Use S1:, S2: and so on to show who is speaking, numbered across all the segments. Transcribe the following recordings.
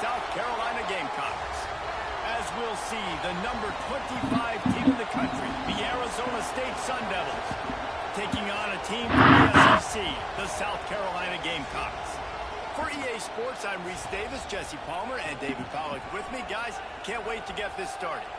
S1: South Carolina Gamecocks. As we'll see, the number 25 team in the country, the Arizona State Sun Devils, taking on a team from the SEC, the South Carolina Gamecocks. For EA Sports, I'm Reese Davis, Jesse Palmer, and David Pollack with me. Guys, can't wait to get this started.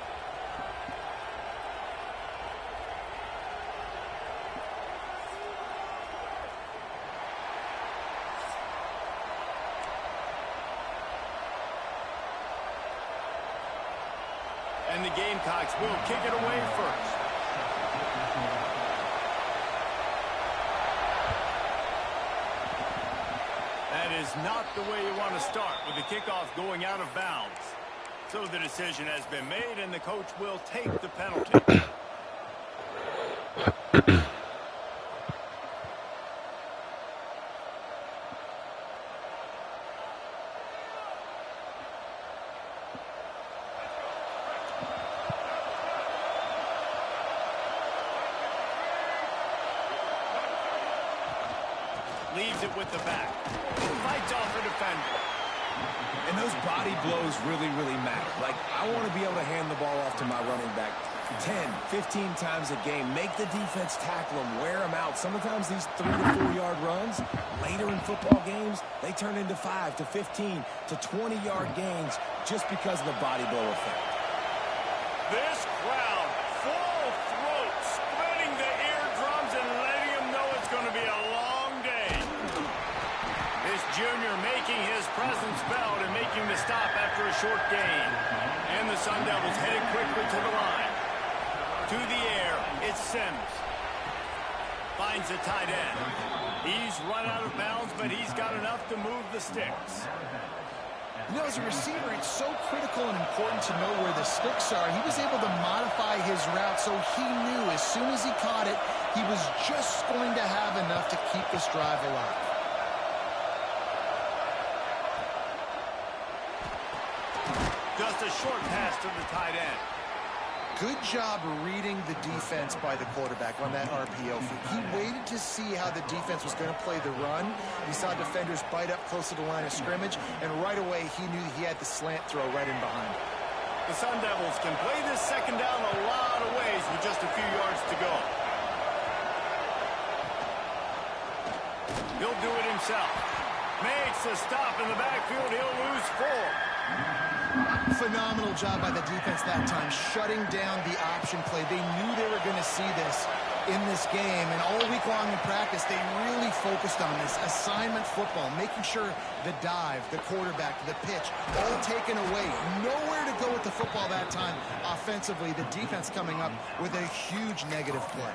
S1: And the Gamecocks will kick it away first. That is not the way you want to start with the kickoff going out of bounds. So the decision has been made, and the coach will take the penalty. Leaves it with the back. Fights off a defender.
S2: And those body blows really matter. Like, I want to be able to hand the ball off to my running back 10, 15 times a game. Make the defense tackle them, wear them out. Sometimes these 3 to 4 yard runs, later in football games, they turn into 5 to 15 to 20 yard gains just because of the body blow effect.
S1: This crowd, full throat, splitting the eardrums and letting them know it's going to be a long day. This junior making his presence felt and making the stop after a short gain. And the Sun Devils headed quickly to the line. To the air, it's Sims. Finds a tight end. He's run out of bounds, but he's got enough to move the sticks.
S3: You know, as a receiver, it's so critical and important to know where the sticks are. He was able to modify his route so he knew as soon as he caught it, he was just going to have enough to keep this drive alive.
S1: Just a short pass to the tight end.
S3: Good job reading the defense by the quarterback on that RPO feed. He waited to see how the defense was going to play the run. He saw defenders bite up close to the line of scrimmage, and right away he knew he had the slant throw right in behind him.
S1: The Sun Devils can play this second down a lot of ways with just a few yards to go. He'll do it himself. Makes a stop in the backfield. He'll lose 4.
S3: Phenomenal job by the defense that time, shutting down the option play. They knew they were going to see this in this game, and all week long in practice, they really focused on this assignment football, making sure the dive, the quarterback, the pitch, all taken away. Nowhere to go with the football that time offensively. The defense coming up with a huge negative play.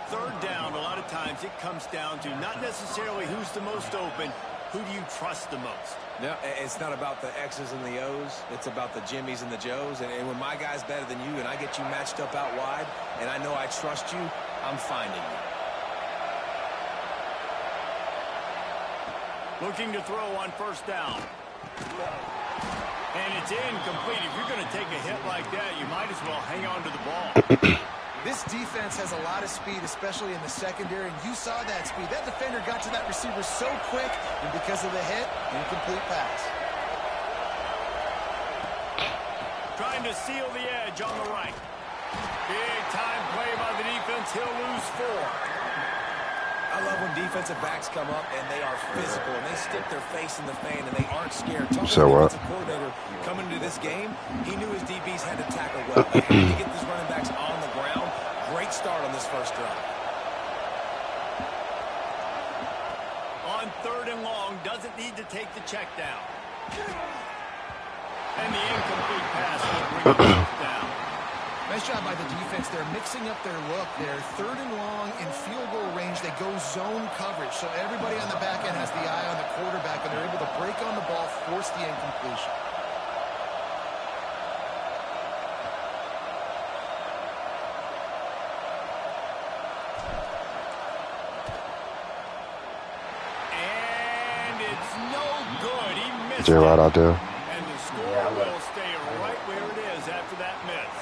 S1: Third down, a lot of times it comes down to not necessarily who's the most open, who do you trust the most?
S2: No, it's not about the X's and the O's. It's about the Jimmies and the Joes. And when my guy's better than you and I get you matched up out wide and I know I trust you, I'm finding you.
S1: Looking to throw on first down. And it's incomplete. If you're going to take a hit like that, you might as well hang on to the ball.
S3: This defense has a lot of speed, especially in the secondary, and you saw that speed. That defender got to that receiver so quick, and because of the hit, incomplete pass.
S1: Trying to seal the edge on the right. Big time play by the defense. He'll lose 4.
S2: I love when defensive backs come up and they are physical and they stick their face in the fan and they aren't scared.
S4: So what?
S2: Defensive coordinator coming into this game, he knew his DBs had to tackle well. They had to get these running backs on the ground. Great start on this first drive.
S1: On third and long, doesn't need to take the check down. And the incomplete pass will bring him down.
S3: Nice job by the defense. They're mixing up their look there. Third and long in field goal range. They go zone coverage. So everybody on the back end has the eye on the quarterback, and they're able to break on the ball, force the incompletion.
S1: And it's no good. He missed
S4: J Rod out there.
S1: And the score will stay right where it is after that miss.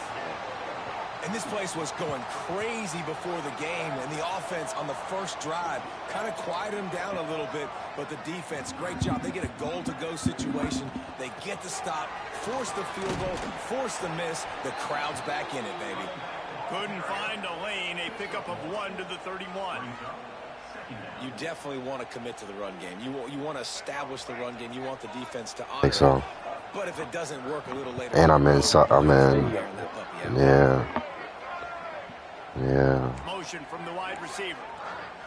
S2: And this place was going crazy before the game, and the offense on the first drive kind of quieted them down a little bit, but the defense, great job. They get a goal-to-go situation. They get the stop, force the field goal, force the miss. The crowd's back in it, baby.
S1: Couldn't find a lane. A pickup of 1 to the 31.
S2: You definitely want to commit to the run game. You want to establish the run game. You want the defense to honor
S4: I think so.
S2: it. But if it doesn't work a little later,
S4: And I'm in. Yeah.
S1: Motion from the wide receiver.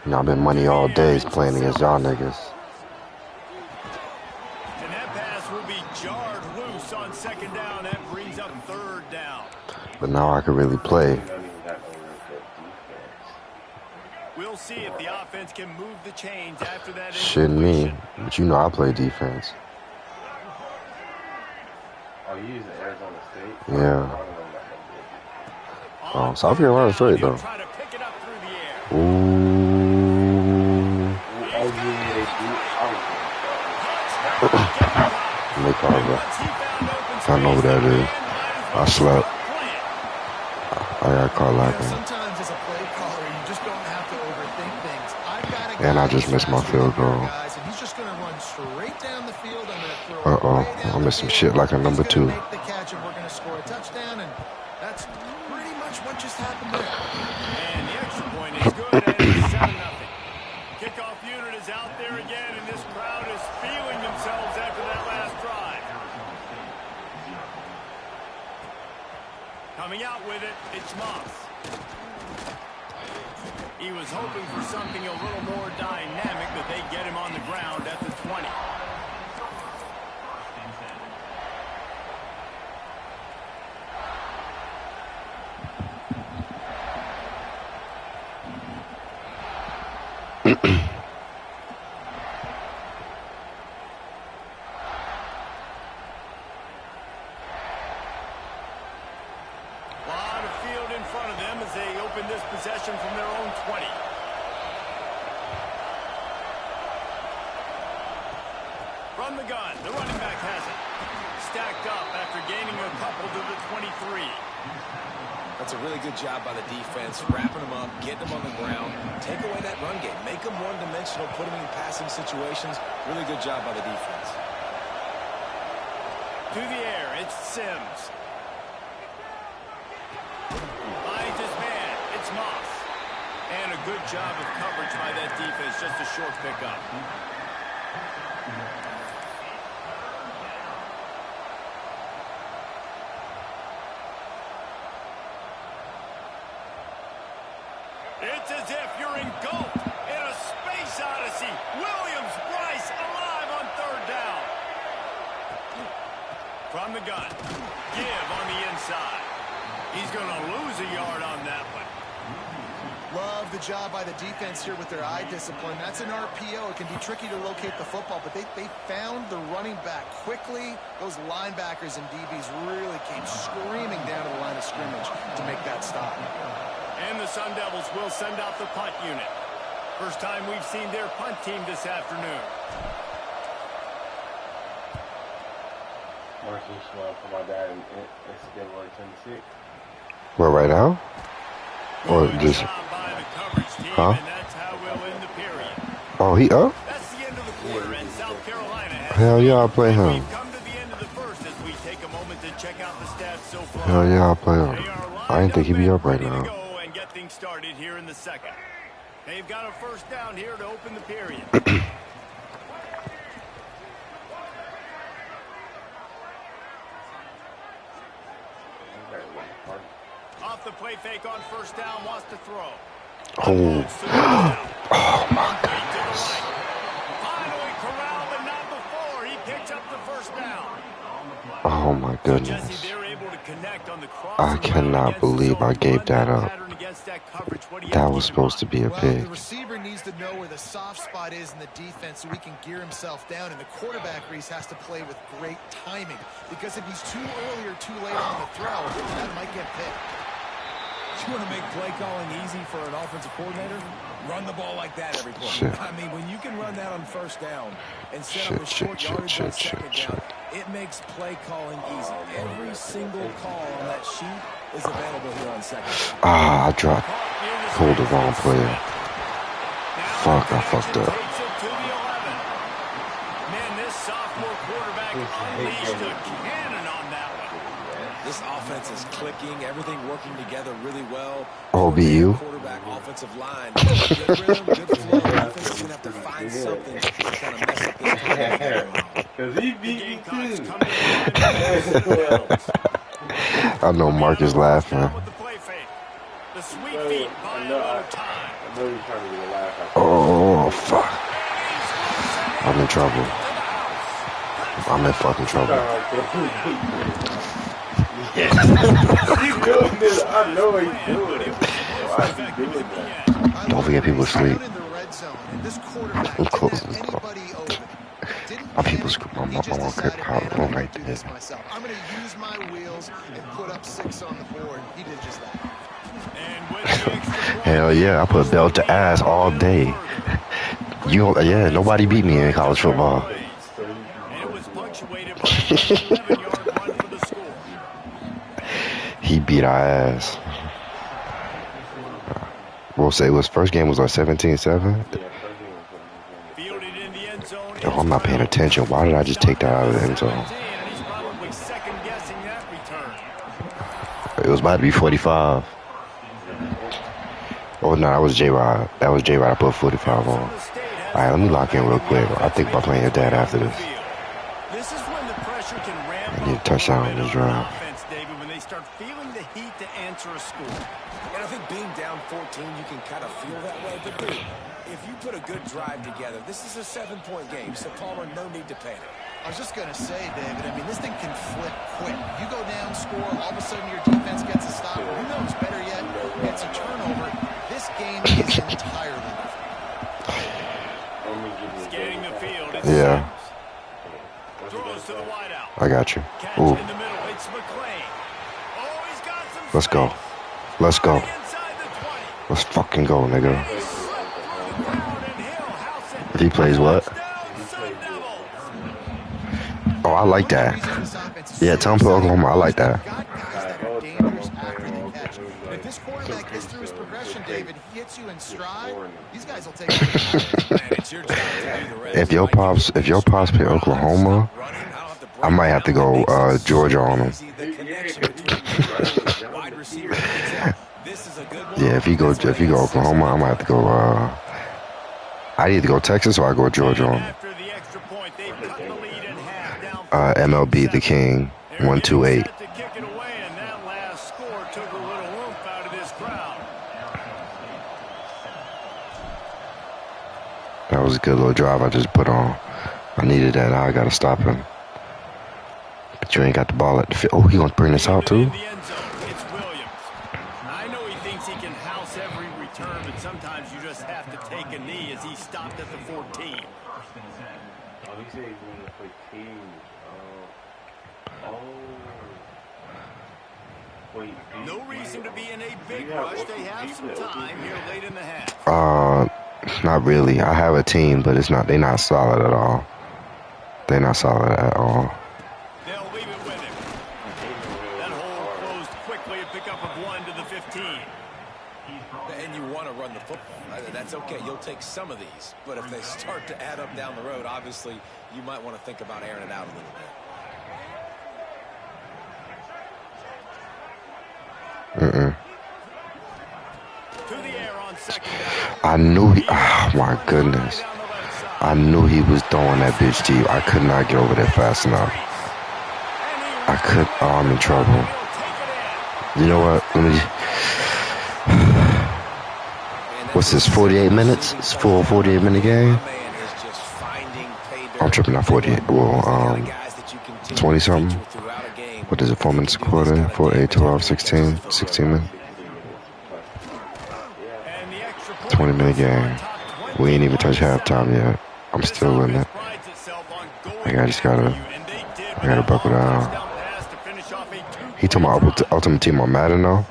S4: You know, I've been money all day playing against y'all niggas.
S1: And that pass will be jarred loose on second down. That brings up third down.
S4: But now I can really play.
S1: We'll see if the offense can move the chains after that.
S4: Shit me. But you know I play defense.
S5: Oh, you use the Arizona State?
S4: Yeah. Oh, South Carolina straight though.
S1: Try to pick it up through the air.
S4: Ooh. They call it. I know who that is. I slept. I got caught lacking.
S3: Sometimes as a play caller, you just don't have to overthink things. I've got a
S4: And I
S3: guy
S4: just missed my field goal.
S3: guys, and he's just going to run straight down the field. I'm going to throw
S4: Uh-oh.
S3: it way down
S4: I missed
S3: the
S4: some
S3: field.
S4: shit like a number
S3: He's gonna
S4: 2.
S3: make the catch, and we're going to score a touchdown, and that's pretty much what just happened there.
S1: And the extra point is good, and it's 7-0. Kickoff unit is out there again, and this crowd is feeling themselves after that last drive. Coming out with it, it's Moss. He was hoping for something a little more dynamic, but they get him on the ground at the 20. Lot of field in front of them as they open this possession from their own 20. From the gun, the running back has it. Stacked up after gaining a couple to the 23.
S2: That's a really good job by the defense, wrapping them up, getting them on the ground. Take away that run game. Make them one-dimensional, put them in passing situations. Really good job by the defense.
S1: To the air, it's Sims. Finds his man, it's Moss. And a good job of coverage by that defense, just a short pickup. It's as if you're engulfed in a space odyssey. Williams-Brice alive on third down. From the gun, give on the inside. He's going to lose a yard on that one.
S3: Love the job by the defense here with their eye discipline. That's an RPO. It can be tricky to locate the football, but they found the running back quickly. Those linebackers and DBs really came screaming down to the line of scrimmage to make that stop.
S1: And the Sun Devils will send out the punt unit. First time we've seen their punt team this afternoon.
S5: Marshall Schwab for my dad in Incidentally, Tennessee.
S4: What, right now? Or
S1: Good
S4: just...
S1: job by the coverage team,
S4: Huh?
S1: and that's how we'll end the period.
S4: Oh, he up?
S1: That's the end of the quarter, and South Carolina has...
S4: Hell yeah, I'll play him.
S1: We've come to the end of the first as we take a moment to check out the stats so far.
S4: Hell yeah, I'll play him.
S1: They are
S4: I didn't think he'd be up right
S1: ready to
S4: now.
S1: go and get things started here in the second. They've got a first down here to open the period. Off the play fake on first down, wants to throw.
S4: Oh. Oh, my goodness.
S1: Finally corralled, but not before. He picks up the first down.
S4: Oh, my
S1: Jesse,
S4: goodness.
S1: they're able to connect on the
S4: I cannot believe I gave that up. That was supposed to be a
S3: Well,
S4: pick.
S3: the receiver needs to know where the soft spot is in the defense so he can gear himself down. And the quarterback, Reese, has to play with great timing. Because if he's too early or too late on the throw, that might get picked.
S2: You want to make play calling easy for an offensive coordinator? Run the ball like that every play.
S4: Shit.
S2: I mean, when you can run that on first down and set up a short yardage on second down, it makes play calling easy. Every single call on that sheet is available here on second down.
S4: Ah, I dropped. Pulled the wrong player. Fuck, I fucked up.
S1: Man, this sophomore quarterback unleashed a cannon on that one.
S2: This offense is clicking, everything working together really well.
S4: OBU.
S2: Quarterback, offensive line. Good rhythm, good flow. The offense is going to have to find something to kind of mess up this game.
S5: Because he beat me too.
S4: I know Mark is laughing.
S1: The sweet feet buy a little time.
S5: I know you're trying to get a laugh.
S4: Oh, fuck. I'm in trouble. I'm in fucking trouble.
S5: He's doing this. I know he's doing it. Why is he doing that?
S4: Don't forget people sleep.
S3: I'm
S4: closing this call. My people screw my mom. I won't care how I don't like this.
S3: I'm going to use my wheels and put up 6 on the board. He did just that.
S4: Hell yeah, I put belt to ass all day. Yeah, nobody beat me in college football. He beat our ass. We'll say his first game was like 17-7. Oh, I'm not paying attention. Why did I just take that out of the end zone? It was about to be 45. Oh, no, that was J-Rod. That was J-Rod. I put 45 on. All right, let me lock in real quick. I think about playing your dad after this. I need a touchdown on this drive.
S1: When they start feeling the heat to answer a score.
S2: And I think being down 14, you can kind of feel that way. But, dude, if you put a good drive together, this is a 7-point game. So, Palmer, no need to panic.
S3: I was just going to say, David, I mean, this thing can flip quick. You go down, score, all of a sudden your defense gets a stop. Who knows? Better yet, gets a turnover. This game is entirely different.
S1: Scanning the field.
S4: Yeah.
S1: Throws to the wideout.
S4: I got you.
S1: Catch
S4: Ooh.
S1: in the middle. It's McClain. Oh, he's got some
S4: Let's go.
S1: space.
S4: Let's go.
S1: Inside the 20.
S4: Let's fucking go, nigga.
S1: He slipped through the crowd and he'll house it.
S4: He plays what?
S1: Touchdown, Sun Devils.
S4: Oh, I like that. Yeah, tell him put Oklahoma. I like that.
S3: If this quarterback gets through his progression, David, he hits you in stride, these guys will take it.
S4: If your pops pick Oklahoma, I might have to go Georgia on him. Yeah, if you go Oklahoma, I might have to go. I either go Texas or I go Georgia on him. MLB the King 128. That was a good little drive I just put on. I needed that. Now I gotta stop him. But you ain't got the ball at the field. Oh, he gonna bring this out too?
S1: I know he thinks he can house every return, but sometimes you just have to take a knee as he stopped at the 14.
S5: Oh, he said he's going to play team. Wait.
S1: No reason to be in a big rush. They have some time here late in the half.
S4: Not really. I have a team, but they're not solid at all. They're not solid at all.
S1: They'll leave it with him. That hole closed quickly. A pickup of 1 to the 15.
S2: And you want to run the football. That's okay. You'll take some of these. But if they start to add up down the road, obviously, you might want to think about airing it out a little bit. To the air on second down.
S4: I knew he. Oh my goodness! I knew he was throwing that bitch deep. I could not get over there fast enough. Oh, I'm in trouble. You know what? Let me. What's this? 48 minutes? It's full 48-minute game. I'm tripping. Not 48. Well, 20 something. What is it? 4 minutes a quarter. 4, 8, 12, 16 minutes. 20-minute game. We ain't even touched halftime yet. I'm still in it. I gotta buckle down. He told my Ultimate Team on Madden though.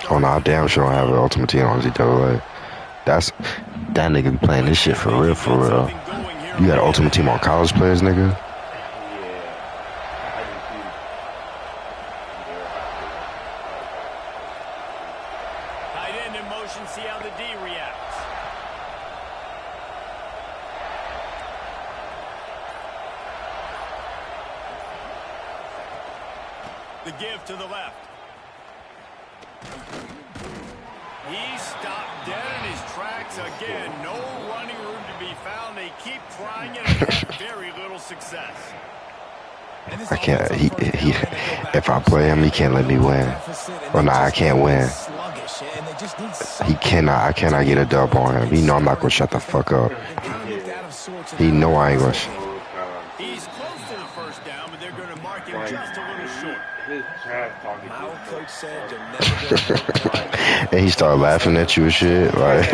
S4: Oh no, I damn sure don't have an Ultimate Team on ZWA. That nigga be playing this shit for real, for real. You got an Ultimate Team on college players, nigga?
S1: See how the D reacts. The give to the left. He stopped dead in his tracks again. No running room to be found. They keep trying it and have very little success.
S4: I can't. If I play him, he can't let me win. Well, nah, I can't win. I cannot get a dub on him. He know I'm not gonna shut the fuck up. He know I ain't gonna.
S1: He's close to the first down, but they're gonna mark him just a little short.
S4: And he started laughing at you and shit. Like.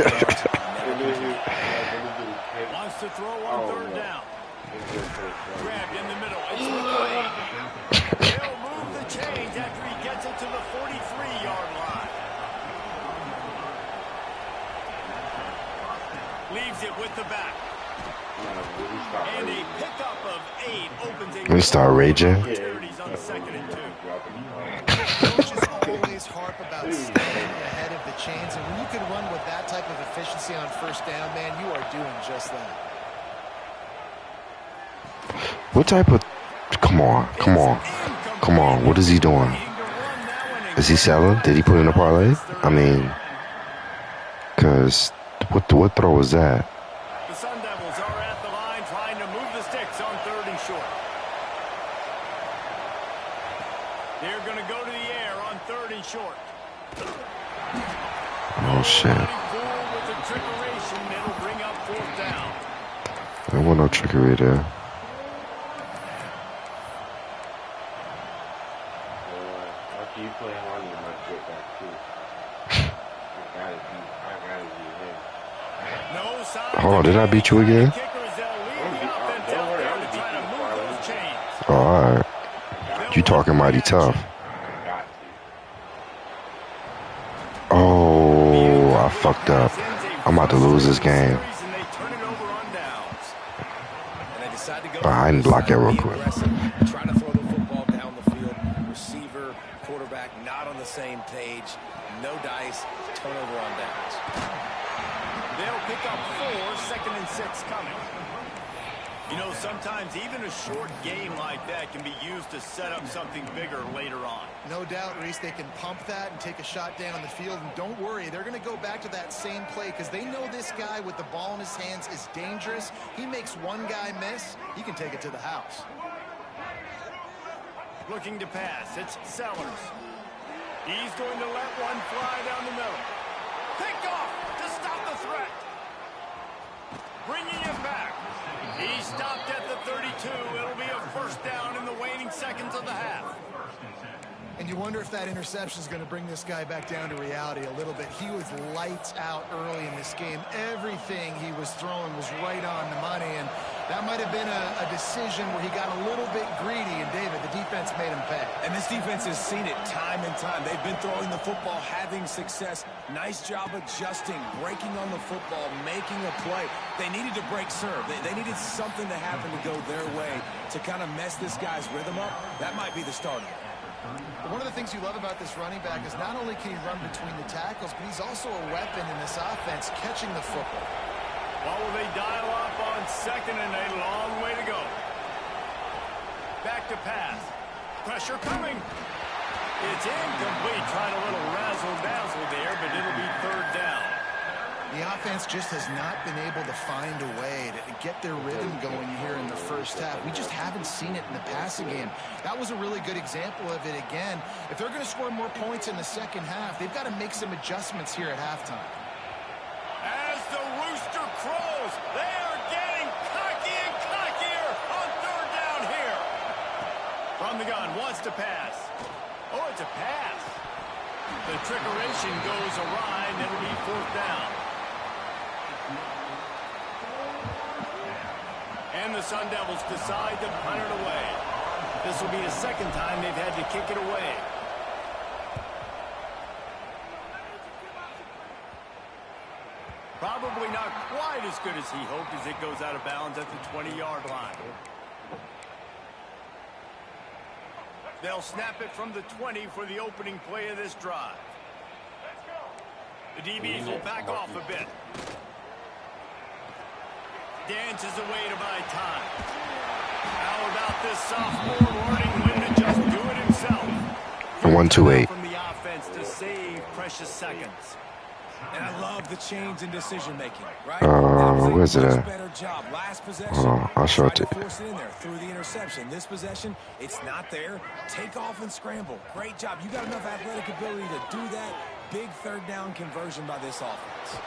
S1: Wants to throw on third down. Grabbed in the middle. He'll move the chains after he gets it to the 43-yard line. Leaves it with the back. And a pickup of 8 opens a...
S4: We start raging.
S1: On second and 2.
S3: Coaches always harp about staying ahead of the chains, and when you can run with that type of efficiency on first down, man, you are doing just that.
S4: What type of... Come on. What is he doing? Is he selling? Did he put in a parlay? I mean... Because... What throw was that?
S1: The Sun Devils are at the line trying to move the sticks on third and short. They're going to go to the air on third and short.
S4: Oh, shit.
S1: With the trickeration, it'll bring up fourth down.
S4: There was no trickery there.
S5: After you play on, you might get back too. I gotta beat him.
S4: Hold on, did I beat you again? Oh, alright. You talking mighty tough. Oh, I fucked up. I'm about to lose this game. I didn't block that real quick.
S2: Trying to throw the football down the field. Receiver, quarterback, not on the same page. No dice. Turnover on downs.
S1: They'll pick up 4, 2nd and 6 coming. You know, sometimes even a short game like that can be used to set up something bigger later on.
S3: No doubt, Reese, they can pump that and take a shot down the field. And don't worry, they're going to go back to that same play because they know this guy with the ball in his hands is dangerous. He makes one guy miss, he can take it to the house.
S1: Looking to pass, it's Sellers. He's going to let one fly down the middle. Picked off to stop the threat. Bringing it back. He stopped at the 32. It'll be a first down in the waning seconds of the half.
S3: And you wonder if that interception is going to bring this guy back down to reality a little bit. He was lights out early in this game. Everything he was throwing was right on the money, and that might have been a decision where he got a little bit greedy, and David, the defense made him pay.
S2: And this defense has seen it time and time. They've been throwing the football, having success. Nice job adjusting, breaking on the football, making a play. They needed to break serve. They needed something to happen to go their way to kind of mess this guy's rhythm up. That might be the start of it.
S3: One of the things you love about this running back is not only can he run between the tackles, but he's also a weapon in this offense, catching the football.
S1: Well, will they dial up on 2nd and a long way to go? Back to pass. Pressure coming. It's incomplete. Trying a little razzle-dazzle there, but it'll be 3rd down.
S3: The offense just has not been able to find a way to get their rhythm going here in the first half. We just haven't seen it in the passing game. That was a really good example of it again. If they're going to score more points in the second half, they've got to make some adjustments here at halftime.
S1: As the rooster crows, they are getting cocky and cockier on 3rd down here. From the gun, wants to pass. Oh, it's a pass. The trickeration goes awry, and it'll be 4th down. And the Sun Devils decide to punt it away. This will be the 2nd time they've had to kick it away. Probably not quite as good as he hoped as it goes out of bounds at the 20-yard line. They'll snap it from the 20 for the opening play of this drive. The DBs will back off a bit. Dances away to buy time. How about this sophomore learning when to just do it himself?
S4: 1-2-8.
S1: From the offense to save precious seconds.
S2: And I love the change in decision-making, right?
S4: Where's it at?
S2: Better job. Last possession,
S4: Hold on, I'll show it to you.
S2: force it in there through the interception. This possession, it's not there. Take off and scramble. Great job. You got enough athletic ability to do that. Big 3rd down conversion by this offense.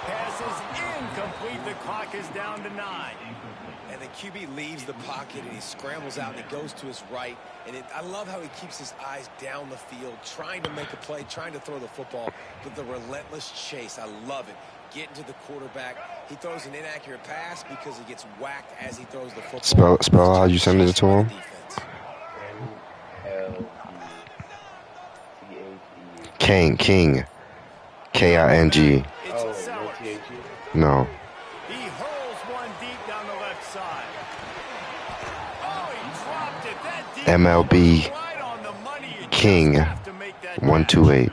S1: Pass is incomplete. The clock is down to 9.
S2: And the QB leaves the pocket and he scrambles out and he goes to his right. And I love how he keeps his eyes down the field, trying to make a play, trying to throw the football, but the relentless chase. I love it. Getting to the quarterback. He throws an inaccurate pass because he gets whacked as he throws the football.
S4: Spell how you send it to him. King. King. K-I-N-G. No.
S1: He hurls one deep down the left side. Oh, he dropped it. That deep
S4: MLB
S1: right on the money. You
S4: King.
S1: just have to make that
S4: 1-2-8.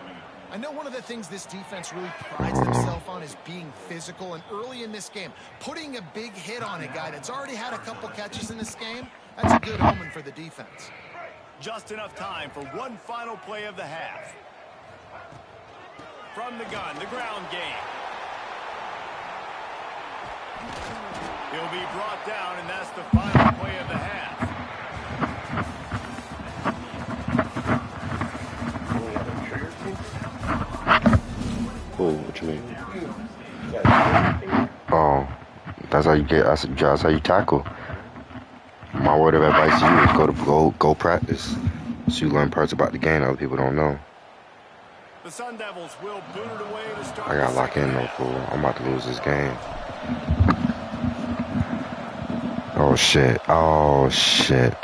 S3: I know one of the things this defense really prides themselves on is being physical, and early in this game, putting a big hit on a guy that's already had a couple catches in this game, that's a good omen for the defense.
S1: Just enough time for one final play of the half. From the gun, the ground game. He'll be brought down, and that's the final play of the half.
S4: Oh, what you mean? Oh, that's how you get. That's how you tackle. My word of advice to you is go practice, so you learn parts about the game other people don't know.
S1: The Sun Devils will boot it away to start.
S4: I gotta lock in though, fool. I'm about to lose this game. Oh shit. Oh shit.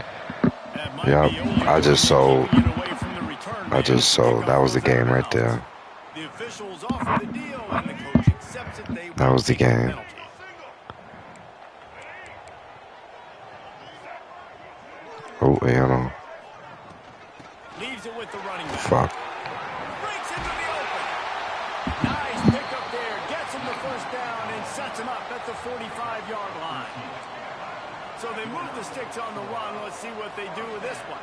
S4: Yep. I just sold. That was the game right there.
S1: The officials offer the deal, and the coach accepts it.
S4: That was the game. Oh, hold on.
S1: Leaves it with the running back.
S4: Fuck.
S1: Breaks into the open. Nice pickup there. Gets him the first down and sets him up at the 45-yard line. So they move the sticks on the run. Let's see what they do with this one.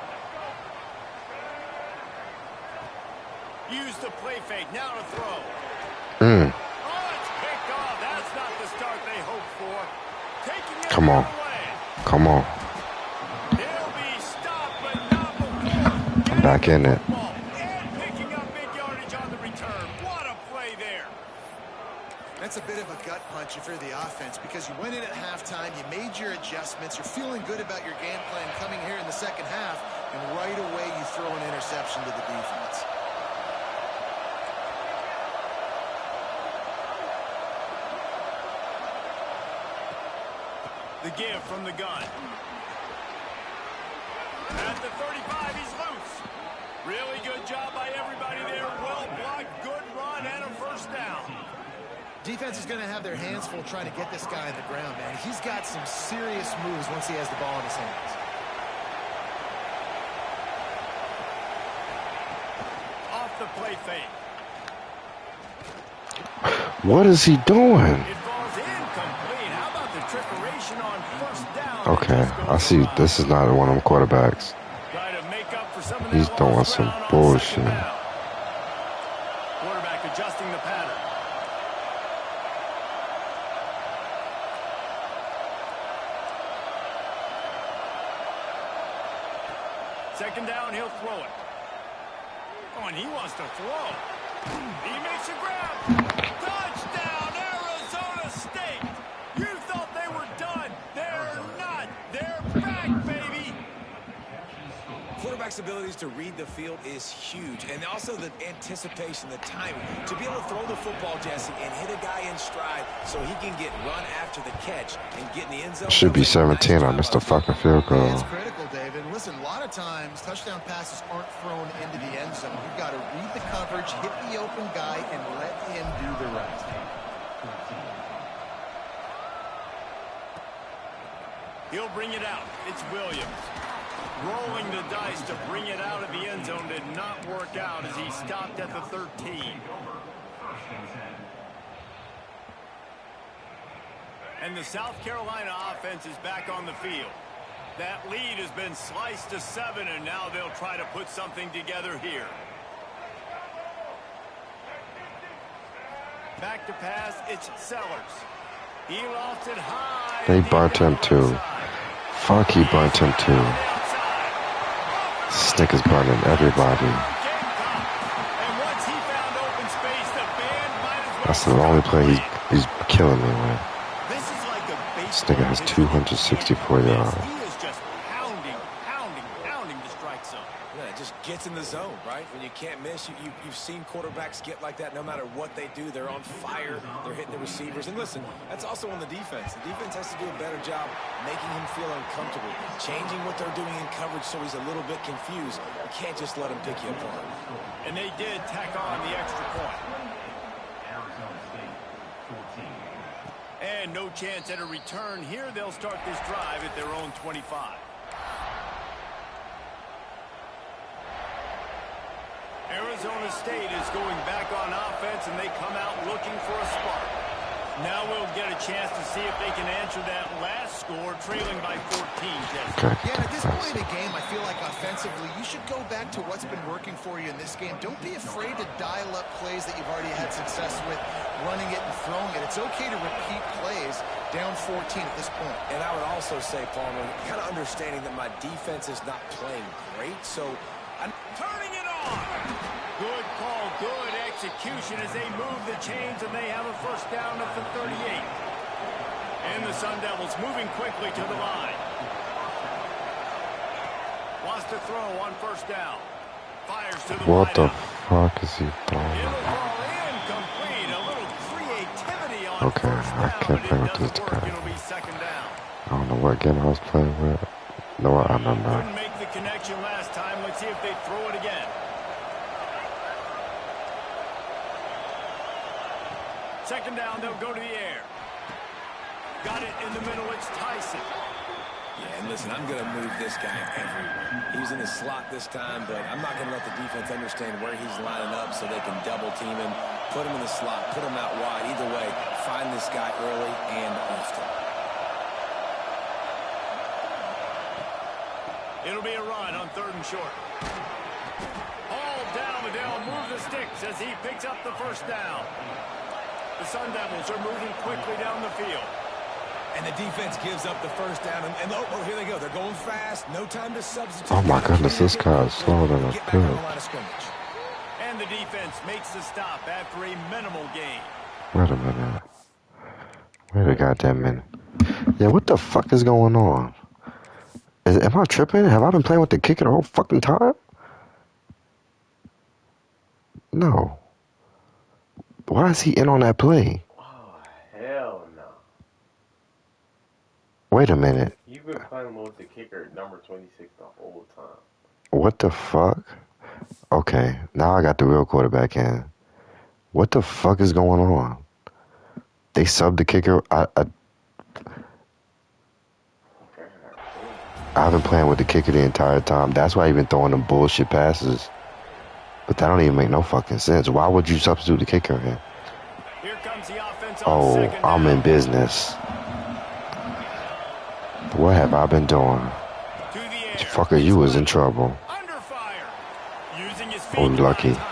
S1: Use the play fake. Now to throw. Oh, it's picked off. That's not the start they hoped for. Taking it
S4: Come on.
S1: away.
S4: Come on.
S1: He'll be stopped, but not before.
S4: I'm back in it.
S1: And picking up big yardage on the return. What a play there.
S3: That's a bit of a gut punch if you're the offense because you went in at halftime, you made your adjustments, you're feeling good about your game plan coming here in the second half, and right away you throw an interception to the defense.
S1: The give from the gun. At the 35, he's loose. Really good job by everybody there. Well blocked, good run, and a first down.
S3: Defense is going to have their hands full trying to get this guy on the ground, man. He's got some serious moves once he has the ball in his hands.
S1: Off the play fake.
S4: What is he doing?
S1: It falls incomplete. How about the trickeration on first down?
S4: Okay, I see. This is not one of them quarterbacks.
S1: Try to make up for some of
S4: He's
S1: that
S4: throwing
S1: lost
S4: some
S1: ground on
S4: bullshit.
S1: second down. Quarterback adjusting the pattern. Second down, he'll throw it. Oh, and he wants to throw. He makes a grab. Touchdown, Arizona State. You thought they were done. They're not. They're back, baby.
S2: Quarterback's abilities to read the field is huge, and also the anticipation, the timing. To be able to throw the football, Jesse, and hit a guy in stride so he can get run after the catch and get in the end zone.
S4: Should be 17. I missed a fucking field goal.
S3: It's critical, David. Listen, a lot of times touchdown passes aren't thrown into the end zone. You've got to read the coverage, hit the open guy, and let him do the rest.
S1: He'll bring it out. It's Williams. Rolling the dice to bring it out of the end zone did not work out as he stopped at the 13. And the South Carolina offense is back on the field. That lead has been sliced to 7, and now they'll try to put something together here. Back to pass, it's Sellers. He lost it high.
S4: They burnt him too. Fuck, he burnt him too. This nigga's burning everybody. That's the only play he's killing me with. This nigga has 264 yards.
S1: He is just pounding the strike zone.
S2: Yeah, it just gets in the zone, right? When you can't miss, you've seen quarterbacks get like that no matter what they do. They're on fire. They're hitting the receivers. And listen, that's also on the defense. The defense has to do a better job making him feel uncomfortable, changing what they're doing in coverage so he's a little bit confused. You can't just let him pick you apart.
S1: And they did tack on the extra point. And no chance at a return here. They'll start this drive at their own 25. Arizona State is going back on offense, and they come out looking for a spark. Now we'll get a chance to see if they can answer that last score, trailing by 14, Jesse.
S4: Okay.
S3: Yeah, at this point in the game, I feel like offensively, you should go back to what's been working for you in this game. Don't be afraid to dial up plays that you've already had success with, running it and throwing it. It's okay to repeat plays down 14 at this point.
S2: And I would also say, Palmer, kind of understanding that my defense is not playing great, so I'm
S1: Turning it on. Good call, good execution as they move the chains, and they have a first down at the 38. And the Sun Devils moving quickly to the line. Wants to throw on first down. Fires to the
S4: What the
S1: wideout.
S4: fuck is he
S1: It'll
S4: doing?
S1: fall incomplete. A little creativity on
S4: Okay,
S1: first
S4: I
S1: down,
S4: can't
S1: but
S4: play
S1: it
S4: with this
S1: doesn't work.
S4: guy.
S1: It'll be second down.
S4: I don't know what game I was playing with. No, I remember.
S1: Couldn't make the connection last time. Let's see if they throw it again. Second down, they'll go to the air. Got it in the middle, it's Tyson.
S2: Yeah, and listen, I'm going to move this guy everywhere. He's in the slot this time, but I'm not going to let the defense understand where he's lining up so they can double team him, put him in the slot, put him out wide. Either way, find this guy early and often.
S1: It'll be a run on 3rd and short. All down, and they'll move the sticks as he picks up the first down. The Sun Devils are moving quickly down the field.
S2: And the defense gives up the first down. And oh, here they go. They're going fast. No time to substitute.
S4: Oh, my goodness. This guy is slower than a bitch.
S1: And the defense makes the stop after a minimal gain.
S4: Wait a minute. Wait a goddamn minute. Yeah, what the fuck is going on? Am I tripping? Have I been playing with the kicker the whole fucking time? No. Why is he in on that play?
S5: Oh, hell no.
S4: Wait a minute.
S5: You've been playing with the kicker number 26 the whole time.
S4: What the fuck? Okay, now I got the real quarterback in. What the fuck is going on? They subbed the kicker. I've been playing with the kicker the entire time. That's why I've been throwing them bullshit passes. But that don't even make no fucking sense. Why would you substitute the kicker here?
S1: Here comes the offense on
S4: Oh,
S1: second
S4: I'm
S1: down.
S4: in business. What have I been doing?
S1: To the air.
S4: Fucker, you was in trouble.
S1: Under fire. Using his feet
S4: Oh, you
S1: to
S4: lucky.
S1: buy time.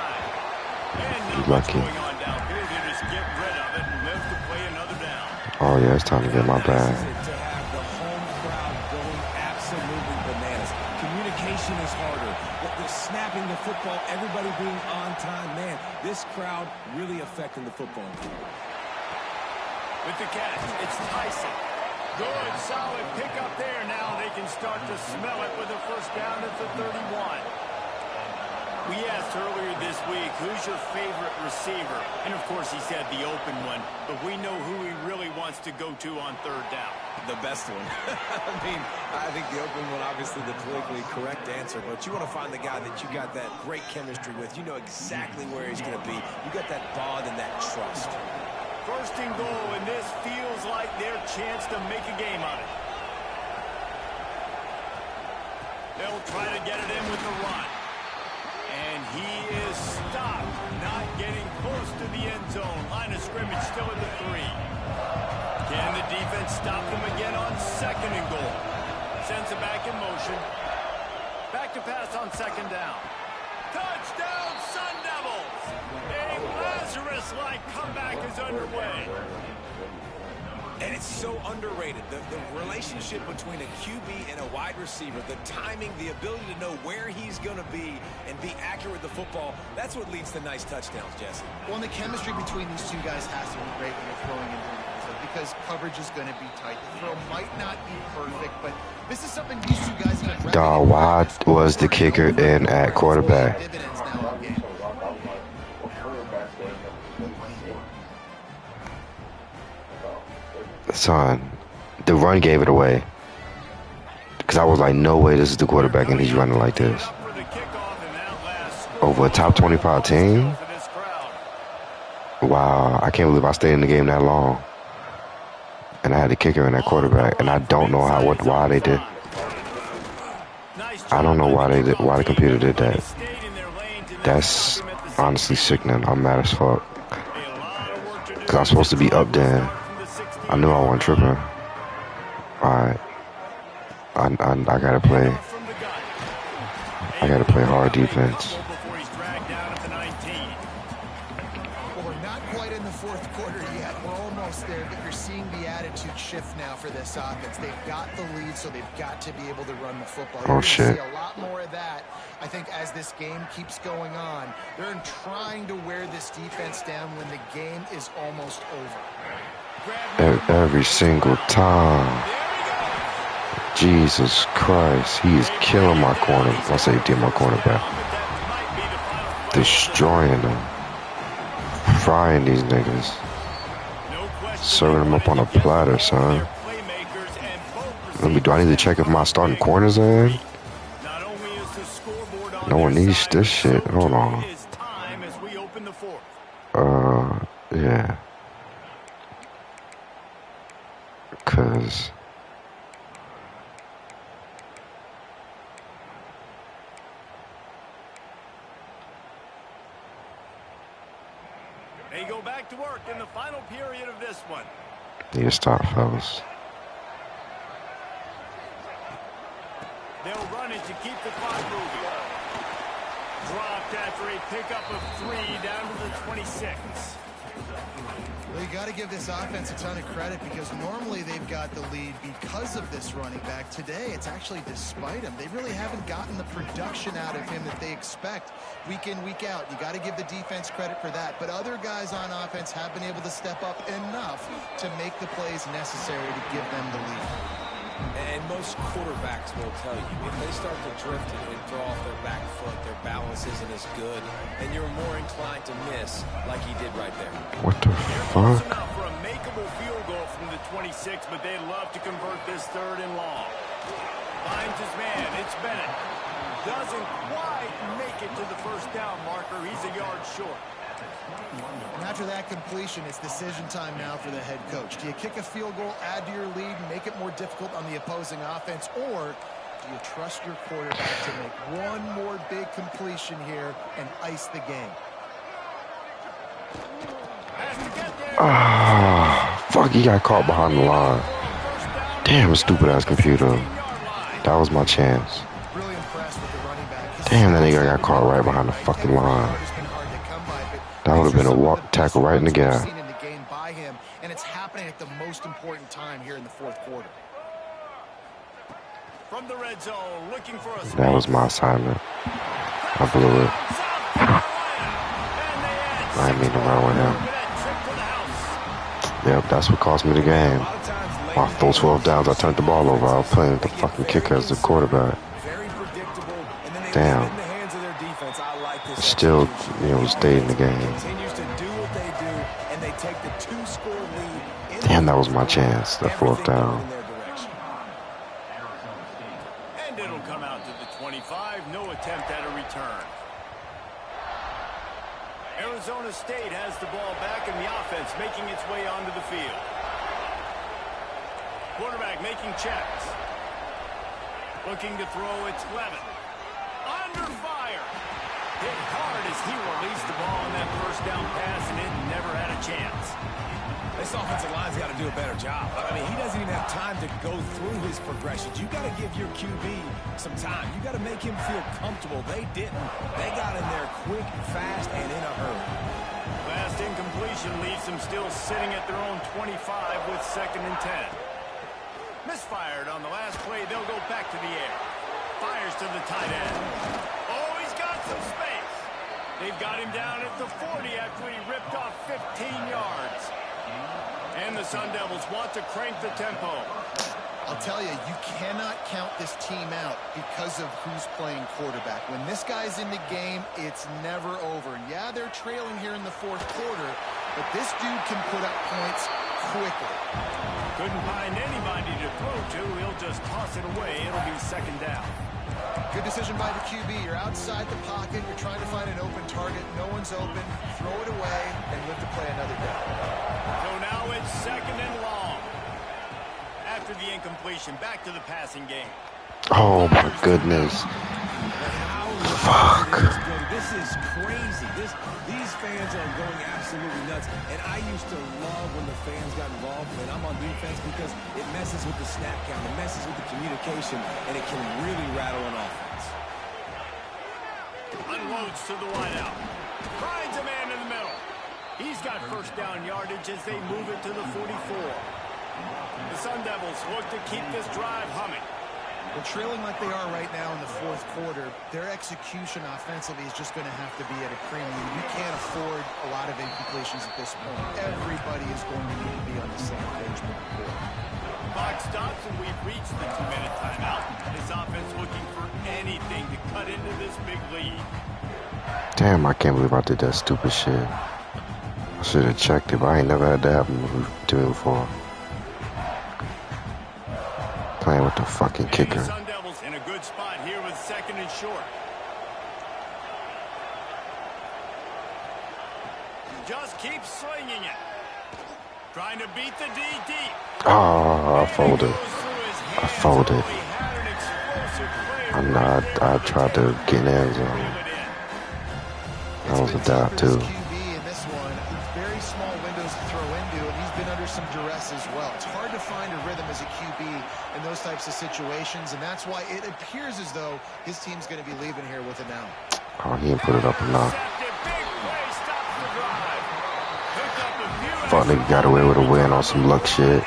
S1: And
S4: You
S1: not much
S4: lucky.
S1: going on downfield. They just get rid of it and live to play another down.
S4: Oh, yeah, it's time to get my
S2: How nice
S4: bag.
S2: is it to have the home crowd going absolutely bananas? Communication is harder. They're snapping the football, everybody being on time. Man, this crowd really affecting the football game.
S1: With the catch, it's Tyson. Good, solid pick up there. Now they can start to smell it with a first down at the 31. We asked earlier this week, who's your favorite receiver? And, of course, he said the open one. But we know who he really wants to go to on 3rd down.
S2: The best one. I think the open one, obviously the politically correct answer, but you want to find the guy that you got that great chemistry with. You know exactly where he's going to be. You got that bond and that trust.
S1: 1st and goal, and this feels like their chance to make a game of it. They'll try to get it in with the run. And he is stopped, not getting close to the end zone. Line of scrimmage still at the 3. Can the defense stop them again on 2nd and goal? Sends it back in motion. Back to pass on 2nd down. Touchdown, Sun Devils! A Lazarus-like comeback is underway.
S2: And it's so underrated. The relationship between a QB and a wide receiver, the timing, the ability to know where he's going to be and be accurate with the football, that's what leads to nice touchdowns, Jesse.
S3: Well, and the chemistry between these two guys has to be great when you're throwing into the end zone because coverage is going to be tight. The throw might not be perfect, but this is something these two guys have been
S4: Dawg, why was the kicker in at quarterback?
S3: dividends now all game.
S4: Son, the run gave it away. Because I was like, no way this is the quarterback and he's running like this. Over a top 25 team? Wow, I can't believe I stayed in the game that long. And I had the kicker and that quarterback, and I don't know why they did. I don't know why the computer did that. That's honestly sickening. I'm mad as fuck. Because I'm supposed to be up there. I knew I wasn't tripping. Alright. I gotta play. I gotta play hard defense.
S3: Well, we're not quite in the 4th quarter yet. We're almost there, but you're seeing the attitude shift now for this offense. They've got the lead, so they've got to be able to run the football. You're
S4: Oh,
S3: going
S4: shit.
S3: to see a lot more of that, I think, as this game keeps going on. They're trying to wear this defense down when the game is almost over.
S4: Every single time. Jesus Christ. He is killing my corner. I say did my cornerback. Destroying them. Frying these niggas. Serving them up on a platter, son. Do I need to check if my starting corners are in? No one needs this shit. Hold on. Yeah. Cause
S1: period of this one.
S4: Need to stop, fellas.
S1: They'll run it to keep the clock moving. Dropped after a pickup of 3 down to the 26.
S3: Well, you got to give this offense a ton of credit because normally they've got the lead because of this running back. Today, it's actually despite him. They really haven't gotten the production out of him that they expect week in, week out. You got to give the defense credit for that. But other guys on offense have been able to step up enough to make the plays necessary to give them the lead.
S2: And most quarterbacks will tell you, if they start to drift and throw off their back foot, their balance isn't as good, and you're more inclined to miss like he did right there.
S4: What the
S1: Close
S4: fuck?
S1: enough for a makeable field goal from the 26, but they'd love to convert this 3rd and long. Finds his man. It's Bennett. Doesn't quite make it to the first down marker. He's a yard short.
S3: And after that completion, it's decision time now for the head coach. Do you kick a field goal, add to your lead, and make it more difficult on the opposing offense, or do you trust your quarterback to make one more big completion here and ice the game?
S4: Ah, fuck, he got caught behind the line. Damn, stupid-ass computer. That was my chance.
S3: Really impressed with the running back.
S4: Damn, that nigga got caught right behind the fucking line. That would have been a walk tackle right in the gap.
S3: And it's happening at the most important time here in the 4th quarter.
S1: From the red zone, looking for a
S4: That was my assignment. I blew it. I didn't mean to run with him. Yep, that's what cost me the game. My full 12 downs, I turned the ball over. I was playing with the fucking kicker as the quarterback. Damn. Still, stayed in the game. Damn, that was my chance, that 4th down.
S1: And it'll come out to the 25. No attempt at a return. Arizona State has the ball back and the offense making its way onto the field. Quarterback making checks. Looking to throw, it's Levin. Under fire. Hit hard as he released the ball on that first down pass, and it never had a chance.
S2: This offensive line's got to do a better job. I mean, he doesn't even have time to go through his progressions. You got to give your QB some time. You got to make him feel comfortable. They didn't. They got in there quick, fast, and in a hurry.
S1: Last incompletion leaves them still sitting at their own 25 with 2nd and 10. Misfired on the last play. They'll go back to the air. Fires to the tight end. Oh, he's got some space. They've got him down at the 40 after he ripped off 15 yards. And the Sun Devils want to crank the tempo.
S3: I'll tell you, you cannot count this team out because of who's playing quarterback. When this guy's in the game, it's never over. Yeah, they're trailing here in the 4th quarter, but this dude can put up points quickly.
S1: Couldn't find anybody to throw to. He'll just toss it away. It'll be 2nd down.
S3: Good decision by the QB. You're outside the pocket. You're trying to find an open target. No one's open. Throw it away and live to play another down.
S1: So now it's 2nd and long. After the incompletion, back to the passing game.
S4: Oh my goodness. Fuck.
S2: This is crazy. These fans are going absolutely nuts. And I used to love when the fans got involved when I'm on defense because it messes with the snap count, it messes with the communication, and it can really rattle an offense.
S1: Unloads to the wideout. Finds a man in the middle. He's got first down yardage as they move it to the 44. The Sun Devils look to keep this drive humming.
S3: Well, trailing like they are right now in the 4th quarter, their execution offensively is just going to have to be at a premium. You can't afford a lot of incompletions at this point. Everybody is going to need to be on the same page with the board.
S1: Clock stops and we've reached the 2-minute timeout. This offense looking for anything to cut into this big lead.
S4: Damn, I can't believe I did that stupid shit. I should have checked it, but I ain't never had that happen to me before. Playing with the fucking kicker.
S1: The Sun Devils in a good spot here with 2nd and short. Just keep slinging it. Trying to beat the D deep.
S4: Oh, I folded. I folded. I tried to get in the end zone. That was a dive too.
S3: QB in this one, very small windows to throw into, It's hard to find a rhythm as a QB in those types of situations, and that's why it appears as though his team's going to be leaving here with it now.
S4: Oh, he didn't put it up enough. Fuck nigga got away with a win on some luck shit.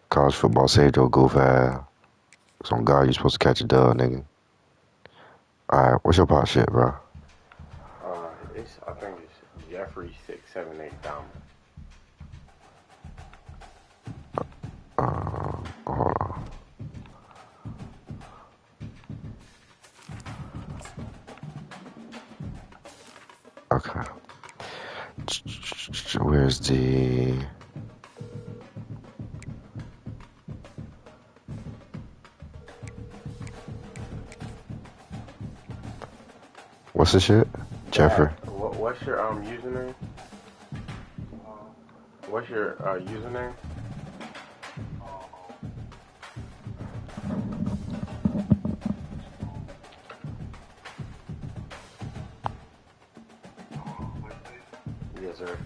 S4: College football saved your goof ass. So on God, you supposed to catch a dub, nigga. Alright, what's your pop shit, bro?
S5: I think it's Jeffrey 678 down.
S4: Hold on. Okay. Where's the... What's the shit? Jeffrey.
S5: What's your username? What's your username? Yes, sir.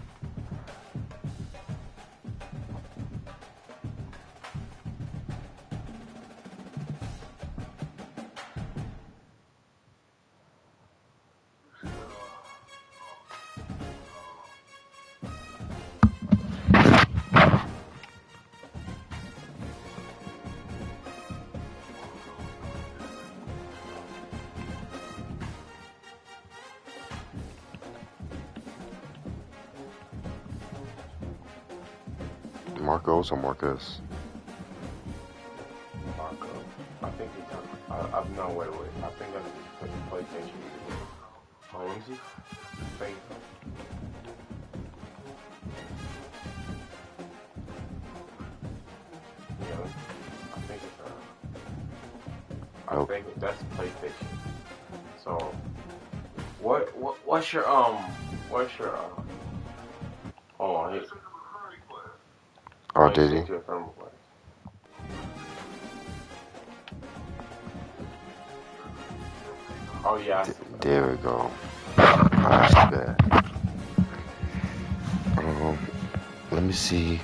S4: Marcos or Marcus?
S5: Marco. I think he's on. No, wait. I think that's the PlayStation. Oh, is he? Think. Yeah, I think it's I think that's PlayStation. So, what's your oh, hey.
S4: Oh, did he?
S5: Oh, yeah.
S4: There we go. Alright, let me see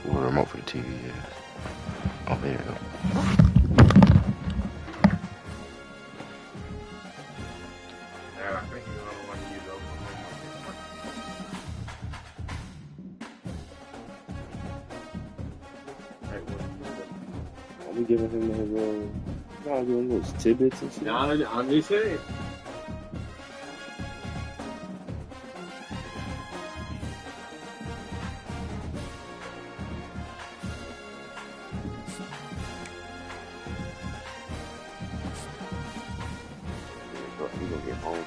S4: where the remote for the TV is. Oh, there you go.
S5: Yeah, I think you're the only one to use those.
S6: I'm giving him his giving those tidbits and shit.
S7: Nah, I'm just saying.
S6: We gonna get home.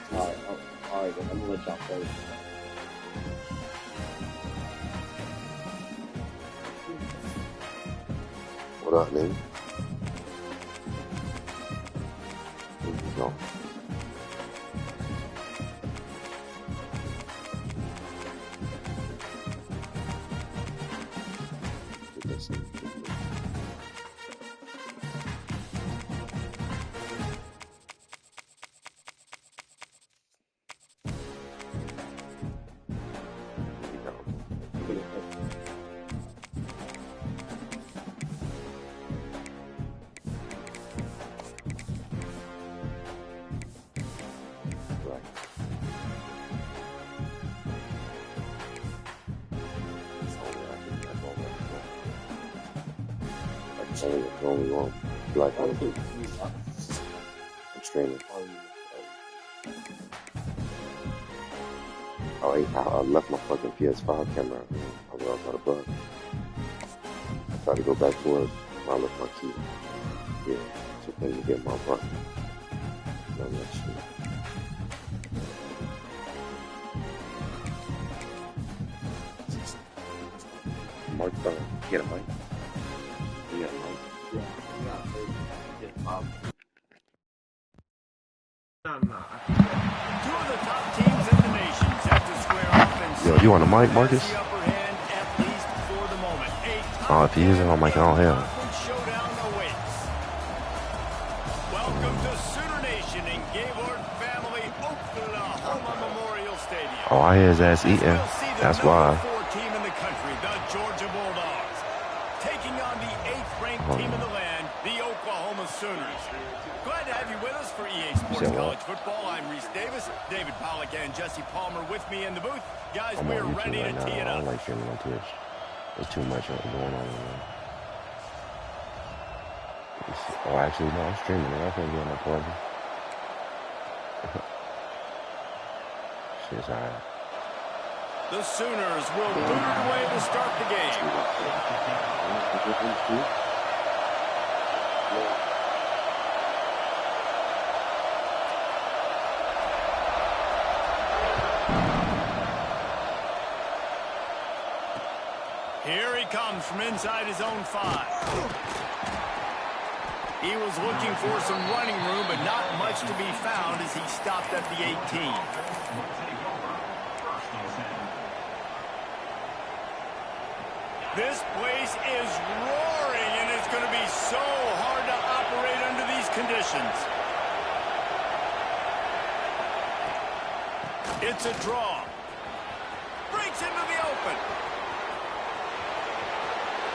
S6: Alright, then I'm gonna let y'all play.
S4: What up, nigga? There you go. Only one black one. I'm streaming. Oh, hey, I left my fucking PS5 camera. I was outside the bus. I tried to go back to work. I left my key. Yeah, so things to get my butt. None of that shit. Mark, get a mic. Yeah, Mike.
S1: Two of the top teams in the nation set to square off.
S4: Yo, you on the mic, Marcus? Oh, if he isn't on mic, I don't have.
S1: Welcome to Sooner Nation in Gaylord Family, Oklahoma Memorial Stadium.
S4: Oh, I hear his ass eating. That's why.
S1: Team in the country, the Georgia Bulldogs. taking on the 8th-ranked team in the land, the Oklahoma Sooners. Glad to have you with us for EA Sports College Football. I'm Reese Davis, David Pollack, and Jesse Palmer with me in the booth. Guys, we're ready to tee it up.
S4: I don't like streaming on Twitch. There's too much going on in there. Oh, actually, no, I'm streaming it. I can't get on my party. Shit's alright.
S1: The Sooners will boot it away to start the game. Here he comes from inside his own 5. He was looking for some running room, but not much to be found as he stopped at the 18. This place is roaring, and it's going to be so hard to operate under these conditions. It's a draw. Breaks into the open.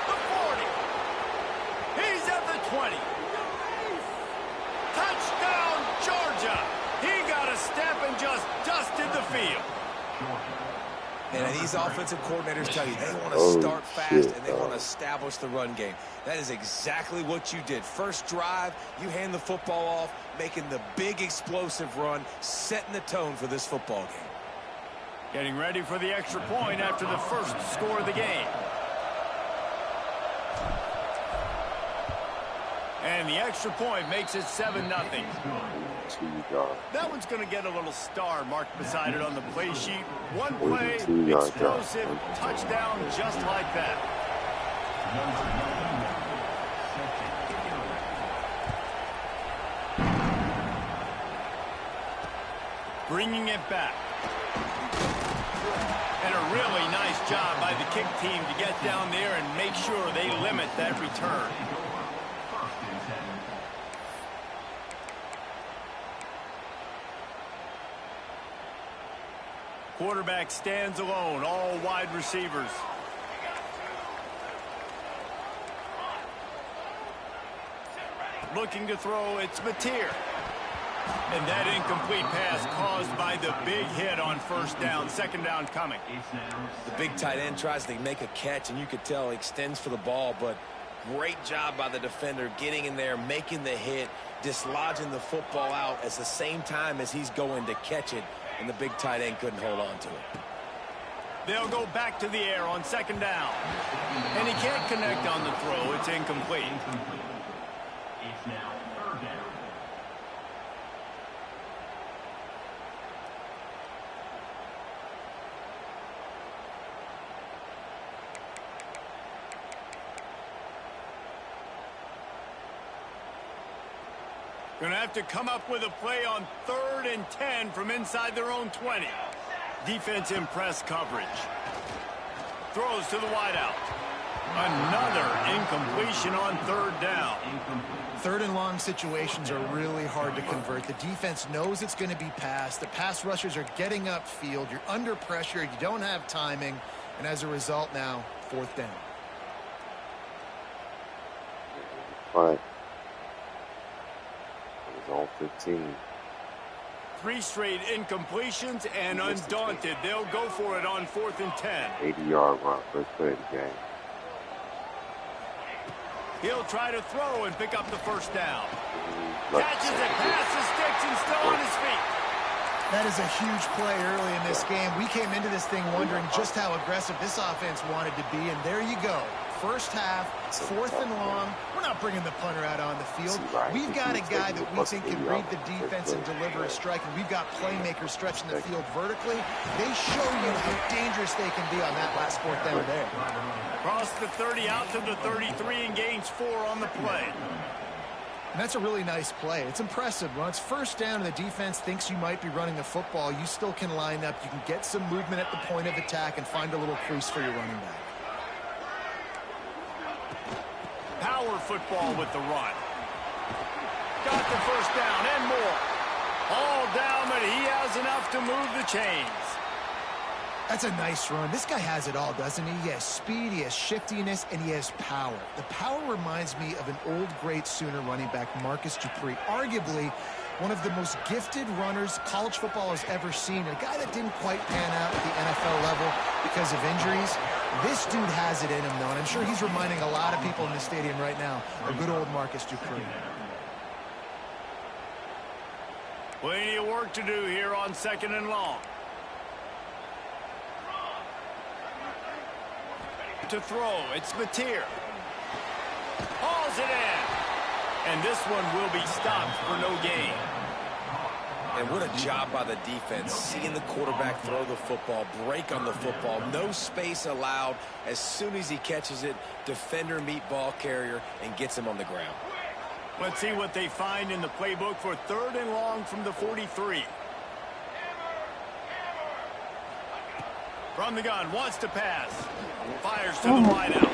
S1: The 40. He's at the 20. Touchdown, Georgia. He got a step and just dusted the field.
S2: And these offensive coordinators tell you they want to start fast and they want to establish the run game. That is exactly what you did. First drive, you hand the football off, making the big explosive run, setting the tone for this football game.
S1: Getting ready for the extra point after the first score of the game. And the extra point makes it 7-0. That one's going to get a little star marked beside it on the play sheet. One play, explosive, touchdown just like that. Bringing it back. And a really nice job by the kick team to get down there and make sure they limit that return. Quarterback stands alone, all wide receivers. Looking to throw, it's Mateer. And that incomplete pass caused by the big hit on first down. Second down coming.
S2: The big tight end tries to make a catch, and you could tell he extends for the ball, but great job by the defender getting in there, making the hit, dislodging the football out at the same time as he's going to catch it. And the big tight end couldn't hold on to it.
S1: They'll go back to the air on second down. And he can't connect on the throw. It's incomplete.
S7: It's now third down.
S1: Going to have to come up with a play on 3rd and 10 from inside their own 20. Defense in press coverage. Throws to the wideout. Another incompletion on 3rd down.
S3: 3rd and long situations are really hard to convert. The defense knows it's going to be passed. The pass rushers are getting upfield. You're under pressure. You don't have timing. And as a result now, 4th down.
S6: Right. All 15.
S1: 3 straight incompletions, and undaunted, they'll go for it on 4th and 10.
S6: 80-yard run, first play of the game.
S1: He'll try to throw and pick up the first down. Catches it, passes, sticks, and still on his feet.
S3: That is a huge play early in this game. We came into this thing wondering just how aggressive this offense wanted to be, and there you go. First half, 4th and long. We're not bringing the punter out on the field. We've got a guy that we think can read the defense and deliver a strike, and we've got playmakers stretching the field vertically. They show you how dangerous they can be on that last 4th down there.
S1: Cross the 30 out to the 33 and gains 4 on the play.
S3: And that's a really nice play. It's impressive. When it's first down and the defense thinks you might be running the football, you still can line up. You can get some movement at the point of attack and find a little crease for your running back.
S1: Power football with the run. Got the first down and more. All down, but he has enough to move the chains.
S3: That's a nice run. This guy has it all, doesn't he? He has speed, he has shiftiness, and he has power. The power reminds me of an old great Sooner running back, Marcus Dupree. Arguably one of the most gifted runners college football has ever seen. A guy that didn't quite pan out at the NFL level because of injuries. This dude has it in him, though, and I'm sure he's reminding a lot of people in the stadium right now of good old Marcus Dupree.
S1: Plenty of work to do here on 2nd and long. To throw, it's Mateer. Hauls it in. And this one will be stopped for no gain.
S2: And what a job by the defense, seeing the quarterback throw the football, break on the football, no space allowed. As soon as he catches it, defender meet ball carrier and gets him on the ground.
S1: Let's see what they find in the playbook for 3rd and long from the 43. From the gun, wants to pass. Fires to the wideout.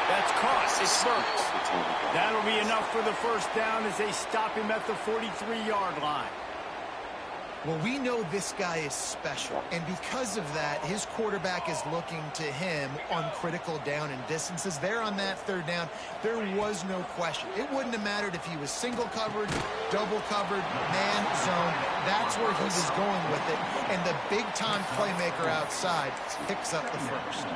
S1: That's caught. It's Burks. That'll be enough for the first down as they stop him at the 43-yard line.
S3: Well, we know this guy is special, and because of that, his quarterback is looking to him on critical down and distances. There on that 3rd down, there was no question. It wouldn't have mattered if he was single covered, double covered, man, zone. That's where he was going with it, and the big-time playmaker outside picks up the first.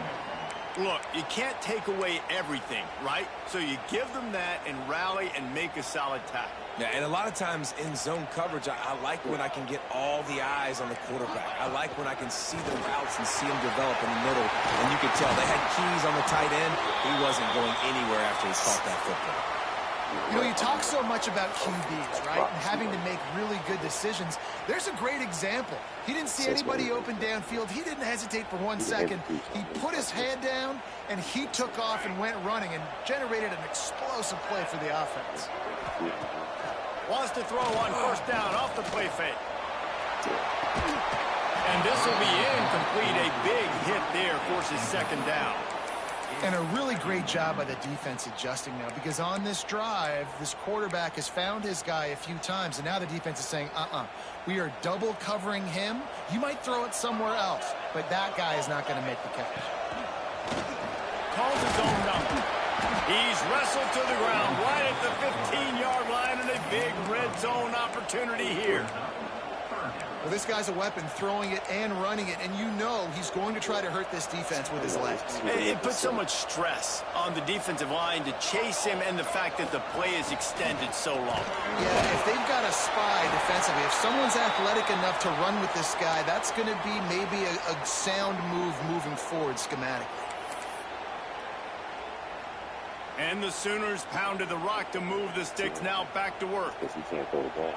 S1: Look, you can't take away everything, right? So you give them that and rally and make a solid tackle.
S2: Yeah, and a lot of times in zone coverage, I like when I can get all the eyes on the quarterback. I like when I can see the routes and see them develop in the middle. And you could tell they had keys on the tight end. He wasn't going anywhere after he caught that football.
S3: You know, you talk so much about QBs, right, and having to make really good decisions. There's a great example. He didn't see anybody open downfield. He didn't hesitate for 1 second. He put his head down, and he took off and went running and generated an explosive play for the offense.
S1: Wants to throw on 1st down off the play fake. And this will be incomplete. A big hit there forces 2nd down.
S3: And a really great job by the defense adjusting now, because on this drive, this quarterback has found his guy a few times, and now the defense is saying, we are double covering him. You might throw it somewhere else, but that guy is not going to make the catch.
S1: Calls his own number. He's wrestled to the ground right at the 15-yard line, and a big red zone opportunity here.
S3: Well, this guy's a weapon, throwing it and running it, and you know he's going to try to hurt this defense with his legs.
S1: It puts so much stress on the defensive line to chase him, and the fact that the play is extended so long.
S3: Yeah, if they've got a spy defensively, if someone's athletic enough to run with this guy, that's going to be maybe a sound move moving forward schematically.
S1: And the Sooners pounded the rock to move the sticks, now back to work.
S6: Because he can't throw the ball.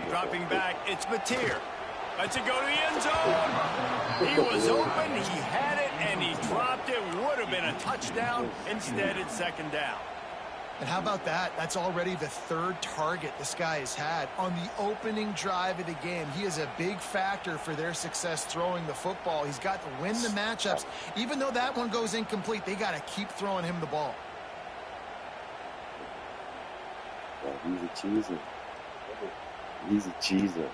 S1: Dropping back, it's Mateer. Lets it go to the end zone. He was open, he had it, and he dropped it. Would have been a touchdown. Instead, it's 2nd down.
S3: And how about that? That's already the 3rd target this guy has had on the opening drive of the game. He is a big factor for their success throwing the football. He's got to win the matchups. Even though that one goes incomplete, they got to keep throwing him the ball.
S6: Yeah, he's a cheeser. He's a cheeser.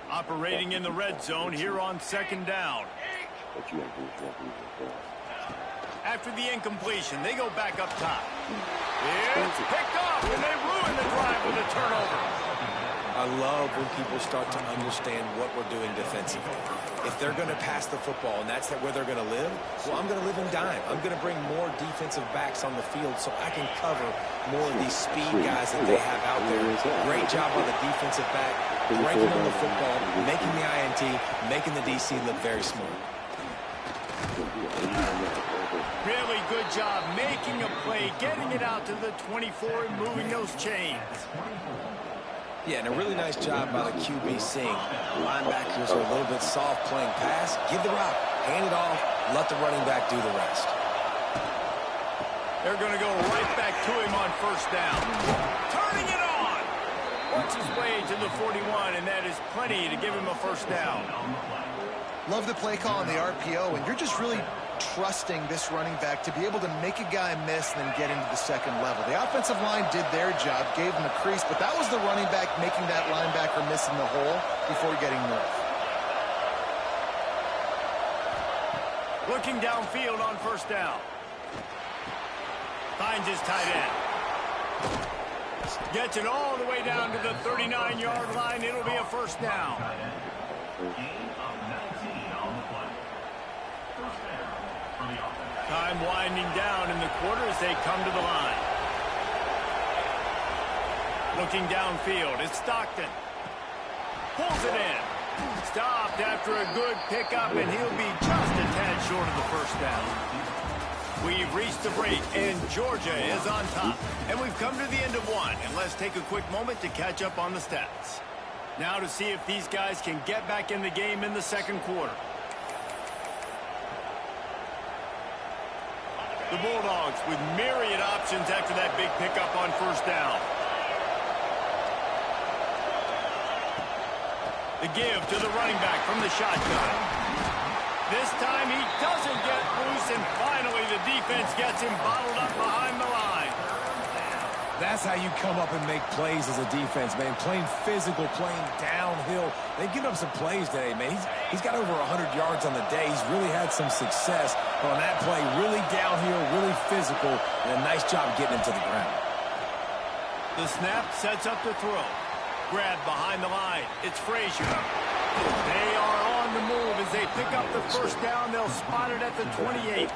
S1: Operating in the red zone here on 2nd down. After the incompletion, they go back up top. It's picked off, and they ruin the drive with a turnover.
S2: I love when people start to understand what we're doing defensively. If they're going to pass the football and that's where they're going to live, well, I'm going to live in dime. I'm going to bring more defensive backs on the field so I can cover more of these speed guys that they have out there. Great job on the defensive back, breaking on the football, making the INT, making the DC look very smart.
S1: Really good job making a play, getting it out to the 24 and moving those chains.
S2: Yeah, and a really nice job by the QB seeing linebackers are a little bit soft playing pass. Give the rock, hand it off, let the running back do the rest.
S1: They're going to go right back to him on 1st down. Turning it on. Works his way to the 41, and that is plenty to give him a 1st down.
S3: Love the play call on the RPO, and you're just really trusting this running back to be able to make a guy miss and then get into the second level. The offensive line did their job, gave him a crease, but that was the running back making that linebacker miss in the hole before getting north.
S1: Looking downfield on first down. Finds his tight end. Gets it all the way down to the 39-yard line. It'll be a first down. Time winding down in the quarter as they come to the line. Looking downfield, it's Stockton. Pulls it in. Stopped after a good pickup, and he'll be just a tad short of the first down. We've reached the break, and Georgia is on top. And we've come to the end of one, and let's take a quick moment to catch up on the stats. Now to see if these guys can get back in the game in the second quarter. The Bulldogs with myriad options after that big pickup on first down. The give to the running back from the shotgun. This time he doesn't get loose, and finally the defense gets him bottled up behind the line.
S2: That's how you come up and make plays as a defense, man. Playing physical, playing downhill. They've given up some plays today, man. He's got over 100 yards on the day. He's really had some success. But on that play, really downhill, really physical, and a nice job getting him to the ground.
S1: The snap sets up the throw. Grab behind the line. It's Frazier. They are on the move as they pick up the first down. They'll spot it at the 28.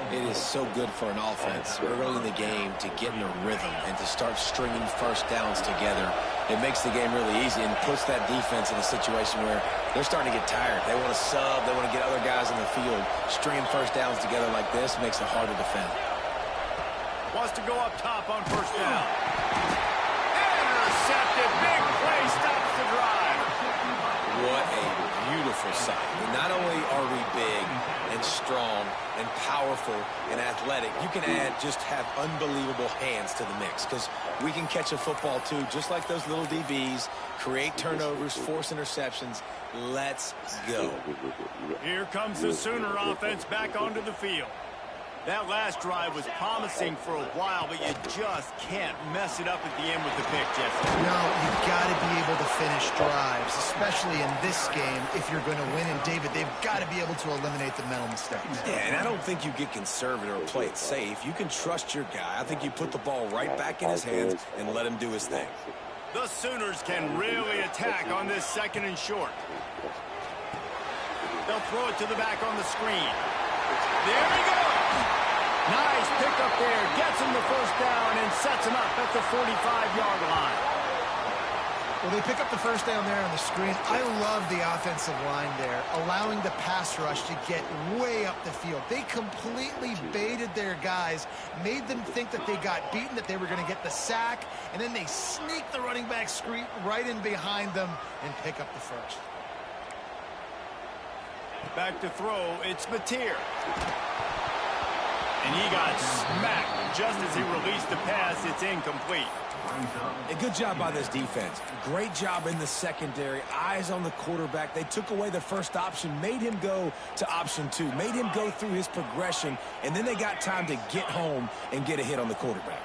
S2: It is so good for an offense early in the game to get in a rhythm and to start stringing first downs together. It makes the game really easy and puts that defense in a situation where they're starting to get tired. They want to sub. They want to get other guys in the field. Stringing first downs together like this makes it hard to defend.
S1: Wants to go up top on first down. Intercepted. Big play stops the drive.
S2: What a beautiful sight. Not only are we big and strong and powerful and athletic, you can just have unbelievable hands to the mix, because we can catch a football too, just like those little DBs, create turnovers, force interceptions. Let's go.
S1: Here comes the Sooner offense back onto the field. That last drive was promising for a while, but you just can't mess it up at the end with the pick, Jesse.
S3: No, you've got to be able to finish drives, especially in this game. If you're going to win, and David, they've got to be able to eliminate the mental mistakes.
S2: Yeah, and I don't think you get conservative or play it safe. You can trust your guy. I think you put the ball right back in his hands and let him do his thing.
S1: The Sooners can really attack on this second and short. They'll throw it to the back on the screen. There he goes. Nice pickup there. Gets him the first down and sets him up at the 45-yard line.
S3: Well, they pick up the first down there on the screen. I love the offensive line there, allowing the pass rush to get way up the field. They completely baited their guys, made them think that they got beaten, that they were going to get the sack, and then they sneak the running back screen right in behind them and pick up the first.
S1: Back to throw, it's Mateer. And he got smacked just as he released the pass. It's incomplete.
S2: A good job by this defense. Great job in the secondary. Eyes on the quarterback. They took away the first option, made him go to option 2, made him go through his progression, and then they got time to get home and get a hit on the quarterback.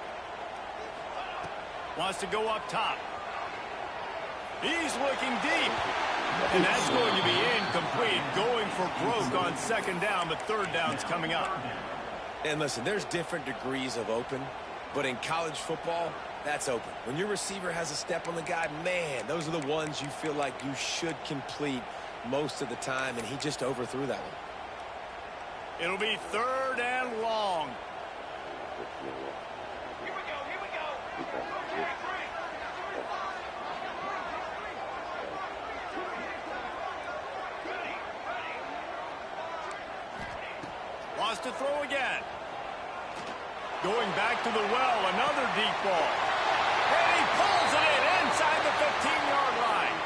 S1: Wants to go up top. He's looking deep. And that's going to be incomplete. Going for broke on second down, but third down's coming up.
S2: And listen, there's different degrees of open, but in college football, that's open. When your receiver has a step on the guy, man, those are the ones you feel like you should complete most of the time, and he just overthrew that one.
S1: It'll be third and long.
S7: Here we go.
S1: Wants to throw again. Going back to the well, another deep ball. And he pulls it in inside the 15-yard line.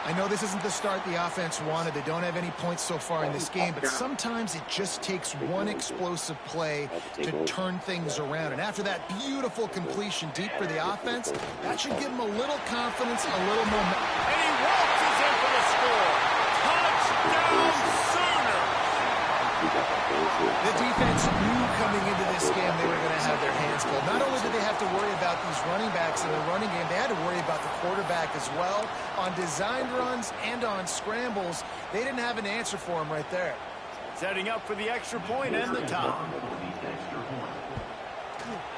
S3: I know this isn't the start the offense wanted. They don't have any points so far in this game, but sometimes it just takes one explosive play to turn things around. And after that beautiful completion deep for the offense, that should give them a little confidence, a little momentum.
S1: And he waltzes in for the score. Touchdown, Sooner.
S3: have to worry about these running backs in the running game, they had to worry about the quarterback as well. On designed runs and on scrambles, they didn't have an answer for him right there.
S1: Setting up for the extra point and the top.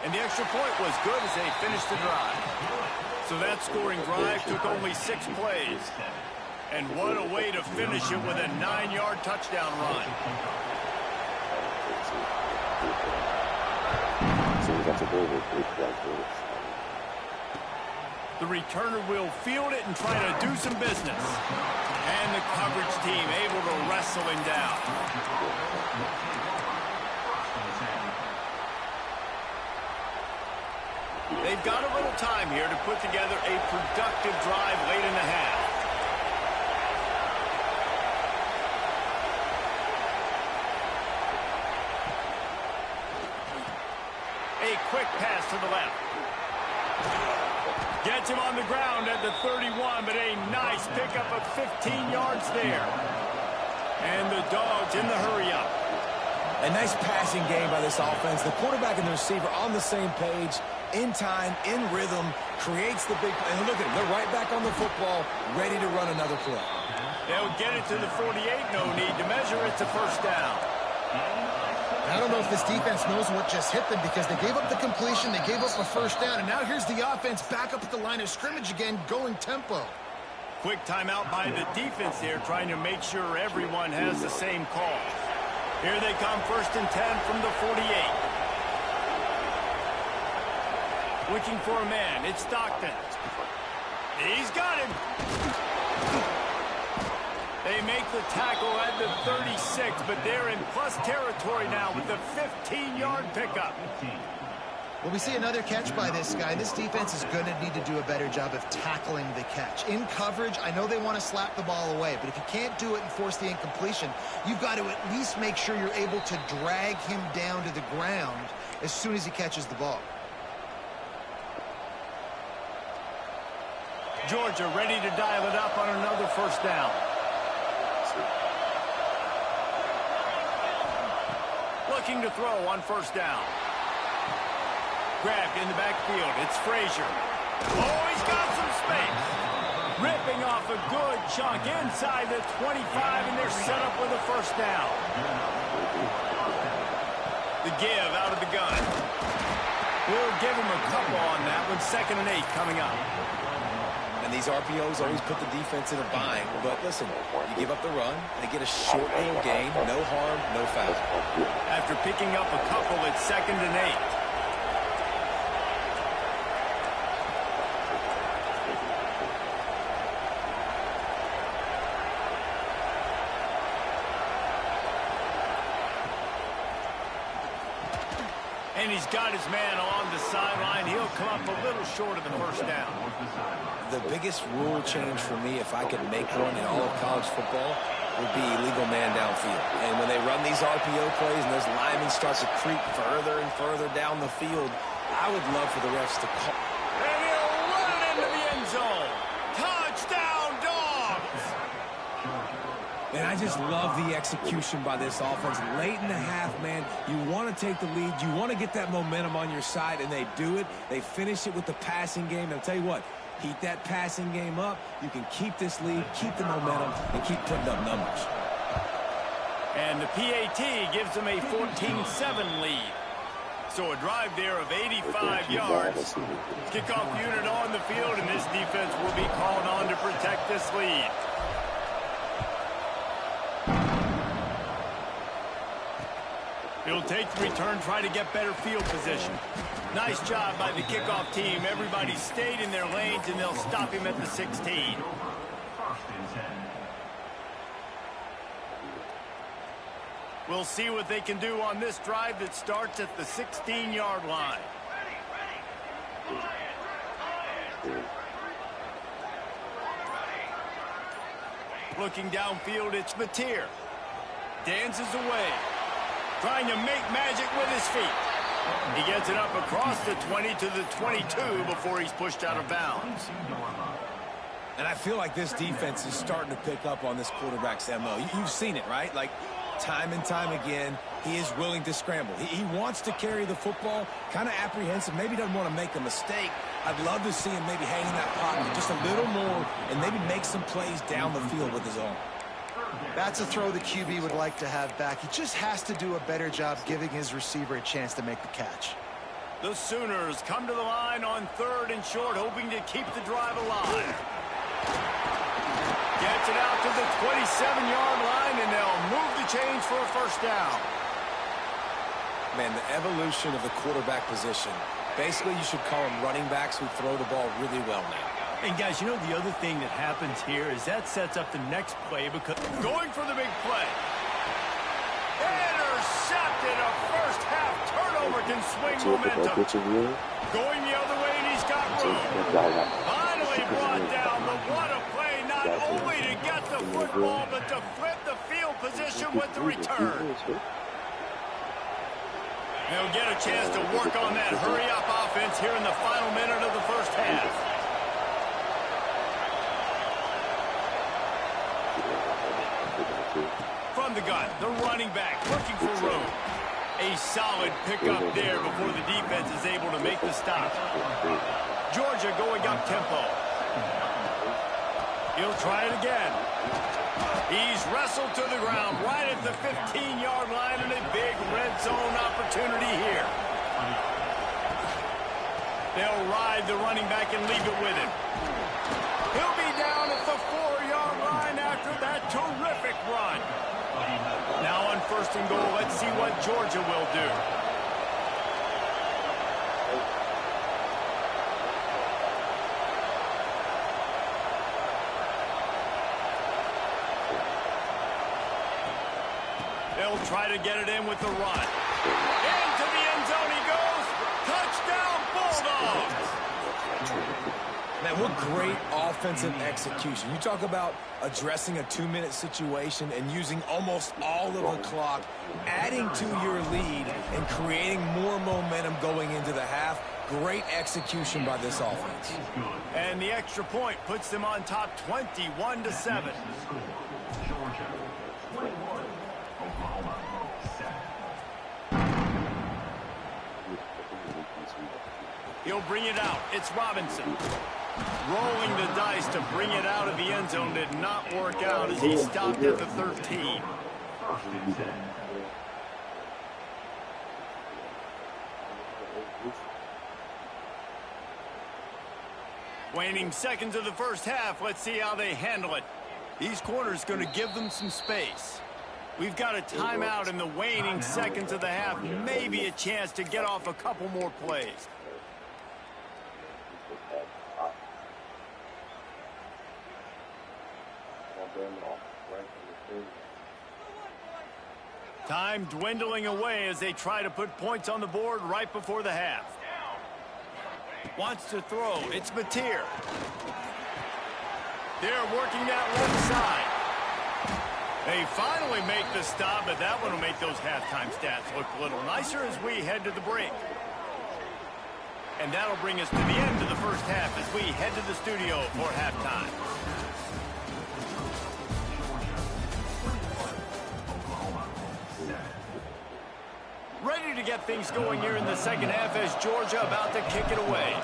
S1: And the extra point was good as they finished the drive. So that scoring drive took only 6 plays. And what a way to finish it with a 9-yard touchdown run. The returner will field it and try to do some business. And the coverage team able to wrestle him down. They've got a little time here to put together a productive drive late in the half. A quick pass to the left. Gets him on the ground at the 31, but a nice pickup of 15 yards there. And the Dogs in the hurry-up.
S2: A nice passing game by this offense. The quarterback and the receiver on the same page, in time, in rhythm, creates the big play. And look at them. They're right back on the football, ready to run another play.
S1: They'll get it to the 48. No need to measure. It's a first down.
S3: I don't know if this defense knows what just hit them because they gave up the completion, they gave up a first down, and now here's the offense back up at the line of scrimmage again, going tempo.
S1: Quick timeout by the defense there, trying to make sure everyone has the same call. Here they come, 1st and 10 from the 48. Looking for a man, it's Stockton. He's got him. They make the tackle at the 36, but they're in plus territory now with the 15-yard pickup.
S3: Well, we see another catch by this guy. This defense is going to need to do a better job of tackling the catch. In coverage, I know they want to slap the ball away, but if you can't do it and force the incompletion, you've got to at least make sure you're able to drag him down to the ground as soon as he catches the ball.
S1: Georgia ready to dial it up on another first down. Looking to throw on first down. Grabbed in the backfield. It's Frazier. Oh, he's got some space. Ripping off a good chunk inside the 25, and they're set up with a first down. The give out of the gun. We'll give him a couple on that one. 2nd and 8 coming up.
S2: And these RPOs always put the defense in a bind. But listen, you give up the run, they get a short little gain, no harm, no foul.
S1: After picking up a couple, it's 2nd and 8. And he's got his man along the sideline. He'll come up a little short of the first down.
S2: The biggest rule change for me, if I could make one in all of college football, would be illegal man downfield. And when they run these RPO plays and those linemen start to creep further and further down the field, I would love for the refs to call.
S1: And he'll run it into the end zone. Touchdown, Dogs!
S2: And I just love the execution by this offense. Late in the half, man, you want to take the lead. You want to get that momentum on your side, and they do it. They finish it with the passing game. And I'll tell you what, heat that passing game up. You can keep this lead, keep the momentum, and keep putting up numbers.
S1: And the PAT gives them a 14-7 lead. So a drive there of 85 yards. Kickoff unit on the field, and this defense will be called on to protect this lead. He'll take the return, try to get better field position. Nice job by the kickoff team. Everybody stayed in their lanes, and they'll stop him at the 16. We'll see what they can do on this drive that starts at the 16-yard line. Looking downfield, it's Mateer. Dances away. Trying to make magic with his feet. He gets it up across the 20 to the 22 before he's pushed out of bounds.
S2: And I feel like this defense is starting to pick up on this quarterback's MO. You've seen it, right? Like, Time and time again, he is willing to scramble. He wants to carry the football, kind of apprehensive, maybe doesn't want to make a mistake. I'd love to see him maybe hang in that pocket just a little more and maybe make some plays down the field with his own.
S3: That's a throw the QB would like to have back. He just has to do a better job giving his receiver a chance to make the catch.
S1: The Sooners come to the line on 3rd and short, hoping to keep the drive alive. Gets it out to the 27-yard line, and they'll move the chains for a first down.
S2: Man, the evolution of the quarterback position. Basically, you should call them running backs who throw the ball really well now.
S1: And guys, you know the other thing that happens here is that sets up the next play because going for the big play. Intercepted. A first half turnover can swing momentum. Going the other way, and he's got room. Finally brought down, but what a play, not only to get the football, but to flip the field position with the return. They'll get a chance to work on that hurry-up offense here in the final minute of the first half. From the gun, the running back looking for room. A solid pickup there before the defense is able to make the stop. Georgia going up tempo. He'll try it again. He's wrestled to the ground right at the 15-yard line, and a big red zone opportunity here. They'll ride the running back and leave it with him. He'll be down at the 4-yard line after that terrific run. Now on 1st and goal, let's see what Georgia will do. They'll try to get it in with the run. Into the end zone he goes. Touchdown, Bulldogs!
S2: Man, what great offensive execution. You talk about addressing a 2-minute situation and using almost all of the clock, adding to your lead and creating more momentum going into the half. Great execution by this offense.
S1: And the extra point puts them on top 21-7. He'll bring it out. It's Robinson. Rolling the dice to bring it out of the end zone did not work out as he stopped at the 13. Waning seconds of the first half. Let's see how they handle it. These corners going to give them some space. We've got a timeout in the waning seconds of the half. Maybe a chance to get off a couple more plays. Time dwindling away as they try to put points on the board right before the half. Wants to throw. It's Mateer. They're working that left side. They finally make the stop, but that one will make those halftime stats look a little nicer as we head to the break. And that'll bring us to the end of the first half as we head to the studio for halftime. Ready to get things going here in the second half as Georgia about to kick it away.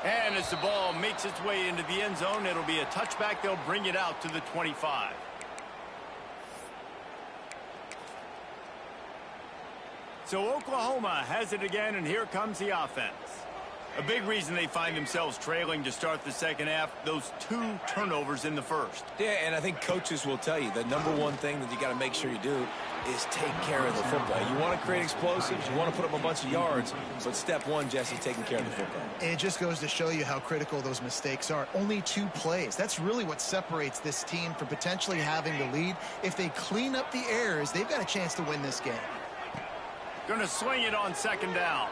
S1: And as the ball makes its way into the end zone, it'll be a touchback. They'll bring it out to the 25. So Oklahoma has it again, and here comes the offense. A big reason they find themselves trailing to start the second half, those 2 turnovers in the first.
S2: Yeah, and I think coaches will tell you the number one thing that you got to make sure you do is take care of the football. You want to create explosives, you want to put up a bunch of yards, but step one, Jesse, taking care of the football.
S3: And it just goes to show you how critical those mistakes are. Only 2 plays. That's really what separates this team from potentially having the lead. If they clean up the errors, they've got a chance to win this game.
S1: Going to swing it on second down.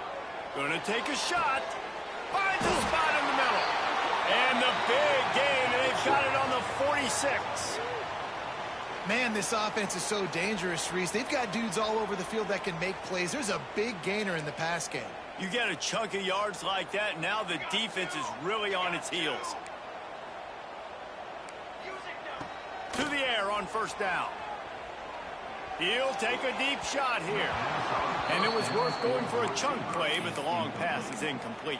S1: Going to take a shot. Finds a spot in the middle. And the big gain. They've got it on the 46.
S3: Man, this offense is so dangerous, Reese. They've got dudes all over the field that can make plays. There's a big gainer in the pass game.
S1: You get a chunk of yards like that, now the defense is really on its heels. to the air on first down. He'll take a deep shot here. And it was worth going for a chunk play, but the long pass is incomplete.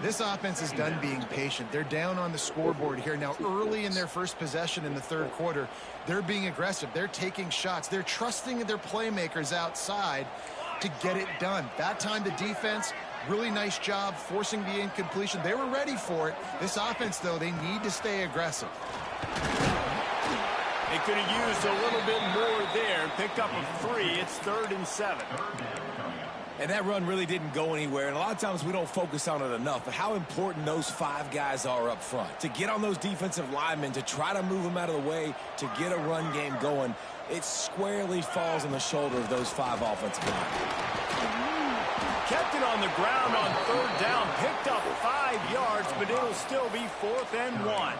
S3: This offense is done being patient. They're down on the scoreboard here. Now, early in their first possession in the third quarter, they're being aggressive. They're taking shots. They're trusting their playmakers outside to get it done. That time, the defense, really nice job forcing the incompletion. They were ready for it. This offense, though, they need to stay aggressive.
S1: They could have used a little bit more there. Picked up a 3. It's 3rd and 7.
S2: And that run really didn't go anywhere. And a lot of times we don't focus on it enough. But how important those 5 guys are up front. To get on those defensive linemen, to try to move them out of the way, to get a run game going, it squarely falls on the shoulder of those 5 offensive linemen.
S1: Kept it on the ground on 3rd down. Picked up 5 yards, but it'll still be 4th and 1.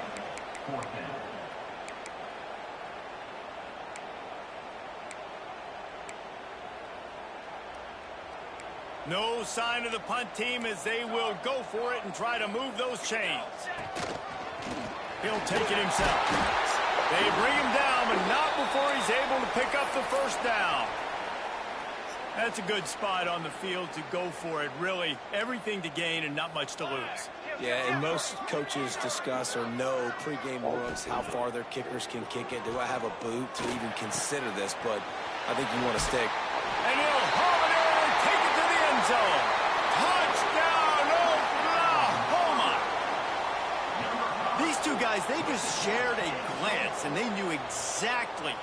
S1: No sign of the punt team as they will go for it and try to move those chains. He'll take it himself. They bring him down, but not before he's able to pick up the first down. That's a good spot on the field to go for it. Really, everything to gain and not much to lose.
S2: Yeah, and most coaches discuss or know pregame warm-ups how far their kickers can kick it. Do I have a boot to even consider this? But I think you want to stick.
S1: And he'll haul it in and take it to the end zone. Touchdown, Oklahoma! These two guys, they just shared a glance, and they knew exactly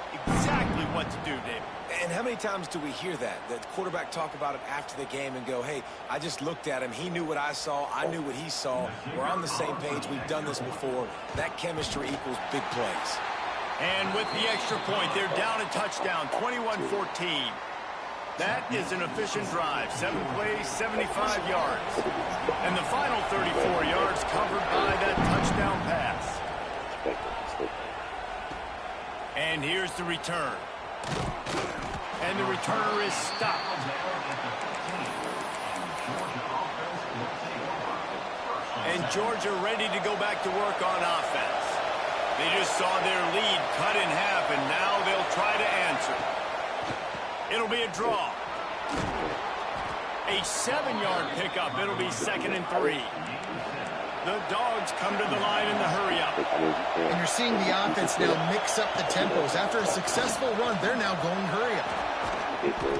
S1: what to do, David.
S2: And how many times do we hear that? The quarterback talk about it after the game and go, hey, I just looked at him. He knew what I saw. I knew what he saw. We're on the same page. We've done this before. That chemistry equals big plays.
S1: And with the extra point, they're down a touchdown, 21-14. That is an efficient drive. 7 plays, 75 yards. And the final 34 yards covered by that touchdown pass. And here's the return. And the returner is stopped. And Georgia ready to go back to work on offense. They just saw their lead cut in half, and now they'll try to answer. It'll be a draw. A 7-yard pickup. It'll be 2nd and 3. The Dogs come to the line in the hurry-up.
S3: And you're seeing the offense now mix up the tempos. After a successful run, they're now going hurry-up.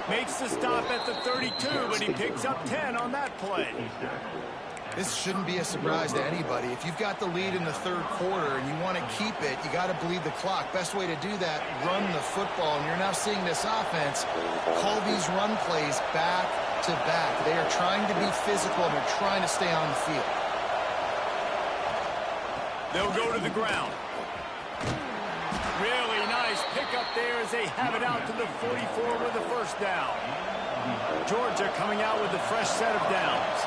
S1: Makes the stop at the 32, but he picks up 10 on that play.
S3: This shouldn't be a surprise to anybody. If you've got the lead in the third quarter and you want to keep it, you got to bleed the clock. Best way to do that, run the football. And you're now seeing this offense call these run plays back to back. They are trying to be physical, and they're trying to stay on the field.
S1: They'll go to the ground. Really nice pickup there as they have it out to the 44 with the first down. Georgia coming out with a fresh set of downs.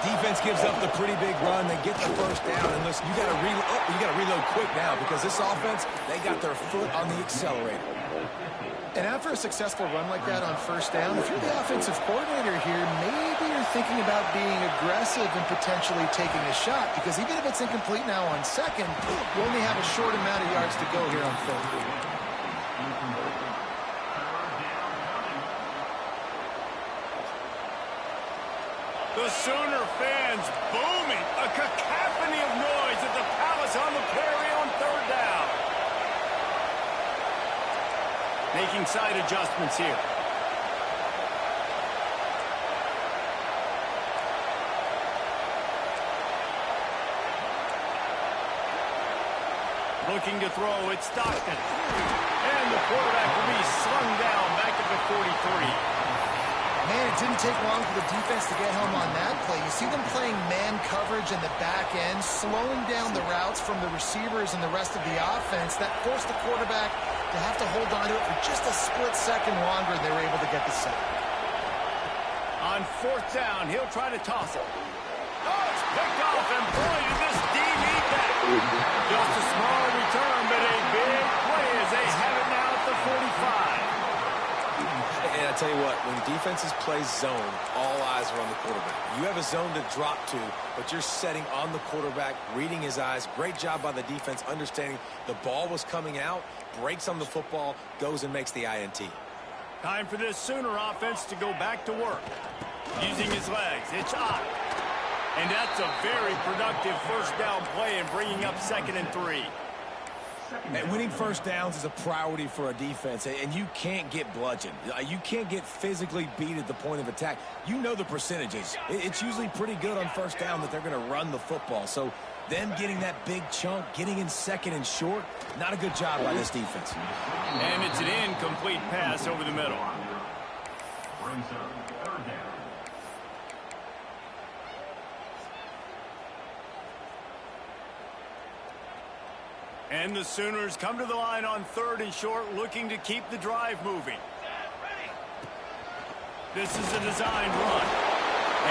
S2: Defense gives up the pretty big run. They get the first down. And listen, you got to reload quick now because this offense, they got their foot on the accelerator.
S3: And after a successful run like that on first down, if you're the offensive coordinator here, maybe you're thinking about being aggressive and potentially taking a shot, because even if it's incomplete now on second, you only have a short amount of yards to go here on third.
S1: The Sooner fans booming, a cacophony of noise at the Palace on the Prairie on third down. Making side adjustments here. Looking to throw, it's Stockton. And the quarterback will be slung down back at the 43.
S3: Man, it didn't take long for the defense to get home on that play. You see them playing man coverage in the back end, slowing down the routes from the receivers and the rest of the offense. That forced the quarterback to have to hold on to it for just a split second longer, and they were able to get the sack.
S1: On fourth down, he'll try to toss it. Oh, it's picked off, and boy, did this D need that. Just a small return, but a big play as they have it now at the 45.
S2: And I tell you what, when defenses play zone, all eyes eyes are on the quarterback. You have a zone to drop to, but you're setting on the quarterback, reading his eyes. Great job by the defense, understanding the ball was coming out, breaks on the football, goes and makes the INT.
S1: Time for this Sooner offense to go back to work. Using his legs, it's Ott. And that's a very productive first down play and bringing up 2nd and 3.
S2: And winning first downs is a priority for a defense, and you can't get bludgeoned. You can't get physically beat at the point of attack. You know the percentages. It's usually pretty good on first down that they're going to run the football. So them getting that big chunk, getting in 2nd and short, not a good job by this defense.
S1: And it's an incomplete pass over the middle. And the Sooners come to the line on 3rd and short, looking to keep the drive moving. This is a designed run.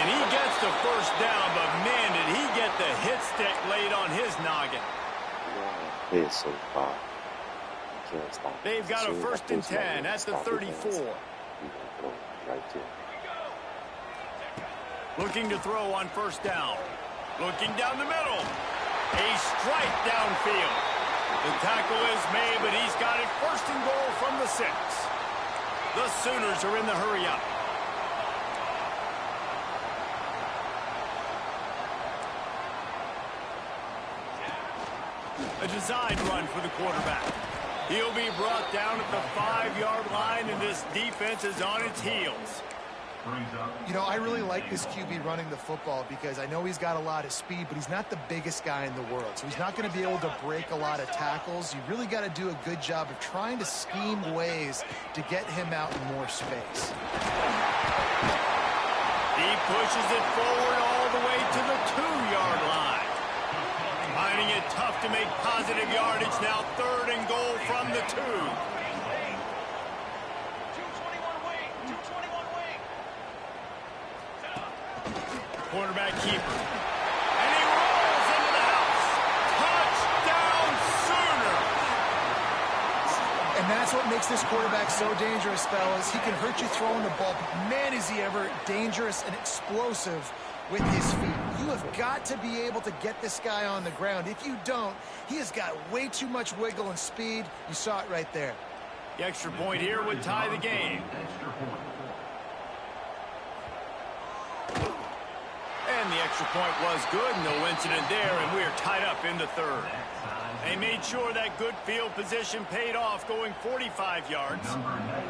S1: And he gets the first down, but man, did he get the hit stick laid on his noggin.
S6: It's so far. You can't stop.
S1: They've got a 1st and 10 at the 34.
S6: Right there.
S1: Looking to throw on first down. Looking down the middle. A strike downfield. The tackle is made, but he's got it 1st and goal from the 6. The Sooners are in the hurry-up. A designed run for the quarterback. He'll be brought down at the 5-yard line, and this defense is on its heels.
S3: You know, I really like this QB running the football because I know he's got a lot of speed, but he's not the biggest guy in the world. So he's not going to be able to break a lot of tackles. You really got to do a good job of trying to scheme ways to get him out in more space.
S1: He pushes it forward all the way to the 2-yard line. Finding it tough to make positive yardage now. 3rd and goal from the 2. Quarterback keeper. And he rolls into the house. Touchdown Sooner.
S3: And that's what makes this quarterback so dangerous, fellas. He can hurt you throwing the ball, but man, is he ever dangerous and explosive with his feet. You have got to be able to get this guy on the ground. If you don't, he has got way too much wiggle and speed. You saw it right there.
S1: The extra point here would tie the game. And the extra point was good. No incident there, and we're tied up in the 3rd. They made sure that good field position paid off, going 45 yards.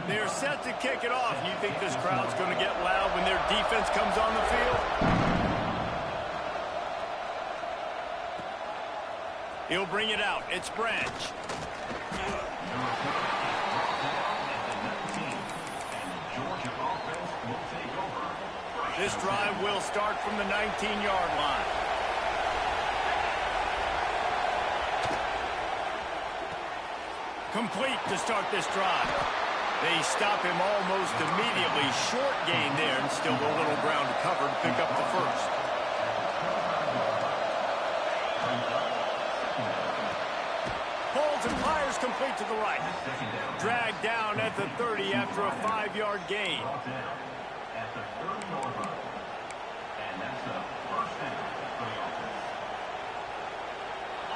S1: They're set to kick it off. You think this crowd's going to get loud when their defense comes on the field? He'll bring it out. It's Branch. This drive will start from the 19-yard line. Complete to start this drive. They stop him almost immediately. Short gain there, and still a little ground to cover to pick up the 1st. Pulls and fires complete to the right. Dragged down at the 30 after a 5-yard gain.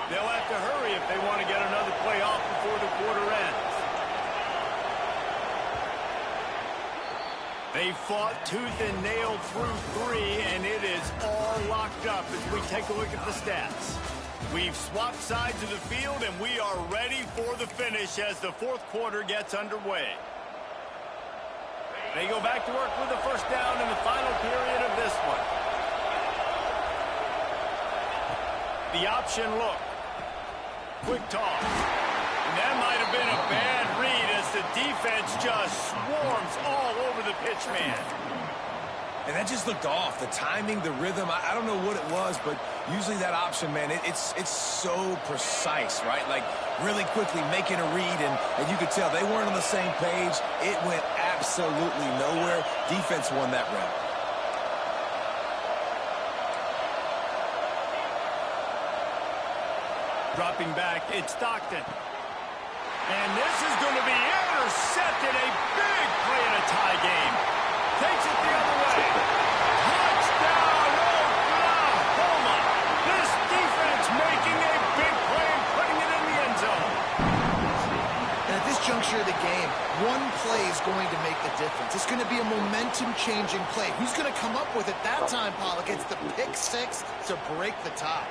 S1: They'll have to hurry if they want to get another play off before the quarter ends. They fought tooth and nail through 3, and it is all locked up as we take a look at the stats. We've swapped sides of the field, and we are ready for the finish as the 4th quarter gets underway. They go back to work with the first down in the final period of this one. The option look. Quick toss. And that might have been a bad read as the defense just swarms all over the pitch man.
S2: And that just looked off. The timing, the rhythm, I don't know what it was, but usually that option, man, it's so precise, right? Like really quickly making a read, and you could tell they weren't on the same page. It went absolutely nowhere. Defense won that round.
S1: Dropping back, it's Stockton. And this is going to be intercepted. A big play in a tie game. Takes it the other way.
S3: nature of the game, one play is going to make the difference. It's going to be a momentum-changing play. Who's going to come up with it that time, Pollock? It's the pick six to break the tie.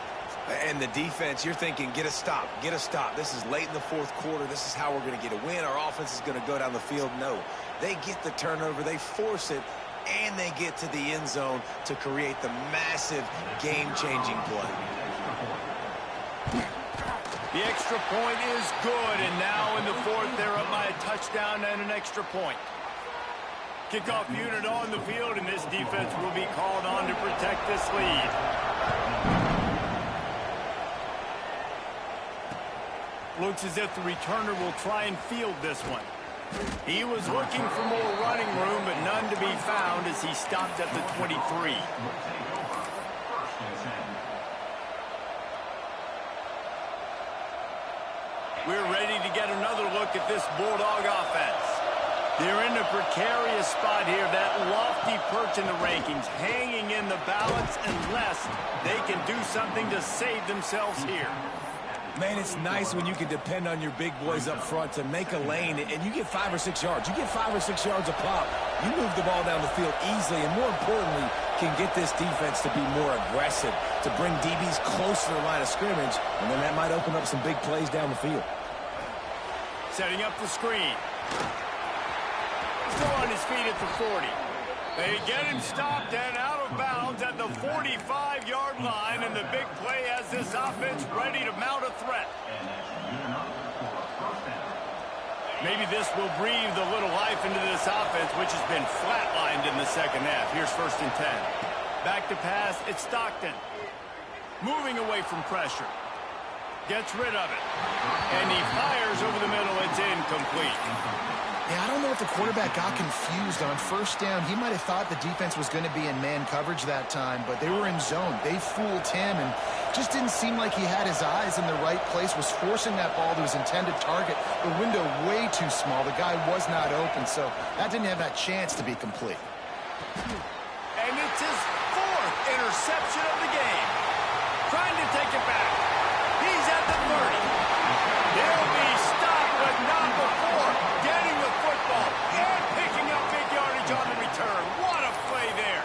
S2: And the defense, you're thinking, get a stop, get a stop. This is late in the fourth quarter. This is how we're going to get a win. Our offense is going to go down the field. No, they get the turnover, they force it, and they get to the end zone to create the massive game-changing play.
S1: The extra point is good, and now in the fourth, they're up by a touchdown and an extra point. Kickoff unit on the field, and this defense will be called on to protect this lead. Looks as if the returner will try and field this one. He was looking for more running room, but none to be found as he stopped at the 23. We're ready to get another look at this Bulldog offense. They're in a precarious spot here, that lofty perch in the rankings, hanging in the balance unless they can do something to save themselves here.
S2: Man, it's nice when you can depend on your big boys up front to make a lane, and you get 5 or 6 yards. You get 5 or 6 yards a pop. You move the ball down the field easily, and more importantly, can get this defense to be more aggressive, to bring DBs close to the line of scrimmage, and then that might open up some big plays down the field.
S1: Setting up the screen. Still on his feet at the 40. They get him stopped and out of bounds at the 45-yard line, and the big play has this offense ready to mount a threat. Maybe this will breathe a little life into this offense, which has been flatlined in the second half. Here's 1st and 10. Back to pass, it's Stockton. Moving away from pressure. Gets rid of it. And he fires over the middle. It's incomplete.
S3: Yeah, I don't know if the quarterback got confused on 1st down. He might have thought the defense was going to be in man coverage that time, but they were in zone. They fooled him and just didn't seem like he had his eyes in the right place, was forcing that ball to his intended target. The window way too small. The guy was not open, so that didn't have that chance to be complete.
S1: And it's his 4th interception of the game. Trying to take it back. He's at the 30. They'll be stopped, but not before getting the football and picking up big yardage on the return. What a play there.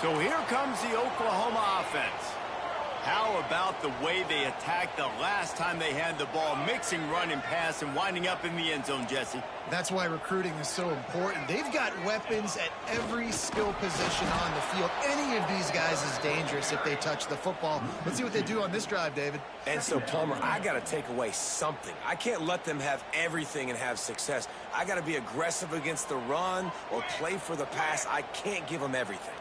S1: So here comes the Oklahoma offense. How about the way they attacked the last time they had the ball, mixing run and pass and winding up in the end zone, Jesse?
S3: That's why recruiting is so important. They've got weapons at every skill position on the field. Any of these guys is dangerous if they touch the football. Let's see what they do on this drive, David.
S2: And so, Palmer, I got to take away something. I can't let them have everything and have success. I got to be aggressive against the run or play for the pass. I can't give them everything.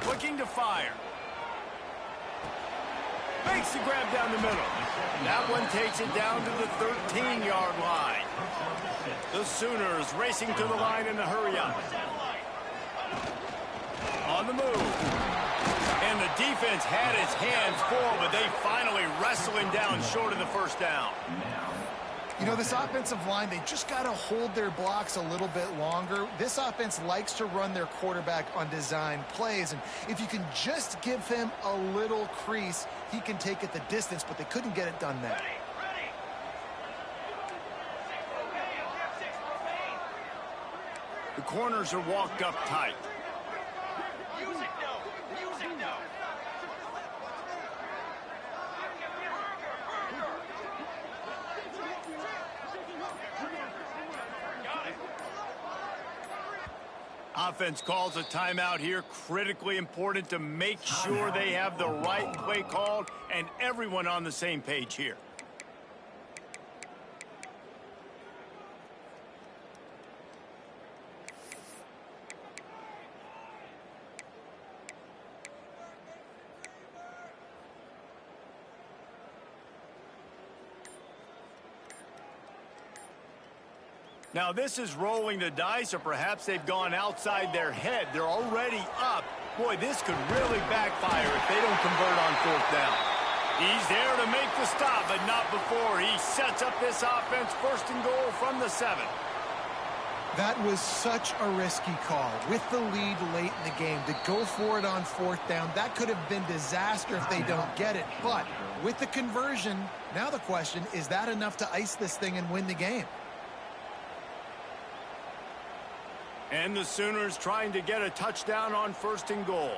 S1: Looking to fire. Makes the grab down the middle. That one takes it down to the 13-yard line. The Sooners racing to the line in a hurry-up. On the move. And the defense had its hands full, but they finally wrestle him down short of the 1st down.
S3: You know, this offensive line, they just got to hold their blocks a little bit longer. This offense likes to run their quarterback on design plays, and if you can just give him a little crease, he can take it the distance, but they couldn't get it done there.
S1: The corners are walked up tight. Offense calls a timeout here. Critically important to make sure they have the right play called and everyone on the same page here. Now this is rolling the dice, or perhaps they've gone outside their head. They're already up. Boy, this could really backfire if they don't convert on 4th down. He's there to make the stop, but not before. He sets up this offense 1st and goal from the 7.
S3: That was such a risky call. With the lead late in the game, to go for it on 4th down, that could have been disaster if they don't get it. But with the conversion, now the question, is that enough to ice this thing and win the game?
S1: And the Sooners trying to get a touchdown on 1st and goal.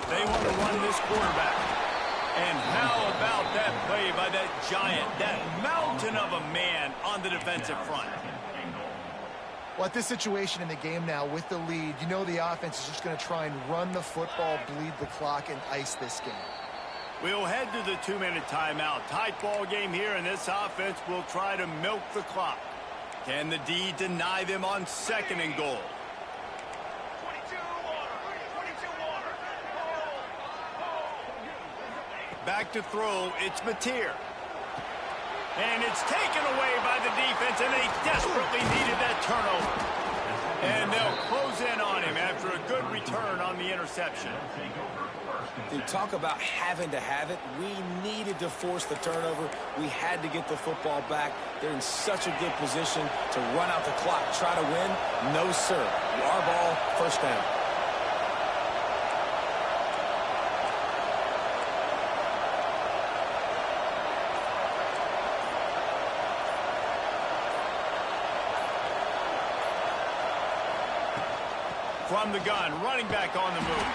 S1: They want to run this quarterback. And how about that play by that giant, that mountain of a man on the defensive front?
S3: Well, at this situation in the game now, with the lead, you know the offense is just going to try and run the football, bleed the clock, and ice this game.
S1: We'll head to the 2-minute timeout. Tight ball game here, and this offense will try to milk the clock. Can the D deny them on 2nd and goal? Back to throw, it's Mateer. And it's taken away by the defense, and they desperately needed that turnover. And they'll close in on him after a good return on the interception.
S2: Dude, talk about having to have it. We needed to force the turnover. We had to get the football back. They're in such a good position to run out the clock, try to win. No, sir. Our ball, 1st down.
S1: From the gun, running back on the move.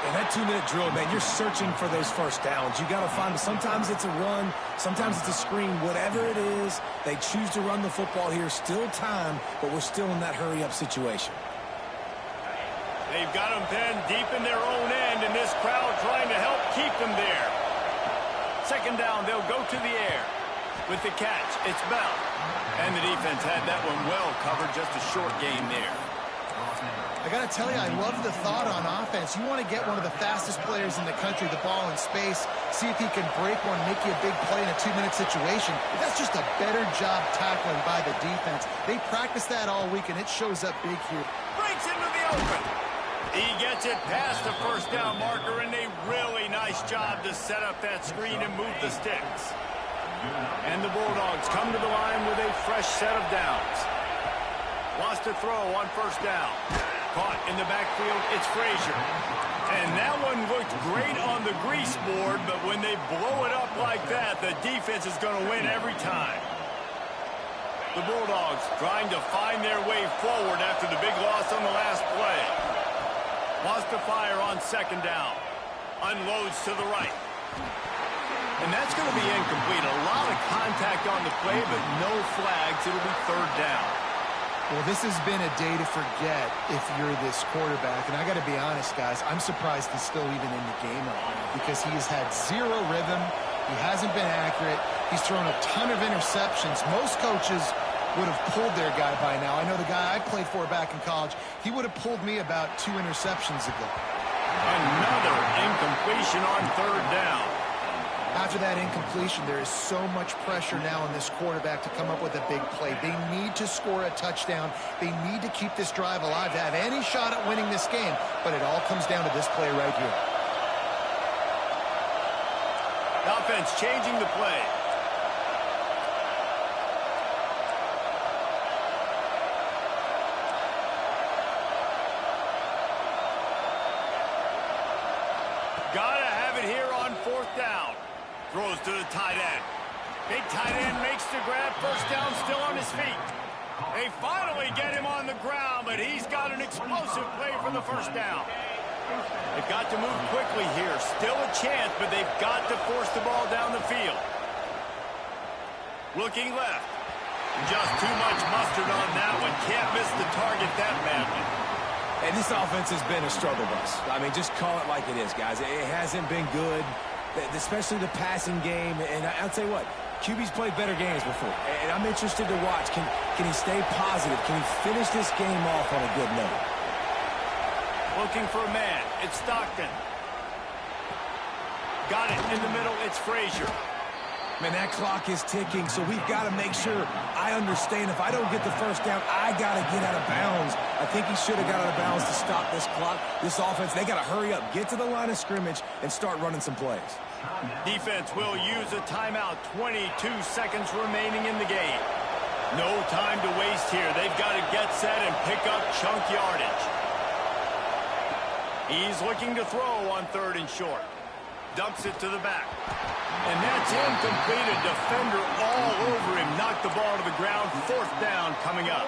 S2: In that 2-minute drill, man, you're searching for those 1st downs. You got to find them. Sometimes it's a run, sometimes it's a screen. Whatever it is, they choose to run the football here. Still time, but we're still in that hurry-up situation.
S1: They've got them pinned deep in their own end, and this crowd trying to help keep them there. 2nd down, they'll go to the air. With the catch, it's Bell. And the defense had that one well covered, just a short gain there.
S3: I got to tell you, I love the thought on offense. You want to get one of the fastest players in the country the ball in space, see if he can break one, make you a big play in a 2-minute situation. But that's just a better job tackling by the defense. They practice that all week, and it shows up big here.
S1: Breaks into the open. He gets it past the 1st down marker, and a really nice job to set up that screen and move the sticks. And the Bulldogs come to the line with a fresh set of downs. Wants to throw on 1st down. Caught in the backfield, it's Frazier. And that one looked great on the grease board, but when they blow it up like that, the defense is going to win every time. The Bulldogs trying to find their way forward after the big loss on the last play. Wants to fire on 2nd down. Unloads to the right. And that's going to be incomplete. A lot of contact on the play, but no flags. It'll be 3rd down.
S3: Well, this has been a day to forget if you're this quarterback. And I got to be honest, guys, I'm surprised he's still even in the game right now because he has had zero rhythm. He hasn't been accurate. He's thrown a ton of interceptions. Most coaches would have pulled their guy by now. I know the guy I played for back in college, he would have pulled me about 2 interceptions ago.
S1: Another incompletion on 3rd down.
S3: After that incompletion, there is so much pressure now on this quarterback to come up with a big play. They need to score a touchdown. They need to keep this drive alive to have any shot at winning this game. But it all comes down to this play right here.
S1: The offense changing the play. Gotta have it here on 4th down. Throws to the tight end. Big tight end makes the grab. 1st down, still on his feet. They finally get him on the ground, but he's got an explosive play for the 1st down. They've got to move quickly here. Still a chance, but they've got to force the ball down the field. Looking left. Just too much mustard on that one. Can't miss the target that badly.
S2: And this offense has been a struggle bus. I mean, just call it like it is, guys. It hasn't been good, especially the passing game. And I'll tell you what, QB's played better games before. And I'm interested to watch. Can he stay positive? Can he finish this game off on a good note?
S1: Looking for a man. It's Stockton. Got it in the middle. It's Frazier.
S2: Man, that clock is ticking, so we've got to make sure I understand if I don't get the first down, I got to get out of bounds. I think he should have got out of bounds to stop this clock. This offense, they got to hurry up, get to the line of scrimmage, and start running some plays.
S1: Defense will use a timeout. 22 seconds remaining in the game. No time to waste here. They've got to get set and pick up chunk yardage. He's looking to throw on 3rd and short. Dumps it to the back. And that's incomplete. A defender all over him. Knocked the ball to the ground. 4th down coming up.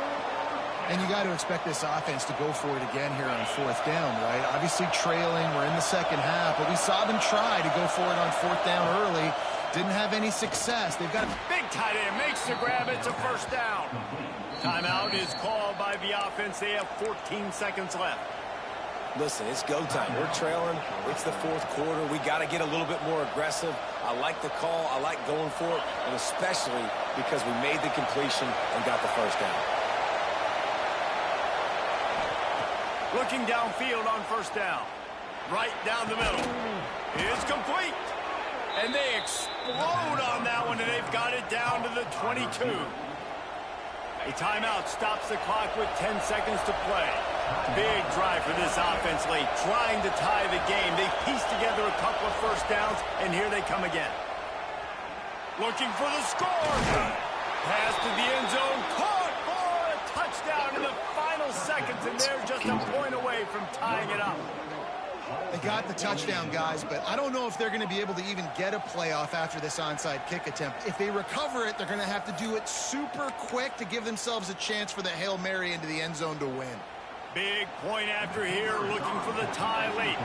S3: And you got to expect this offense to go for it again here on 4th down, right? Obviously trailing. We're in the second half, but we saw them try to go for it on 4th down early. Didn't have any success. They've got a
S1: big tight end makes the grab. It's a 1st down. Timeout is called by the offense. They have 14 seconds left.
S2: Listen, it's go time. We're trailing. It's the 4th quarter. We got to get a little bit more aggressive. I like the call. I like going for it, and especially because we made the completion and got the 1st down.
S1: Looking downfield on 1st down. Right down the middle. It's complete. And they explode on that one, and they've got it down to the 22. A timeout stops the clock with 10 seconds to play. Big drive for this offense late, trying to tie the game. They pieced together a couple of 1st downs, and here they come again. Looking for the score. Pass to the end zone. Caught for a touchdown in the final seconds, and they're just a point away from tying it up.
S3: They got the touchdown, guys, but I don't know if they're going to be able to even get a playoff after this onside kick attempt. If they recover it, they're going to have to do it super quick to give themselves a chance for the Hail Mary into the end zone to win.
S1: Big point after here, looking for the tie late.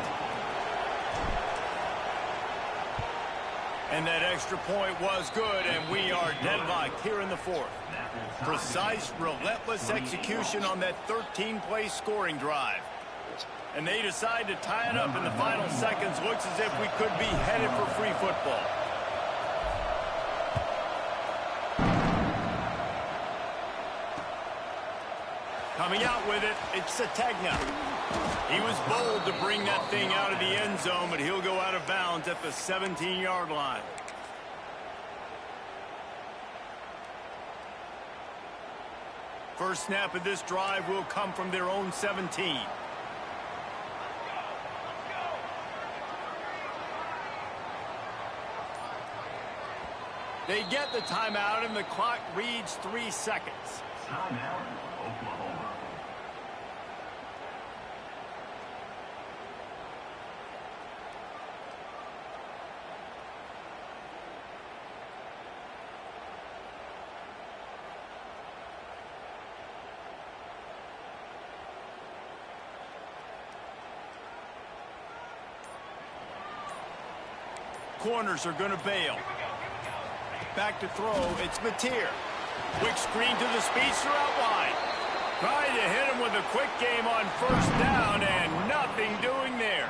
S1: And that extra point was good, and we are deadlocked here in the 4th. Precise, relentless execution on that 13-play scoring drive. And they decide to tie it up in the final seconds. Looks as if we could be headed for free football. Coming out with it, it's Sategna. He was bold to bring that thing out of the end zone, but he'll go out of bounds at the 17-yard line. First snap of this drive will come from their own 17. They get the timeout, and the clock reads 3 seconds. Timeout, Oklahoma. Corners are going to bail. Back to throw, it's Mateer. Quick screen to the speedster out wide. Trying to hit him with a quick game on 1st down, and nothing doing there.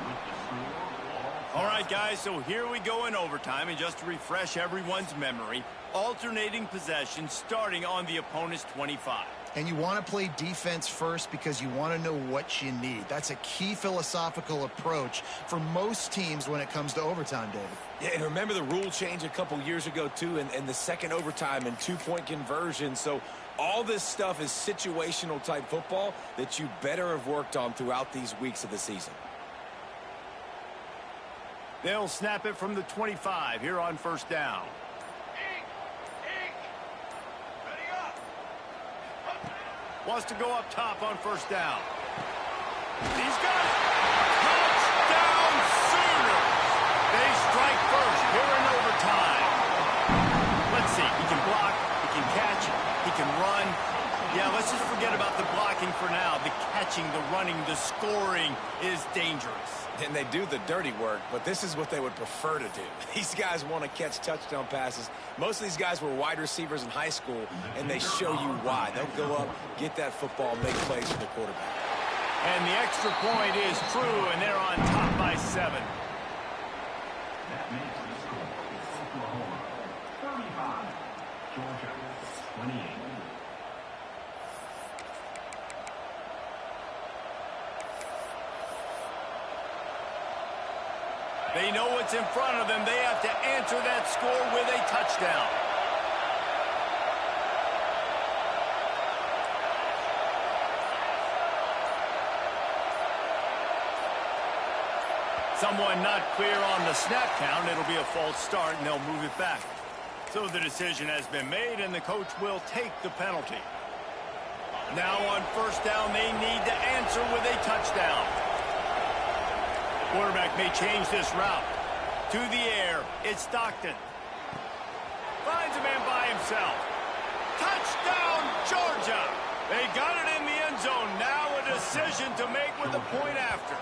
S1: All right, guys, so here we go in overtime, and just to refresh everyone's memory, alternating possession starting on the opponent's 25.
S3: And you want to play defense first because you want to know what you need. That's a key philosophical approach for most teams when it comes to overtime, David.
S2: Yeah, and remember the rule change a couple years ago, too, and the second overtime and 2-point conversion. So all this stuff is situational type football that you better have worked on throughout these weeks of the season.
S1: They'll snap it from the 25 here on 1st down. Wants to go up top on 1st down. He's got it. Touchdown Sooners. They strike first here in overtime. Let's see. He can block. He can catch. He can run. Yeah, let's just forget about the blocking for now. The catching, the running, the scoring is dangerous.
S2: And they do the dirty work, but this is what they would prefer to do. These guys want to catch touchdown passes. Most of these guys were wide receivers in high school, and they show you why. They'll go up, get that football, make plays for the quarterback.
S1: And the extra point is true, and they're on top by 7.
S8: That makes the score Oklahoma 35, Georgia 28.
S1: They know what's in front of them. They have to answer that score with a touchdown. Someone not clear on the snap count. It'll be a false start, and they'll move it back. So the decision has been made, and the coach will take the penalty. Now on first down, they need to answer with a touchdown. Quarterback may change this route. To the air, it's Stockton. Finds a man by himself. Touchdown, Georgia! They got it in the end zone. Now a decision to make with a point after.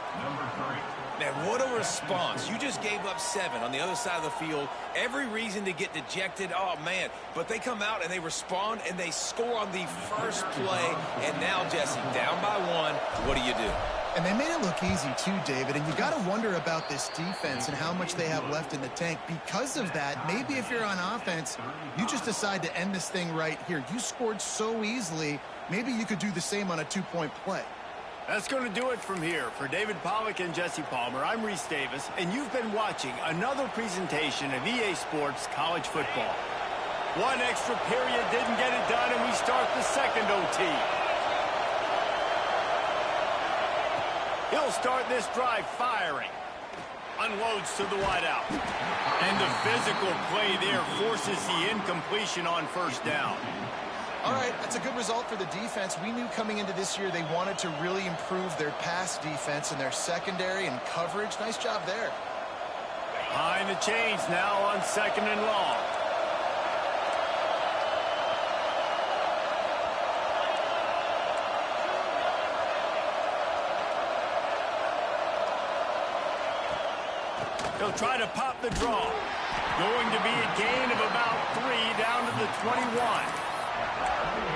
S2: Man, what a response. You just gave up 7 on the other side of the field. Every reason to get dejected. Oh, man. But they come out and they respond and they score on the first play. And now, Jesse, down by 1. What do you do?
S3: And they made it look easy too, David. And you got to wonder about this defense and how much they have left in the tank. Because of that, maybe if you're on offense, you just decide to end this thing right here. You scored so easily. Maybe you could do the same on a 2-point play.
S1: That's going to do it from here. For David Pollack and Jesse Palmer, I'm Reese Davis, and you've been watching another presentation of EA Sports College Football. One extra period didn't get it done, and we start the second OT. He'll start this drive firing. Unloads to the wideout. And the physical play there forces the incompletion on first down.
S3: All right, that's a good result for the defense. We knew coming into this year they wanted to really improve their pass defense and their secondary and coverage. Nice job there.
S1: Behind the chains now on 2nd and long. He'll try to pop the draw. Going to be a gain of about 3 down to the 21.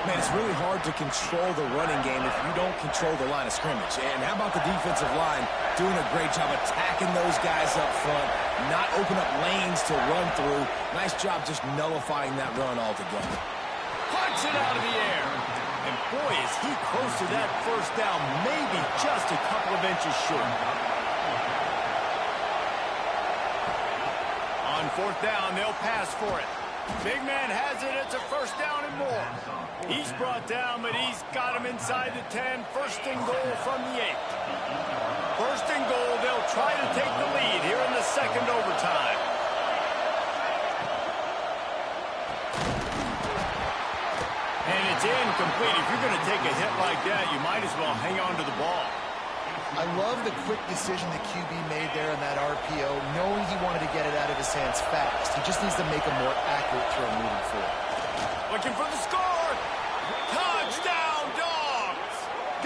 S2: Man, it's really hard to control the running game if you don't control the line of scrimmage. And how about the defensive line doing a great job attacking those guys up front, not open up lanes to run through. Nice job just nullifying that run altogether.
S1: Punch it out of the air. And boy, is he close to that first down, maybe just a couple of inches short. On 4th down, they'll pass for it. Big man has it. It's a first down and more. He's brought down, but he's got him inside the 10. First and goal from the 8. First and goal. They'll try to take the lead here in the second overtime. And it's incomplete. If you're going to take a hit like that, you might as well hang on to the ball.
S3: I love the quick decision the QB made there on that RPO, knowing he wanted to get it out of his hands fast. He just needs to make a more accurate throw moving forward.
S1: Looking for the score. Touchdown, Dogs!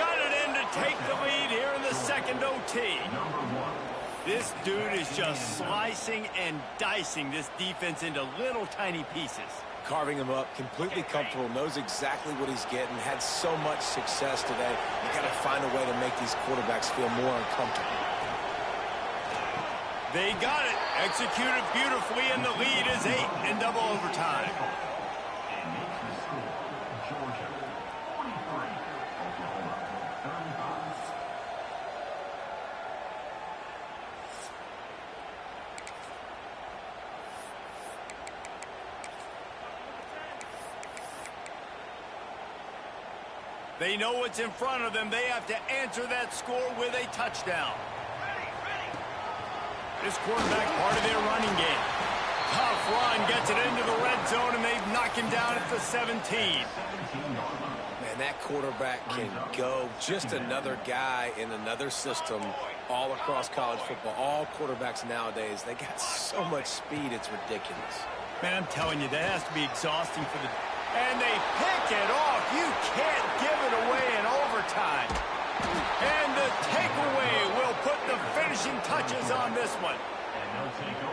S1: Got it in to take the lead here in the second OT. This dude is just slicing and dicing this defense into little tiny pieces.
S2: Carving him up, completely comfortable, knows exactly what he's getting, had so much success today. You got to find a way to make these quarterbacks feel more uncomfortable.
S1: They got it. Executed beautifully, and the lead is 8 in double overtime. They know what's in front of them. They have to answer that score with a touchdown. This quarterback part of their running game. Tough run, gets it into the red zone, and they knock him down at the 17.
S2: Man, that quarterback can go. Just another guy in another system all across college football. All quarterbacks nowadays, they got so much speed, it's ridiculous.
S1: Man, I'm telling you, that has to be exhausting for the... And they pick it off. You can't give it away in overtime. And the takeaway will put the finishing touches on this one.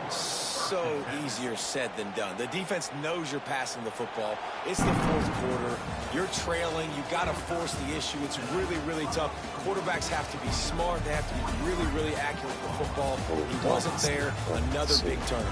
S2: So easier said than done. The defense knows you're passing the football. It's the 4th quarter. You're trailing. You got to force the issue. It's really, really tough. Quarterbacks have to be smart. They have to be really, really accurate with the football. He wasn't there. Another big turnover.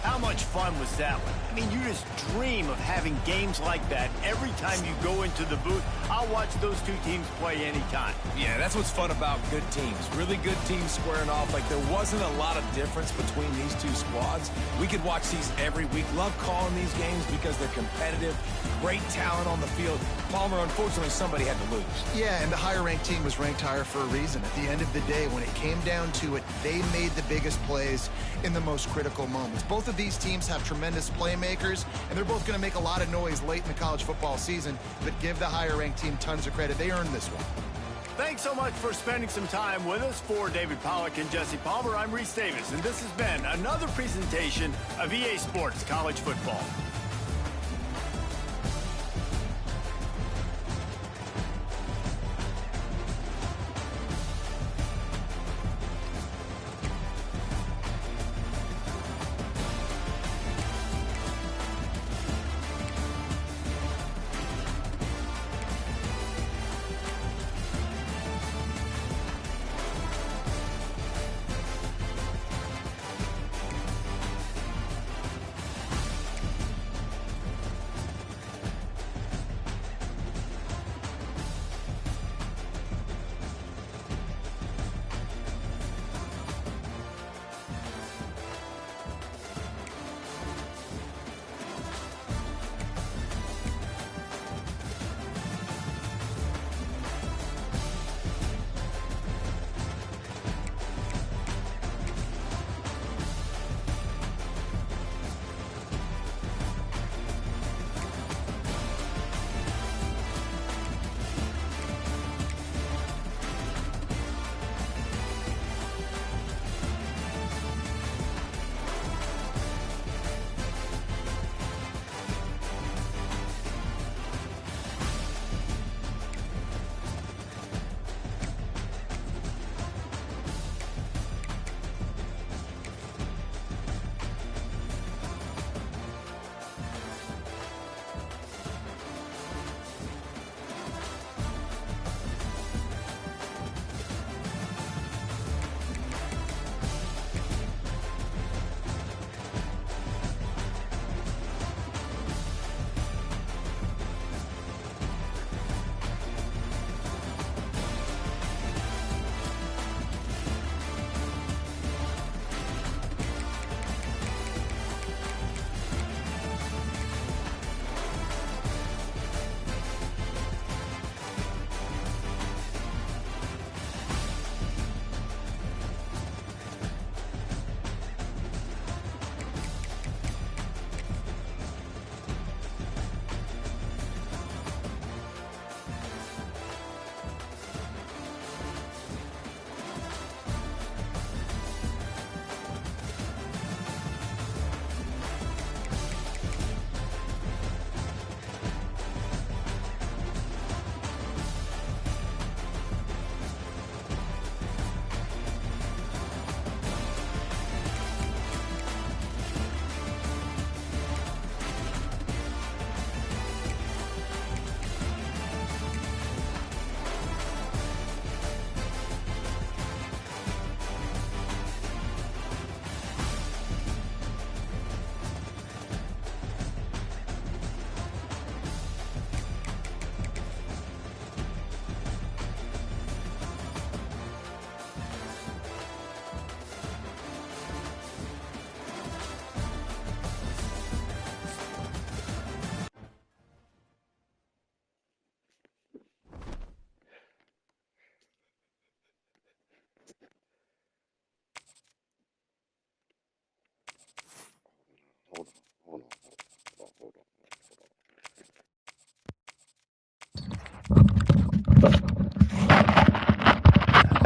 S1: How much fun was that one? I mean, you just dream of having games like that every time you go into the booth. I'll watch those two teams play anytime.
S2: Yeah, that's what's fun about good teams. Really good teams squaring off. Like, there wasn't a lot of difference between these two squads. We could watch these every week. Love calling these games because they're competitive. Great talent on the field. Palmer, unfortunately, somebody had to lose.
S3: Yeah, and the higher-ranked team was ranked higher for a reason. At the end of the day, when it came down to it, they made the biggest plays in the most critical moments. Both of these teams have tremendous playmakers, and they're both going to make a lot of noise late in the college football season, but give the higher-ranked team tons of credit. They earned this one.
S1: Thanks so much for spending some time with us. For David Pollack and Jesse Palmer, I'm Reese Davis, and this has been another presentation of EA Sports College Football.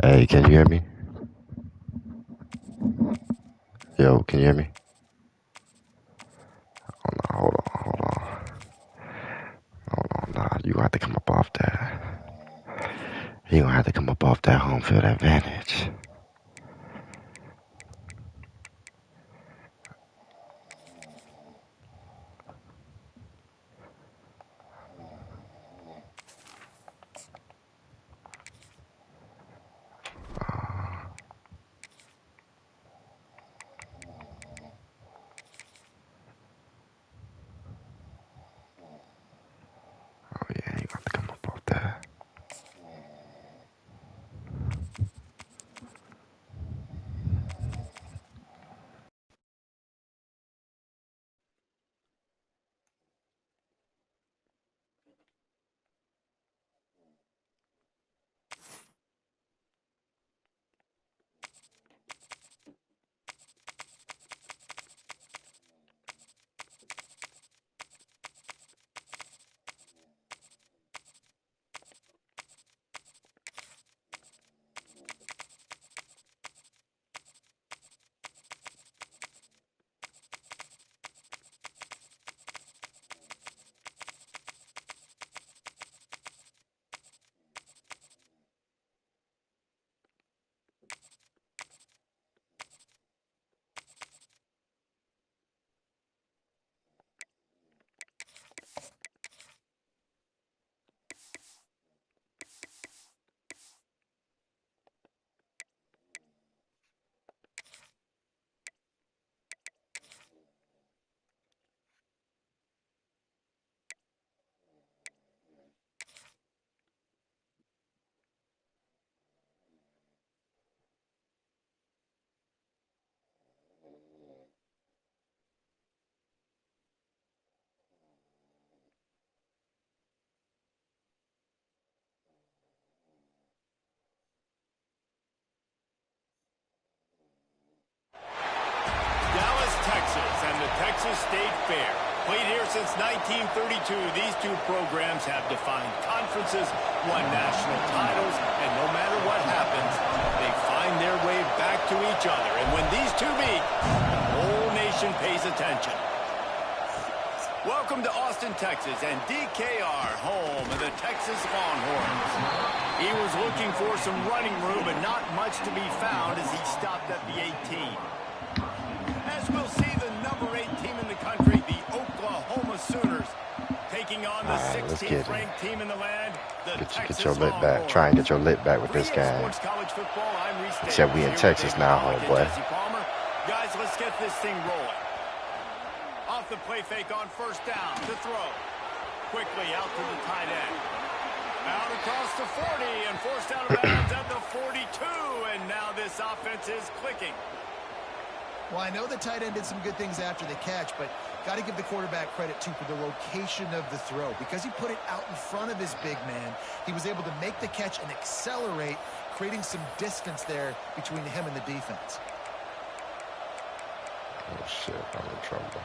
S4: Hey, can you hear me? Yo, can you hear me? Hold on. Nah, you gonna have to come up off that. You gonna have to come up off that home field advantage.
S1: fair. Played here since 1932, these two programs have defined conferences, won national titles, and no matter what happens, they find their way back to each other. And when these two meet, the whole nation pays attention. Welcome to Austin, Texas, and DKR, home of the Texas Longhorns. He was looking for some running room, but not much to be found as he stopped at the 18. As we'll see, the number 8 team in the country, the Oklahoma Sooners, taking on the 16th ranked team in the land, the Texas
S4: Get your lit back. Try and get your lit back with this game. Except we in Texas now, homeboy.
S1: Guys, let's get this thing rolling. Off the play fake on first down to throw. Quickly out to the tight end. Out across the 40 and forced out of bounds at the 42. And now this offense is clicking.
S3: Well, I know the tight end did some good things after the catch, but got to give the quarterback credit, too, for the location of the throw. Because he put it out in front of his big man, he was able to make the catch and accelerate, creating some distance there between him and the defense.
S4: Oh, shit, I'm in trouble.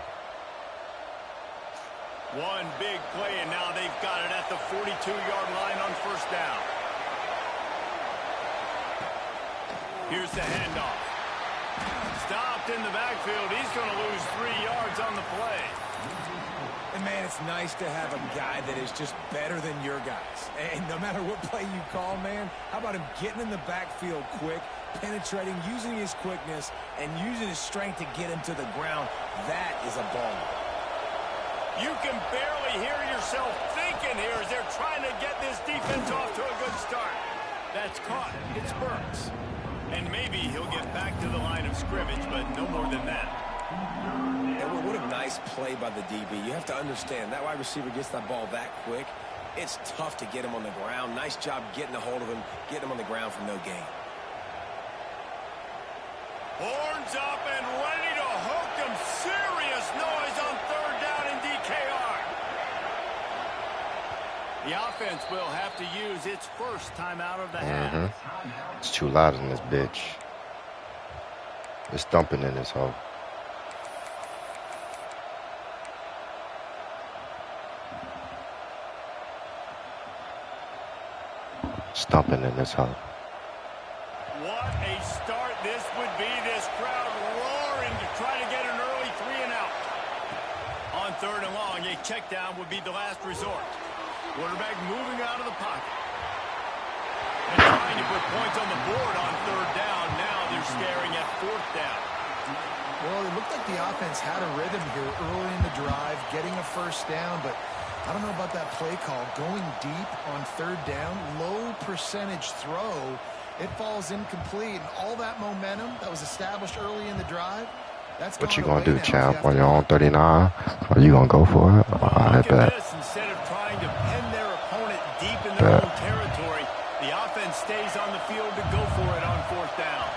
S1: One big play, and now they've got it at the 42-yard line on first down. Here's the handoff. Stopped in the backfield. He's going to lose 3 yards on the play.
S2: And, man, it's nice to have a guy that is just better than your guys. And no matter what play you call, man, how about him getting in the backfield quick, penetrating, using his quickness, and using his strength to get him to the ground? That is a ball.
S1: You can barely hear yourself thinking here as they're trying to get this defense off to a good start. That's caught. It's Burks. And maybe he'll get back to the line of scrimmage, but no more than that.
S2: And what a nice play by the DB. You have to understand, that wide receiver gets that ball that quick. It's tough to get him on the ground. Nice job getting a hold of him, getting him on the ground for no gain.
S1: Horns up and ready to hook them. Serious noise on third down in DKR. The offense will have to use its first timeout of the half.
S4: It's too loud in this bitch. It's thumping in this hole. Stomping in this hole.
S1: What a start this would be. This crowd roaring to try to get an early 3-and-out. On third and long, a check down would be the last resort. Quarterback moving out of the pocket. And trying to put points on the board on third down. Now they're staring at fourth down.
S3: Well, it looked like the offense had a rhythm here early in the drive, getting a first down, but I don't know about that play call. Going deep on third down, low percentage throw, it falls incomplete. And all that momentum that was established early in the drive, that's
S4: what you gonna do, champ? When you're on 39, are you gonna go for it? I bet.
S1: Instead of trying to pen their opponent deep in their own territory, the offense stays on the field to go for it on fourth down.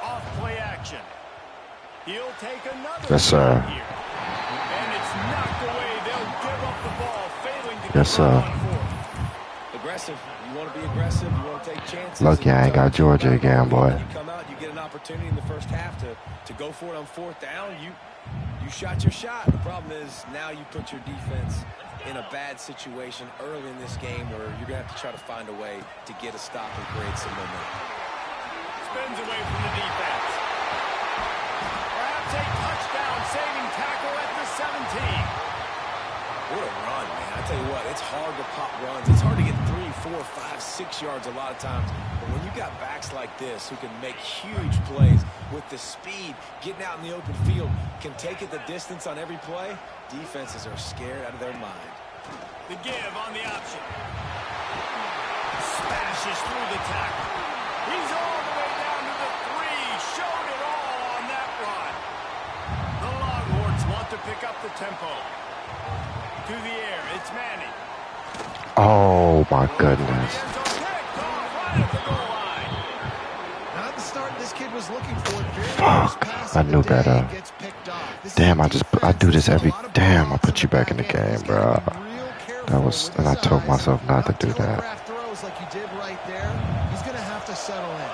S1: Off play action. He'll take another
S4: yes, sir.
S1: Here. And it's knocked away. They'll give up the ball, failing to
S4: yes, sir.
S2: Aggressive. You want to be aggressive. You want to take chances.
S4: Lucky I ain't got Georgia again, boy.
S2: You come out, you get an opportunity in the first half to go for it on fourth down. You shot your shot. The problem is now you put your defense in a bad situation early in this game where you're going to have to try to find a way to get a stop and create some momentum.
S1: Spins away from the defense. Perhaps a touchdown-saving tackle at the 17.
S2: What a run, man. I tell you what, it's hard to pop runs. It's hard to get 3, 4, 5, 6 yards a lot of times. But when you got backs like this who can make huge plays with the speed, getting out in the open field, can take it the distance on every play, defenses are scared out of their mind.
S1: The give on the option. Smashes through the tackle. He's all the way down to the 3. Showed it all on that run. The Longhorns want to pick up the tempo. To the air, it's Manning.
S4: Oh, my goodness.
S3: Not the start this kid was looking for.
S4: Fuck, I knew better. Damn, I do this every, damn, I put you back in the game, bro. That was, and I told myself not to do that.
S3: Like you did right there, he's going to have to settle in.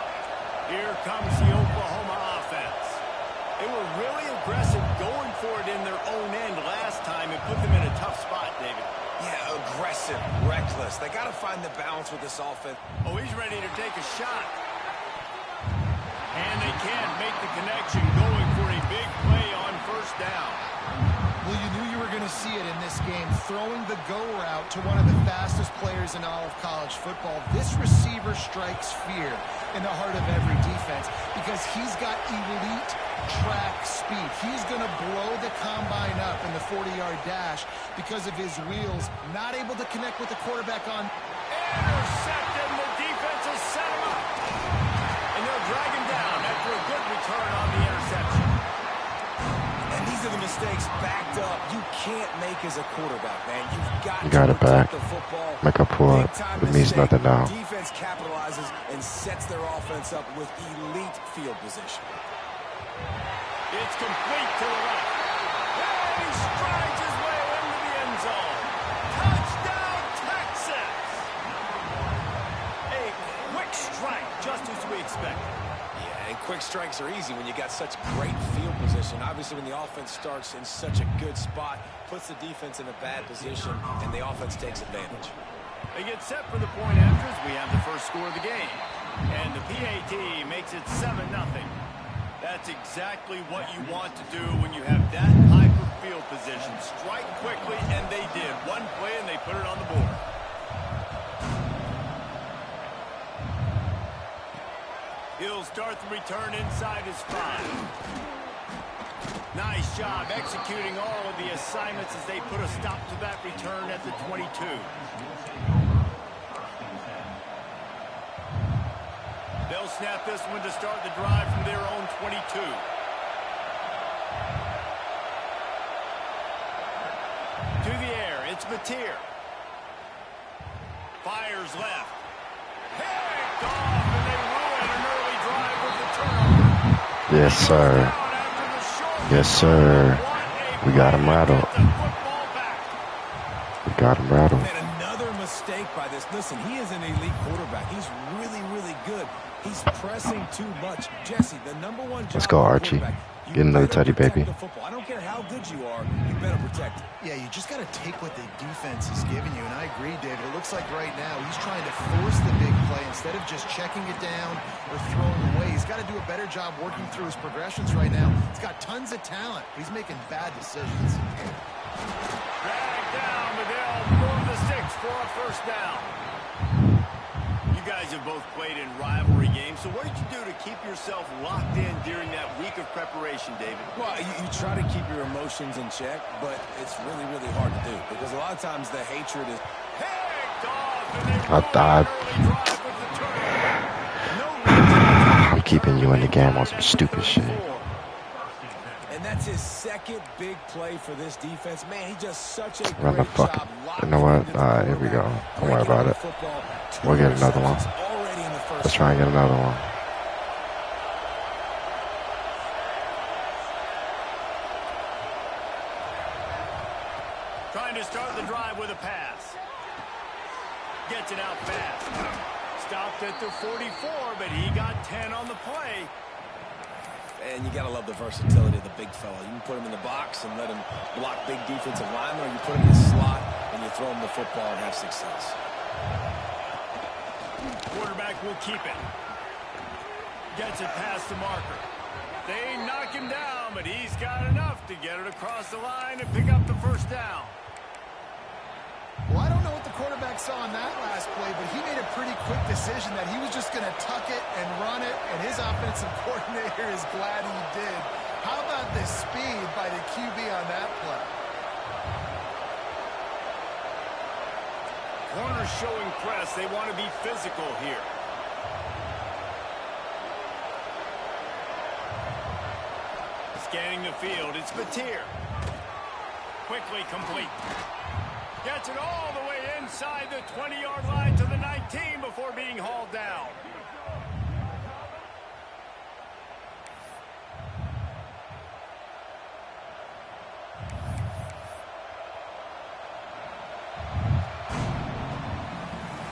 S1: Here comes the Oklahoma offense. They were really aggressive going for it in their own
S2: this. They got to find the balance with this offense.
S1: Oh, he's ready to take a shot. And they can't make the connection, going for a big play on first down.
S3: Well, you knew you were going to see it in this game, throwing the go route to one of the fastest players in all of college football. This receiver strikes fear in the heart of every defense because he's got elite track speed. He's going to blow the combine up in the 40-yard dash because of his wheels, not able to connect with the quarterback on.
S1: Intercepted, the defense has set him up. And they'll drag him down after a good return on the interception.
S2: And these are the mistakes backed up. You can't make as a quarterback, man. You've
S4: got
S2: to
S4: it back.
S2: the football.
S4: Make a pull up. It means nothing now.
S2: Defense capitalizes and sets their offense up with elite field position.
S1: It's complete to the left. And he strides his way into the end zone. Touchdown, Texas! A quick strike, just as we expected.
S2: Yeah, and quick strikes are easy when you got such great field position. Obviously, when the offense starts in such a good spot, puts the defense in a bad position, and the offense takes advantage.
S1: They get set for the point after as we have the first score of the game. And the PAT makes it 7-0. That's exactly what you want to do when you have that type of field position. Strike quickly, and they did. One play, and they put it on the board. He'll start the return inside his 5. Nice job executing all of the assignments as they put a stop to that return at the 22. They'll snap this one to start the drive from their own 22. To the air, it's Mateer. Fires left. Picked off, and they ruin an early drive with the turnover.
S4: Yes, sir. Yes, sir. We got him rattled. We got him rattled.
S2: And another mistake by this. Listen, he is an elite quarterback. He's really, really good. He's pressing too much. Jesse, the number one job.
S4: Let's go, Archie. Get another tutty, baby.
S2: I don't care how good you are. You better protect it.
S3: Yeah, you just got to take what the defense is giving you. And I agree, David. It looks like right now he's trying to force the big play instead of just checking it down or throwing away. He's got to do a better job working through his progressions right now. He's got tons of talent. He's making bad decisions.
S1: Dragged down, but they'll move the sticks for a first down. You guys have both played in rivalry games, so what did you do to keep yourself locked in during that week of preparation, David?
S2: Well, you try to keep your emotions in check, but it's really, really hard to do because a lot of times the hatred is
S1: picked off, and they ruin an early drive with the turnover.
S4: I'm keeping you in the game on some stupid shit.
S2: And that's his second big play for this defense. Man, he does such a
S4: Run the
S2: great
S4: fuck.
S2: job.
S4: You know what? Alright, here we go. Don't worry about it. We'll get another one. Let's try and get another one.
S1: Trying to start the drive with a pass. Gets it out fast. Stopped at the 44, but he got 10 on the play.
S2: And you got to love the versatility of the big fella. You can put him in the box and let him block big defensive linemen, or you put him in the slot and you throw him the football and have success.
S1: Quarterback will keep it. Gets it past the marker. They knock him down, but he's got enough to get it across the line and pick up the first down.
S3: Well, I don't know what the quarterback saw on that last play, but he made a pretty quick decision that he was just going to tuck it and run it, and his offensive coordinator is glad he did. How about the speed by the QB on that play?
S1: Corners showing press. They want to be physical here. Scanning the field. It's Mateer. Quickly complete. Gets it all the way inside the 20-yard line to the 19 before being hauled down.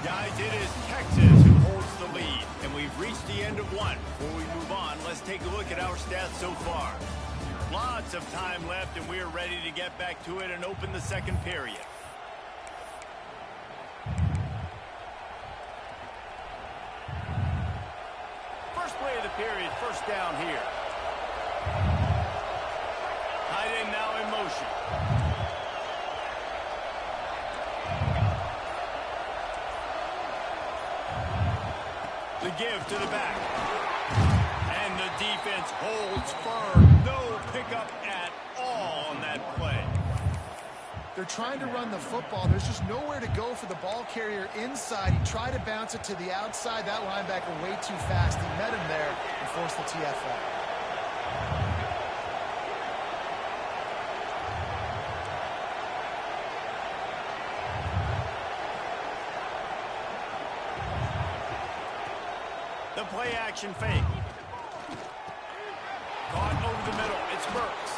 S1: Guys, it is Texas who holds the lead, and we've reached the end of one. Before we move on, let's take a look at our stats so far. Lots of time left, and we're ready to get back to it and open the second period. period. First down here. Tight end now in motion. The give to the back. And the defense holds firm. No pickup at all on that play.
S3: They're trying to run the football. There's just nowhere to go for the ball carrier inside. He tried to bounce it to the outside. That linebacker way too fast. He met him there and forced the TFL.
S1: The play action fake. Caught over the middle. It's Burks.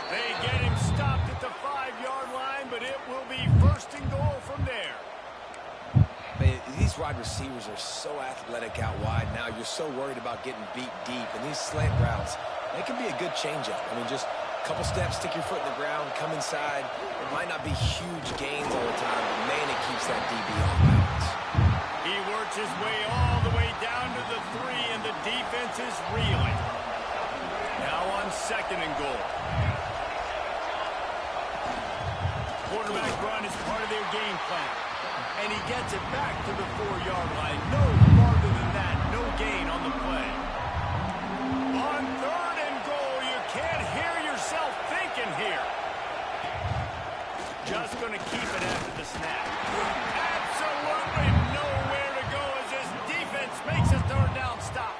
S1: They get him stopped at the 5-yard line, but it will be first and goal from there.
S2: Man, these wide receivers are so athletic out wide now. You're so worried about getting beat deep. And these slant routes, they can be a good changeup. I mean, just a couple steps, stick your foot in the ground, come inside. It might not be huge gains all the time, but man, it keeps that DB off balance.
S1: He works his way all the way down to the 3, and the defense is reeling. Now on second and goal. Quarterback run is part of their game plan. And he gets it back to the 4-yard line. No farther than that. No gain on the play. On third and goal, you can't hear yourself thinking here. Just going to keep it after the snap. Absolutely nowhere to go as his defense makes a third down stop.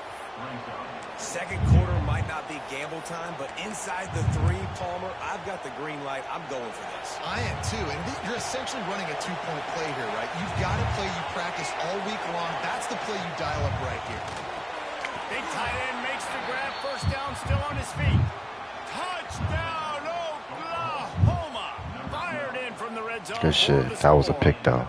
S2: Second quarter might not be gamble time, but inside the 3, Palmer, I've got the green light. I'm going for this.
S3: I am too, and you're essentially running a 2-point play here, right? You've got a play you practice all week long. That's the play you dial up right here.
S1: Big tight end makes the grab. First down, still on his feet. Touchdown, Oklahoma! Fired in from the red zone.
S4: Good shit. That was a pick, though.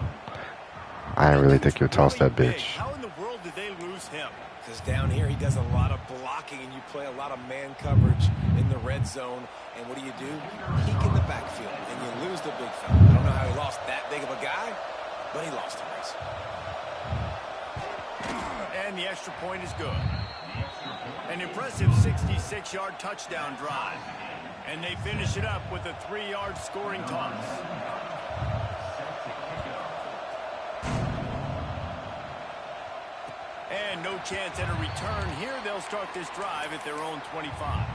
S4: I didn't really think you'd toss that bitch.
S1: How in the world did they lose him?
S2: Because down here he does a lot of blocking and you play a lot of man coverage in the red zone. And what do? Peek in the backfield and you lose the big fella. I don't know how he lost that big of a guy, but he lost the race.
S1: And the extra point is good. An impressive 66-yard touchdown drive. And they finish it up with a 3-yard scoring toss. And no chance at a return here. They'll start this drive at their own 25.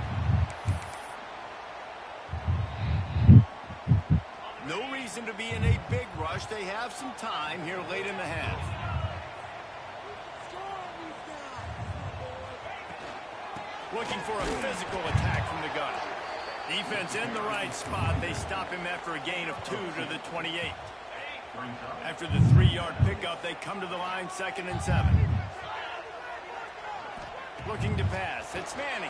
S1: No reason to be in a big rush. They have some time here late in the half. Looking for a physical attack from the gun. Defense in the right spot. They stop him after a gain of 2 to the 28. After the 3-yard pickup, they come to the line, 2nd and 7. Looking to pass. It's Manning.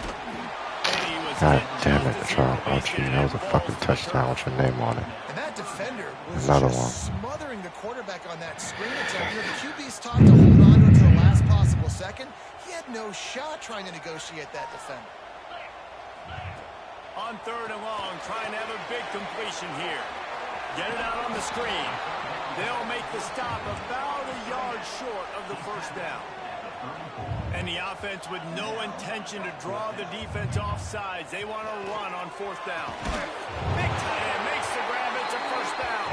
S4: God damn it, Charles Archie. That was a fucking touchdown with your name on it.
S3: And that defender was
S4: Another
S3: just
S4: one.
S3: smothering the quarterback on that screen attempt. You know, the QB's taught to hold on to it to the last possible second. He had no shot trying to negotiate that defender.
S1: On 3rd and long, trying to have a big completion here. Get it out on the screen. They'll make the stop about a yard short of the first down. And the offense with no intention to draw the defense off sides. They want to run on 4th down. Big tight end makes the grab. It's a first down.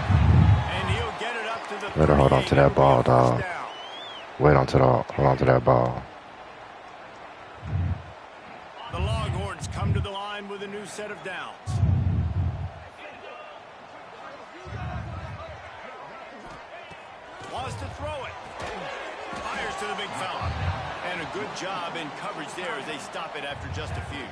S1: And he'll get it up to the 38.
S4: Better hold on to that ball, dog. Hold on to that ball.
S1: The Longhorns come to the line with a new set of downs. Wants to throw it. Fires to the big fella. And a good job in coverage there as they stop it after just a few.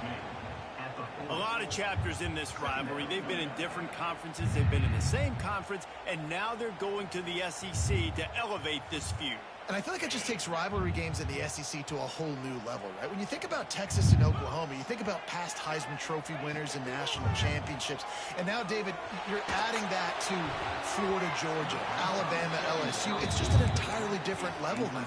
S1: A lot of chapters in this rivalry. They've been in different conferences. They've been in the same conference. And now they're going to the SEC to elevate this feud.
S3: And I feel like it just takes rivalry games in the SEC to a whole new level, right? When you think about Texas and Oklahoma, you think about past Heisman Trophy winners and national championships. And now, David, you're adding that to Florida, Georgia, Alabama, LSU. It's just an entirely different level now.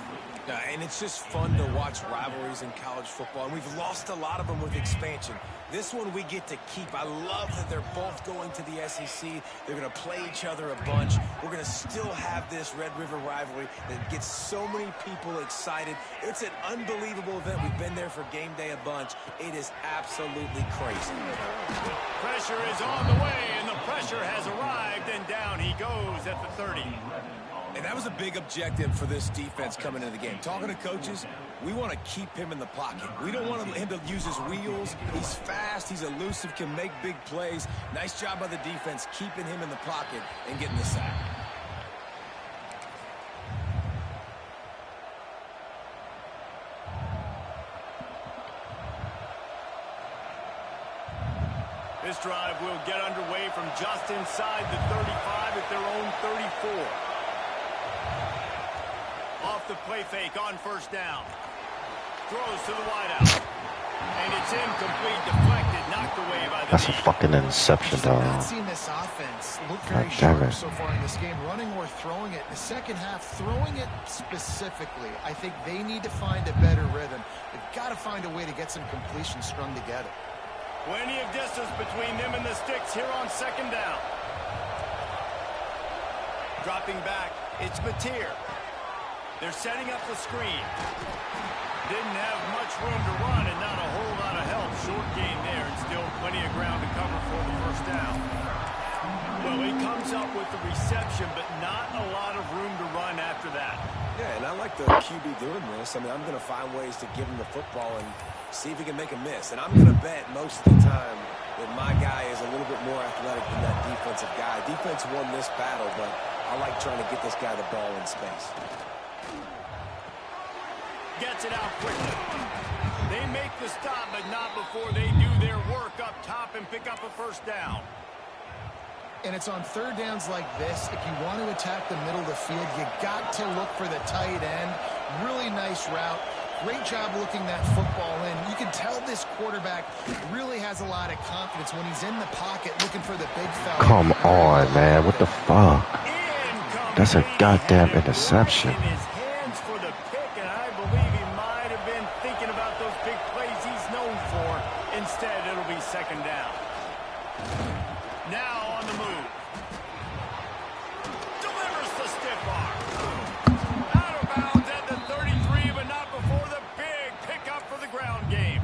S2: And it's just fun to watch rivalries in college football, and we've lost a lot of them with expansion. This one we get to keep. I love that they're both going to the SEC. They're going to play each other a bunch. We're going to still have this Red River rivalry that gets so many people excited. It's an unbelievable event. We've been there for game day a bunch. It is absolutely crazy.
S1: Pressure is on the way, and the pressure has arrived, and down he goes at the 30.
S2: And that was a big objective for this defense coming into the game. Talking to coaches, we want to keep him in the pocket. We don't want him to use his wheels. He's fast, he's elusive, can make big plays. Nice job by the defense keeping him in the pocket and getting the sack.
S1: This drive will get underway from just inside the 35 at their own 34. Off the play fake on first down. Throws to the wideout. And it's incomplete, deflected, knocked away by the
S4: That's a fucking interception, dog.
S3: I've not seen this offense look very sharp so far in this game, running or throwing it. In the second half, throwing it specifically, I think they need to find a better rhythm. They've got to find a way to get some completions strung together.
S1: Plenty of distance between them and the sticks here on second down. Dropping back, it's Mateer. They're setting up the screen. Didn't have much room to run and not a whole lot of help. Short gain there and still plenty of ground to cover for the first down. Well, he comes up with the reception, but not a lot of room to run after that.
S2: Yeah, and I like the QB doing this. I mean, I'm going to find ways to give him the football and see if he can make a miss. And I'm going to bet most of the time that my guy is a little bit more athletic than that defensive guy. Defense won this battle, but I like trying to get this guy the ball in space.
S1: Gets it out quickly. They make the stop, but not before they do their work up top and pick up a first down.
S3: And it's on third downs like this. If you want to attack the middle of the field, you got to look for the tight end. Really nice route. Great job looking that football in. You can tell this quarterback really has a lot of confidence when he's in the pocket looking for the big fella.
S4: Come on, man. What the fuck? That's a goddamn interception.
S1: Instead, it'll be second down. Now on the move. Delivers the stiff arm. Out of bounds at the 33, but not before the big pickup for the ground game.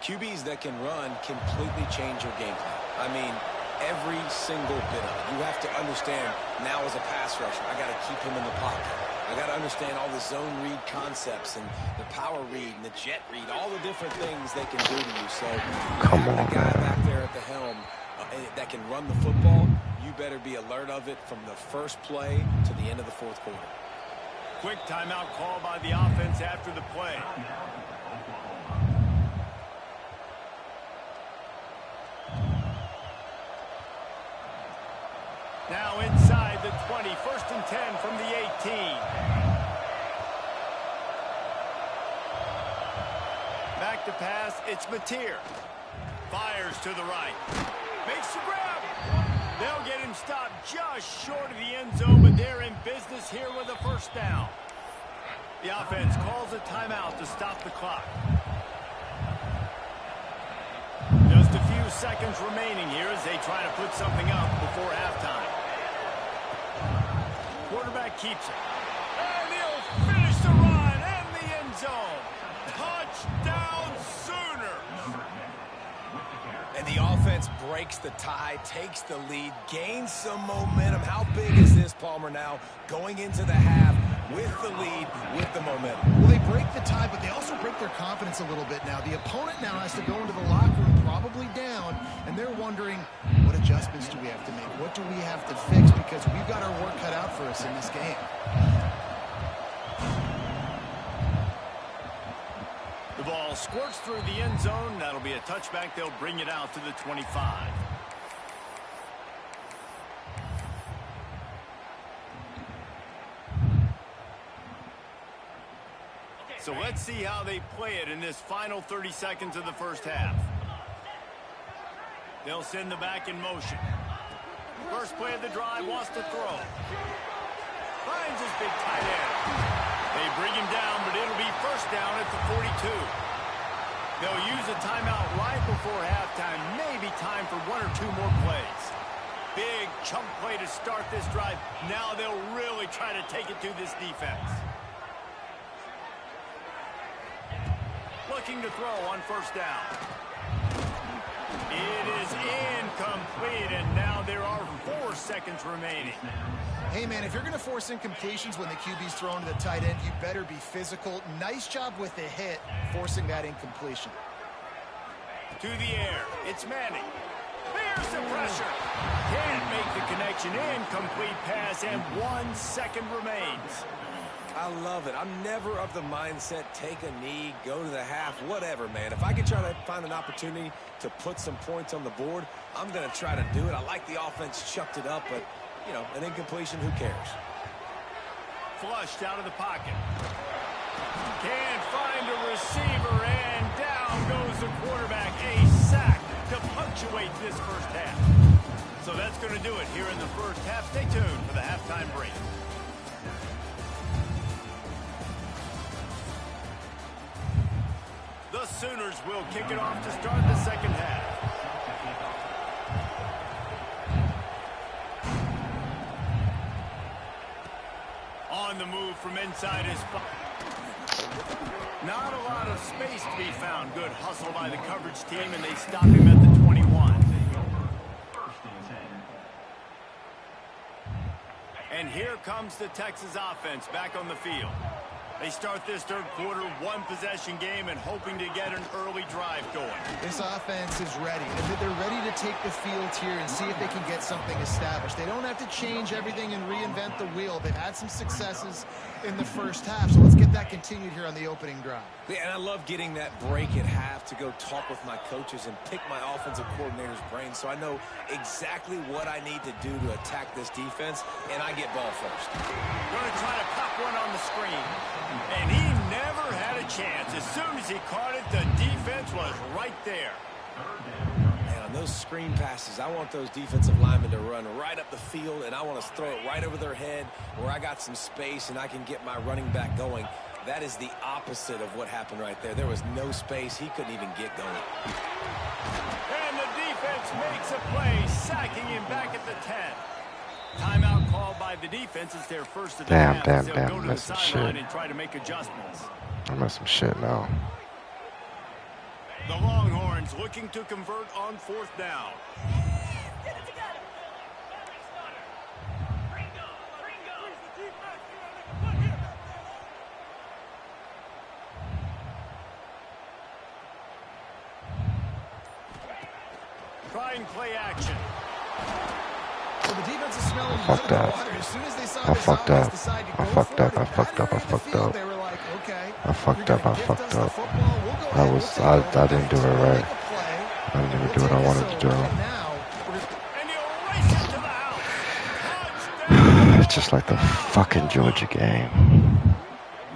S2: QBs that can run completely change your game plan. I mean, every single bit of it. You have to understand, now as a pass rusher, I got to keep him in the pocket. I got to understand all the zone read concepts and the power read and the jet read, all the different things they can do to you. So,
S4: come on,
S2: the guy back there at the helm that can run the football, you better be alert of it from the first play to the end of the fourth quarter.
S1: Quick timeout call by the offense after the play. Now inside the 20, 1st and 10 from the 18. Back to pass, it's Mateer. Fires to the right. Makes the grab. They'll get him stopped just short of the end zone, but they're in business here with a first down. The offense calls a timeout to stop the clock. Just a few seconds remaining here as they try to put something up before halftime. Quarterback keeps it. And he'll finish the run and the end zone. Touchdown Sooner.
S2: And the offense breaks the tie, takes the lead, gains some momentum. How big is this, Palmer, now going into the half with the lead, with the momentum?
S3: Well, they break the tie, but they also break their confidence a little bit now. The opponent now has to go into the locker room probably down, and they're wondering, what adjustments do we have to make? What do we have to fix? Because we've got our work cut out for us in this game.
S1: The ball squirts through the end zone. That'll be a touchback. They'll bring it out to the 25. So let's see how they play it in this final 30 seconds of the first half. They'll send the back in motion. First play of the drive, wants to throw. Finds his big tight end. They bring him down, but it'll be first down at the 42. They'll use a timeout right before halftime. Maybe time for one or two more plays. Big chunk play to start this drive. Now they'll really try to take it to this defense. Looking to throw on first down. It is incomplete, and now there are 4 seconds remaining.
S3: Hey, man, if you're going to force incompletions when the QB's thrown to the tight end, you better be physical. Nice job with the hit, forcing that incompletion.
S1: To the air, it's Manning. There's the pressure. Can't make the connection. Incomplete pass, and 1 second remains.
S2: I love it. I'm never of the mindset, take a knee, go to the half, whatever, man. If I can try to find an opportunity to put some points on the board, I'm going to try to do it. I like the offense chucked it up, but, you know, an incompletion, who cares?
S1: Flushed out of the pocket. Can't find a receiver, and down goes the quarterback. A sack to punctuate this first half. So that's going to do it here in the first half. Stay tuned for the halftime break. The Sooners will kick it off to start the second half. On the move from inside his... Not a lot of space to be found. Good hustle by the coverage team, and they stop him at the 21. And here comes the Texas offense back on the field. They start this third quarter, 1-possession game, and hoping to get an early drive going.
S3: This offense is ready. They're ready to take the field here and see if they can get something established. They don't have to change everything and reinvent the wheel. They've had some successes in the first half, so let's get that continued here on the opening drive.
S2: Yeah, and I love getting that break at half to go talk with my coaches and pick my offensive coordinator's brain so I know exactly what I need to do to attack this defense, and I get ball first.
S1: Going to try to pop one on the screen. And he never had a chance. As soon as he caught it, the defense was right there.
S2: Man, on those screen passes, I want those defensive linemen to run right up the field, and I want to throw it right over their head where I got some space and I can get my running back going. That is the opposite of what happened right there. There was no space. He couldn't even get going.
S1: And the defense makes a play, sacking him back at the 10. Timeout called by the defense. It's their first of the half. They'll go to the sideline and try to make adjustments.
S4: I'm at some shit now.
S1: The Longhorns looking to convert on fourth down. Trying play action.
S3: So the defense is smelling
S4: fucked up.
S3: As soon as they saw
S4: I fucked up.
S3: I fucked up.
S4: I fucked up. I fucked up.
S3: They were like, okay,
S4: I fucked up. I fucked up. I didn't do it right. I didn't even do what I wanted to do. It's just like the fucking Georgia game.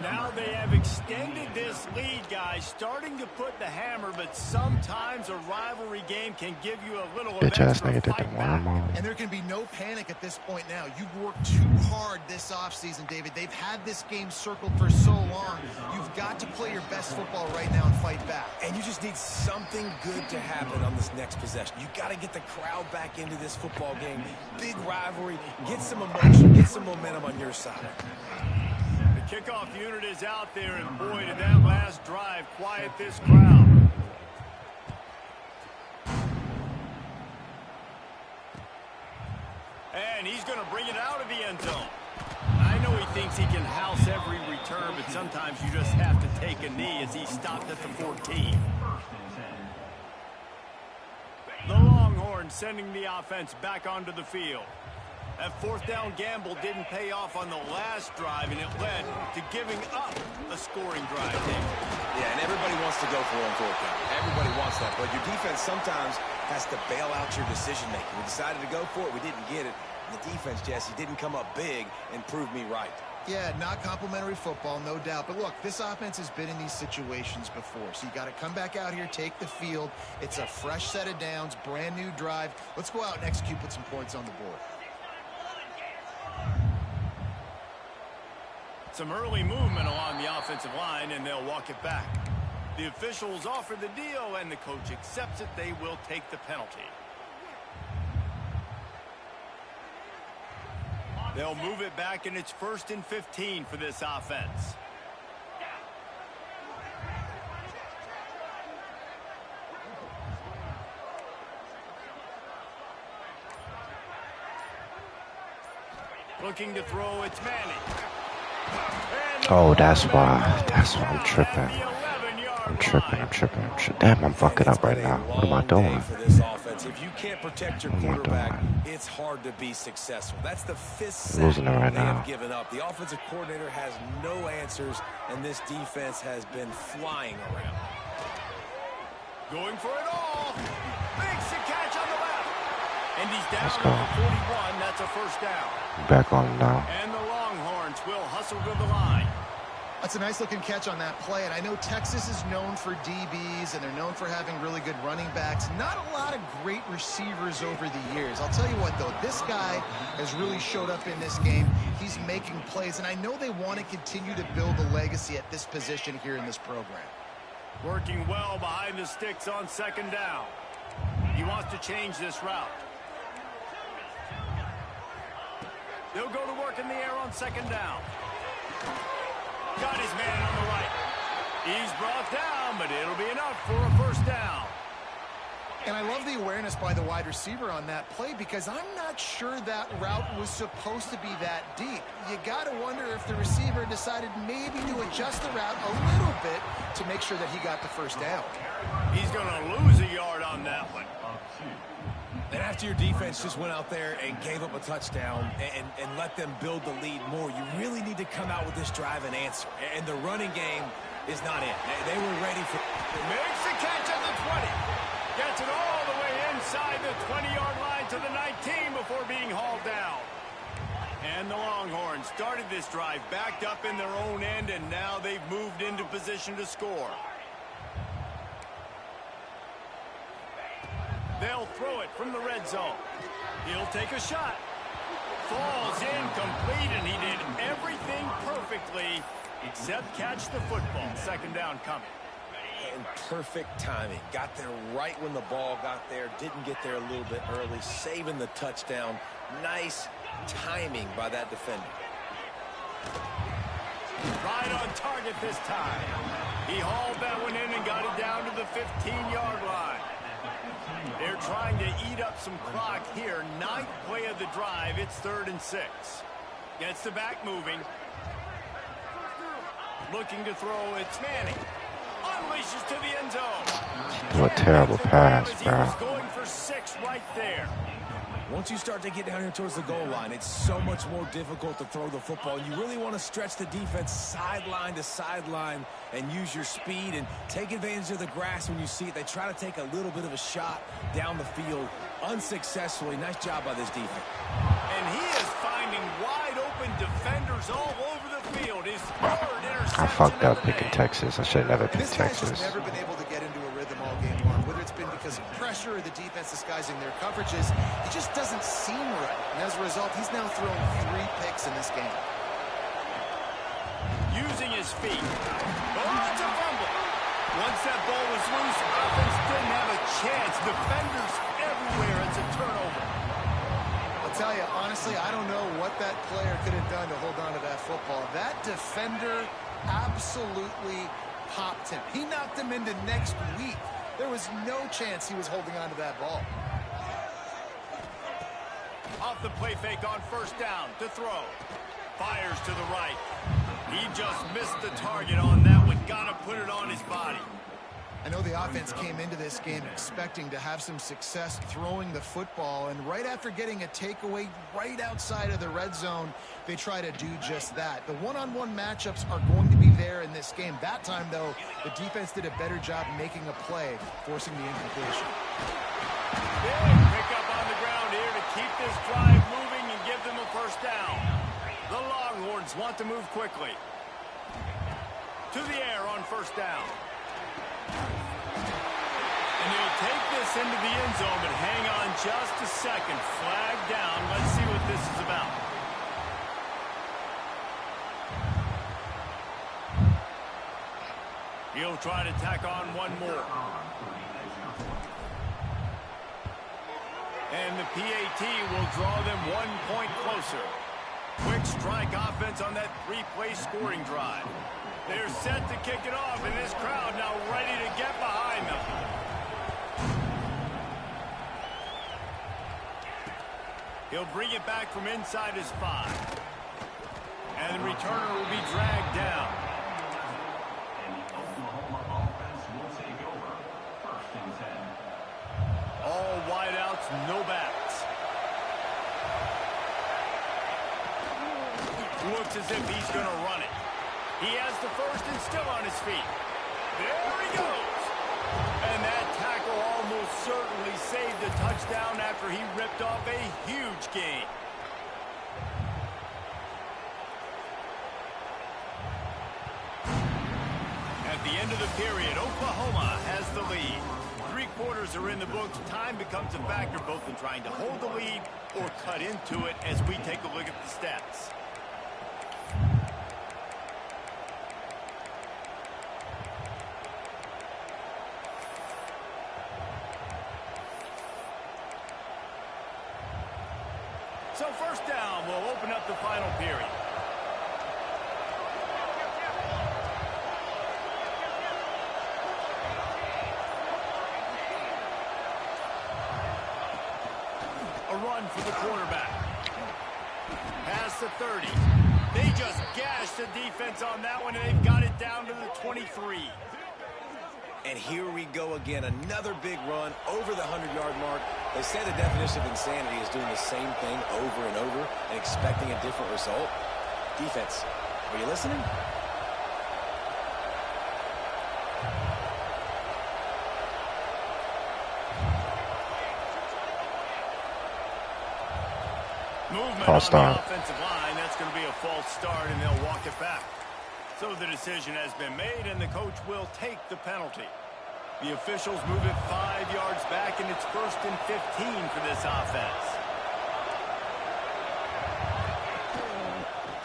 S1: Now they have extended this lead, guys, starting to put the hammer, but sometimes a rivalry game can give you a little
S4: Bitch ass
S1: extra
S4: nigga did
S1: fight
S4: the
S1: back.
S4: worm.
S3: And there can be no panic at this point now. You've worked too hard this offseason, David. They've had this game circled for so long. You've got to play your best football right now and fight back.
S2: And you just need something good to happen on this next possession. You got to get the crowd back into this football game. Big rivalry. Get some emotion. Get some momentum on your side.
S1: The kickoff unit is out there, and boy, did that last drive quiet this crowd. And he's going to bring it out of the end zone. I know he thinks he can house every return, but sometimes you just have to take a knee as he stopped at the 14. The Longhorns sending the offense back onto the field. That fourth down gamble didn't pay off on the last drive, and it led to giving up a scoring drive.
S2: Yeah, and everybody wants to go for one fourth down. Everybody wants that, but your defense sometimes has to bail out your decision-making. We decided to go for it. We didn't get it. The defense, Jesse, didn't come up big and prove me right.
S3: Yeah, not complimentary football, no doubt. But look, this offense has been in these situations before. So you got to come back out here, take the field. It's a fresh set of downs, brand new drive. Let's go out and execute, put some points on the board.
S1: Some early movement along the offensive line, and they'll walk it back. The officials offer the deal, and the coach accepts it. They will take the penalty. They'll move it back, and it's 1st and 15 for this offense. Looking to throw, it's Manning.
S4: Oh, that's why I'm tripping. I'm tripping. Damn, I'm fucking up right now. What am I doing?
S2: If you can't protect your quarterback, it's hard to be successful. That's the 5th sack
S4: losing it right
S2: they
S4: now.
S2: have given up. The offensive coordinator has no answers, and this defense has been flying around.
S1: Going for it all. Makes the catch on the left. And he's down
S4: Let's
S1: to
S4: go.
S1: the 41. That's a first down.
S4: Back on him now.
S1: And the Longhorns will hustle to the line.
S3: That's a nice-looking catch on that play, and I know Texas is known for DBs, and they're known for having really good running backs. Not a lot of great receivers over the years. I'll tell you what, though, this guy has really showed up in this game. He's making plays, and I know they want to continue to build a legacy at this position here in this program.
S1: Working well behind the sticks on 2nd down. He wants to change this route. They'll go to work in the air on 2nd down. Got his man on the right. He's brought down, but it'll be enough for a first down.
S3: And I love the awareness by the wide receiver on that play because I'm not sure that route was supposed to be that deep. You got to wonder if the receiver decided maybe to adjust the route a little bit to make sure that he got the first down.
S1: He's going to lose a yard on that one.
S2: And after your defense just went out there and gave up a touchdown and let them build the lead more, you really need to come out with this drive and answer. And the running game is not it. They were ready for...
S1: Makes the catch at the 20. Gets it all the way inside the 20-yard line to the 19 before being hauled down. And the Longhorns started this drive backed up in their own end, and now they've moved into position to score. They'll throw it from the red zone. He'll take a shot. Falls incomplete, and he did everything perfectly except catch the football. 2nd down coming.
S2: And perfect timing. Got there right when the ball got there. Didn't get there a little bit early. Saving the touchdown. Nice timing by that defender.
S1: Right on target this time. He hauled that one in and got it down to the 15-yard line. They're trying to eat up some clock here. 9th play of the drive. It's 3rd and 6. Gets the back moving. Looking to throw. It's Manning. Unleashes to the end zone.
S4: What a terrible pass,
S1: He
S4: bro.
S1: was going for 6 right there.
S2: Once you start to get down here towards the goal line, it's so much more difficult to throw the football. You really want to stretch the defense sideline to sideline and use your speed and take advantage of the grass when you see it. They try to take a little bit of a shot down the field unsuccessfully. Nice job by this defense.
S1: And he is finding wide open defenders all over the field. His 3rd interception
S4: I fucked up
S1: of the
S4: picking
S1: day.
S4: Texas. I should have never
S3: And
S4: picked
S3: this guy's just
S4: Texas.
S3: never been able to get into a rhythm all game long, whether it's been because of pressure or the defense disguising their coverages. It just doesn't seem right. And as a result, he's now thrown 3 picks in this game.
S1: Using his feet. Oh, it's a fumble. Once that ball was loose, offense didn't have a chance. Defenders everywhere. It's a turnover.
S3: I'll tell you, honestly, I don't know what that player could have done to hold on to that football. That defender absolutely popped him. He knocked him into next week. There was no chance he was holding on to that ball.
S1: Off the play fake on 1st down to throw. Fires to the right. He just missed the target on that one. Got to put it on his body.
S3: I know the offense came into this game expecting to have some success throwing the football, and right after getting a takeaway right outside of the red zone, they try to do just that. The one-on-one matchups are going to be there in this game. That time, though, the defense did a better job making a play, forcing the incompletion.
S1: Big pickup on the ground here to keep this drive moving and give them a first down. The Longhorns want to move quickly. To the air on 1st down. And they'll take this into the end zone, but hang on just a second. Flag down. Let's see what this is about. He'll try to tack on one more. And the PAT will draw them 1 point closer. Quick strike offense on that 3-play scoring drive. They're set to kick it off, and this crowd now ready to get behind them. He'll bring it back from inside his 5. And the returner will be dragged down.
S8: And the Oklahoma offense will take over. 1st and 10.
S1: All wideouts, no backs. Looks as if he's going to run it. He has the first and still on his feet. There he goes. And that tackle almost certainly saved the touchdown after he ripped off a huge gain. At the end of the period, Oklahoma has the lead. 3 quarters are in the books. Time becomes a factor both in trying to hold the lead or cut into it as we take a look at the stats. So 1st down will open up the final period. A run for the quarterback. Pass to 30. They just gashed the defense on that one, and they've got it down to the 23.
S2: And here we go again. Another big run over the 100-yard mark. They say the definition of insanity is doing the same thing over and over and expecting a different result. Defense, are you listening?
S1: Movement
S4: False
S1: on
S4: start.
S1: the offensive line. That's going to be a false start, and they'll walk it back. So the decision has been made, and the coach will take the penalty. The officials move it 5 yards back, and it's 1st and 15 for this offense.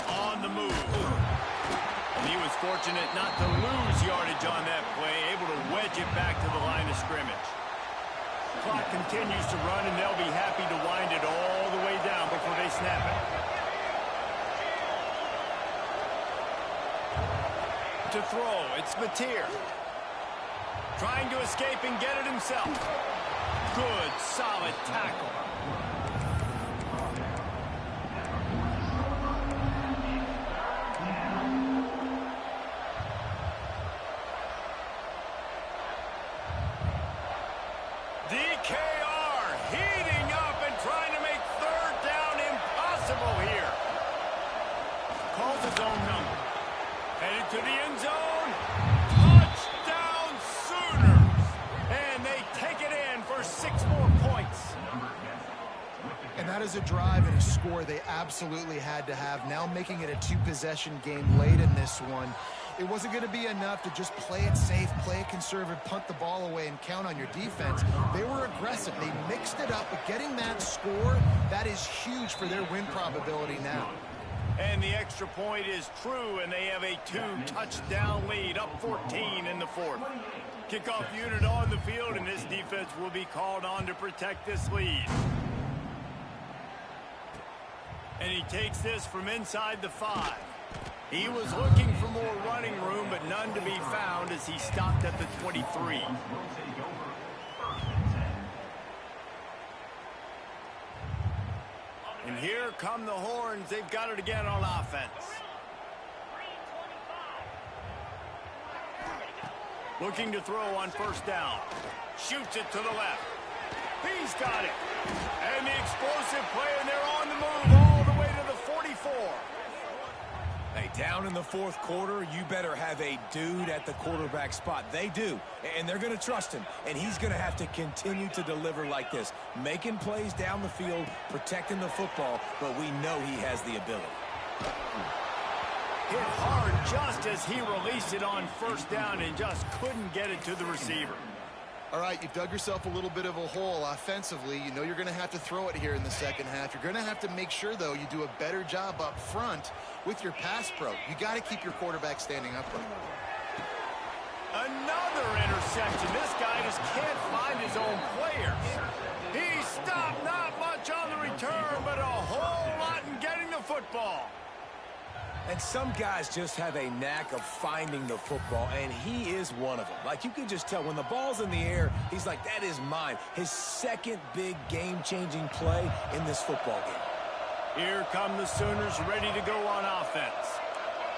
S1: On the move. And he was fortunate not to lose yardage on that play, able to wedge it back to the line of scrimmage. Clock continues to run, and they'll be happy to wind it all the way down before they snap it. To throw, it's Mateer. Trying to escape and get it himself. Good, solid tackle. DKR heating up and trying to make 3rd down impossible here. Calls his own number. Headed to the end zone. Touchdown Sooners. And they take it in for 6 more points.
S3: And that is a drive and a score they absolutely had to have. Now making it a 2-possession game late in this one. It wasn't going to be enough to just play it safe, play it conservative, punt the ball away, and count on your defense. They were aggressive. They mixed it up, but getting that score, that is huge for their win probability now.
S1: And the extra point is true, and they have a 2-touchdown lead, up 14 in the 4th. Kickoff unit on the field, and this defense will be called on to protect this lead. And he takes this from inside the 5. He was looking for more running room, but none to be found as he stopped at the 23. And here come the horns. They've got it again on offense. Looking to throw on 1st down. Shoots it to the left. He's got it. And the explosive play, and they're on the move all the way to the 44.
S2: Hey, down in the 4th quarter, you better have a dude at the quarterback spot. They do, and they're going to trust him, and he's going to have to continue to deliver like this, making plays down the field, protecting the football, but we know he has the ability.
S1: Hit hard just as he released it on 1st down and just couldn't get it to the receiver.
S3: All right, you dug yourself a little bit of a hole offensively. You know you're going to have to throw it here in the 2nd half. You're going to have to make sure, though, you do a better job up front with your pass pro. You got to keep your quarterback standing upright.
S1: Another interception. This guy just can't find his own players. He stopped not much on the return, but a whole lot in getting the football.
S2: And some guys just have a knack of finding the football, and he is one of them. Like, you can just tell when the ball's in the air, he's like, that is mine. His second big game-changing play in this football game.
S1: Here come the Sooners ready to go on offense.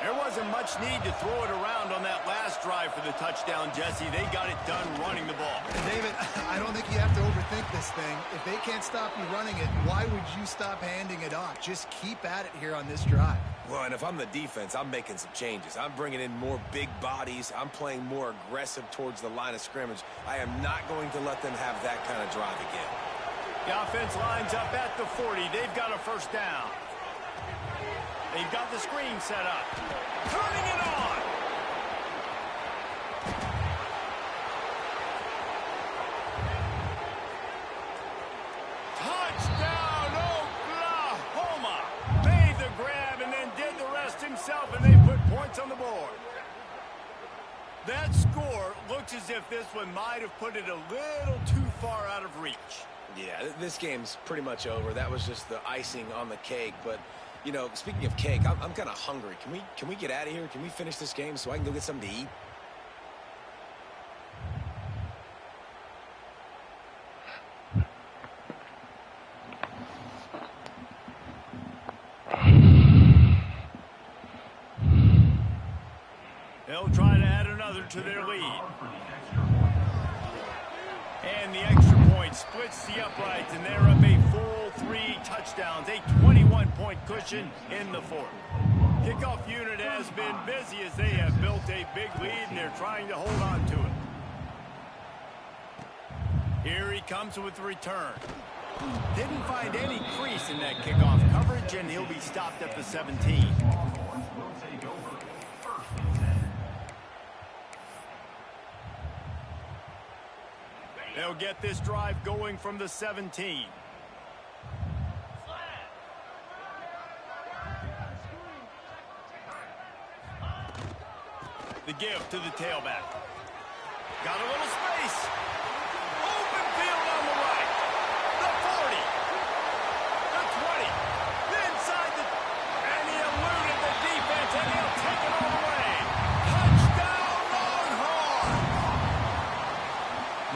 S1: There wasn't much need to throw it around on that last drive for the touchdown, Jesse. They got it done running the ball.
S3: And David, I don't think you have to overthink this thing. If they can't stop you running it, why would you stop handing it off? Just keep at it here on this drive.
S2: Well, and if I'm the defense, I'm making some changes. I'm bringing in more big bodies. I'm playing more aggressive towards the line of scrimmage. I am not going to let them have that kind of drive again.
S1: The offense lines up at the 40. They've got a first down. They've got the screen set up. Turning it on. Touchdown, Oklahoma. Made the grab and then did the rest himself, and they put points on the board. That score looks as if this one might have put it a little too far out of reach.
S2: Yeah, this game's pretty much over. That was just the icing on the cake, but you know, speaking of cake, I'm kind of hungry. Can we get out of here? Can we finish this game so I can go get something to eat?
S1: They'll try to add another to their lead. And the extra point splits the uprights, and they're up a full 3 touchdowns, a 21-point cushion in the fourth. Kickoff unit has been busy as they have built a big lead, and they're trying to hold on to it. Here he comes with the return. Didn't find any crease in that kickoff coverage, and he'll be stopped at the 17. They'll get this drive going from the 17. The give to the tailback. Got a little space. Open field on the right. The 40. The 20. Inside the... And he eluded the defense, and he'll take it all the way. Touchdown, Longhorn!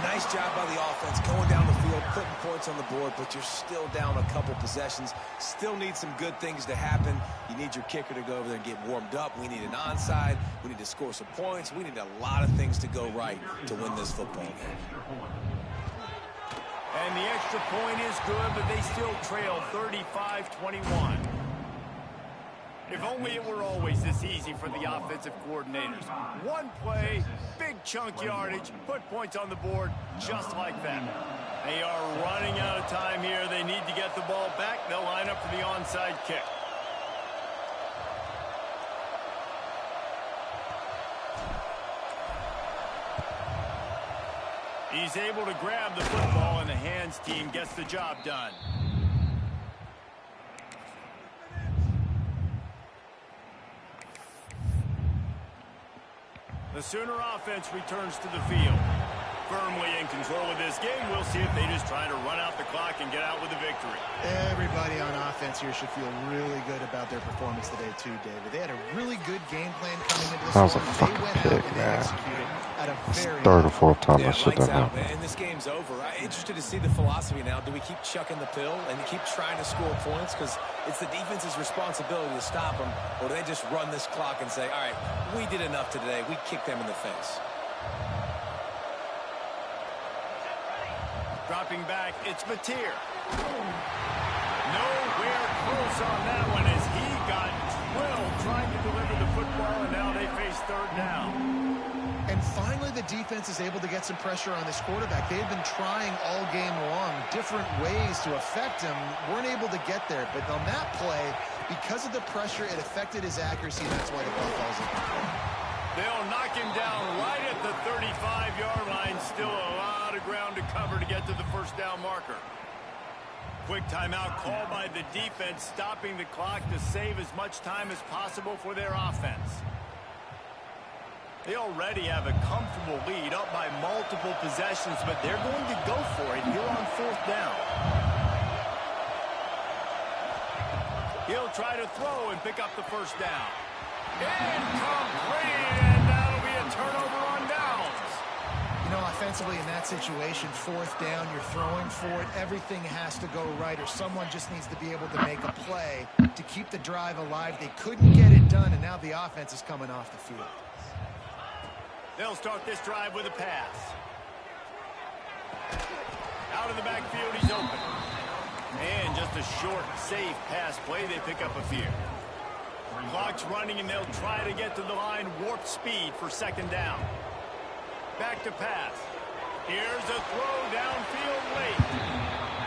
S2: Nice job by the offense going down the field, putting points on the board, but you're still down a couple possessions. Still need some good things to happen. You need your kicker to go over there and get warmed up. We need an onside. We need to score some points. We need a lot of things to go right to win this football game.
S1: And the extra point is good, but they still trail 35-21. If only it were always this easy for the offensive coordinators. One play, big chunk yardage, put points on the board just like that. They are running out of time here. They need to get the ball back. They'll line up for the onside kick. He's able to grab the football, and the hands team gets the job done. The Sooner offense returns to the field. Firmly in control of this game. We'll see if they just try to run out the clock and get out with a victory.
S3: Everybody on offense here should feel really good about their performance today, too, David. They had a really good game plan coming into this
S4: That was a
S3: one.
S4: fucking
S3: They went
S4: pick,
S3: out and
S4: man.
S3: executed at a very
S4: Third or fourth time
S2: Yeah,
S4: I should
S2: lights
S4: have
S2: out,
S4: happened.
S2: man. This game's over. I'm interested to see the philosophy now. Do we keep chucking the pill and keep trying to score points? Because it's the defense's responsibility to stop them. Or do they just run this clock and say, all right, we did enough today. We kicked them in the face.
S1: Dropping back, it's Mateer. Nowhere close on that one as he got drilled trying to deliver the football, and now they face third down.
S3: And finally, the defense is able to get some pressure on this quarterback. They've been trying all game long different ways to affect him. Weren't able to get there. But on that play, because of the pressure, it affected his accuracy, and that's why the play falls in.
S1: They'll knock him down right at the 35-yard line. Still a lot of ground to cover to get to the first down marker. Quick timeout called by the defense, stopping the clock to save as much time as possible for their offense. They already have a comfortable lead up by multiple possessions, but they're going to go for it here on 4th down. He'll try to throw and pick up the 1st down. Incomplete, and that'll be a turnover on downs.
S3: You know, offensively in that situation, 4th down, you're throwing for it. Everything has to go right, or someone just needs to be able to make a play to keep the drive alive. They couldn't get it done, and now the offense is coming off the field.
S1: They'll start this drive with a pass. Out of the backfield, he's open. And just a short, safe pass play. They pick up a few. Clock's running, and they'll try to get to the line warp speed for 2nd down. Back to pass. Here's a throw downfield late.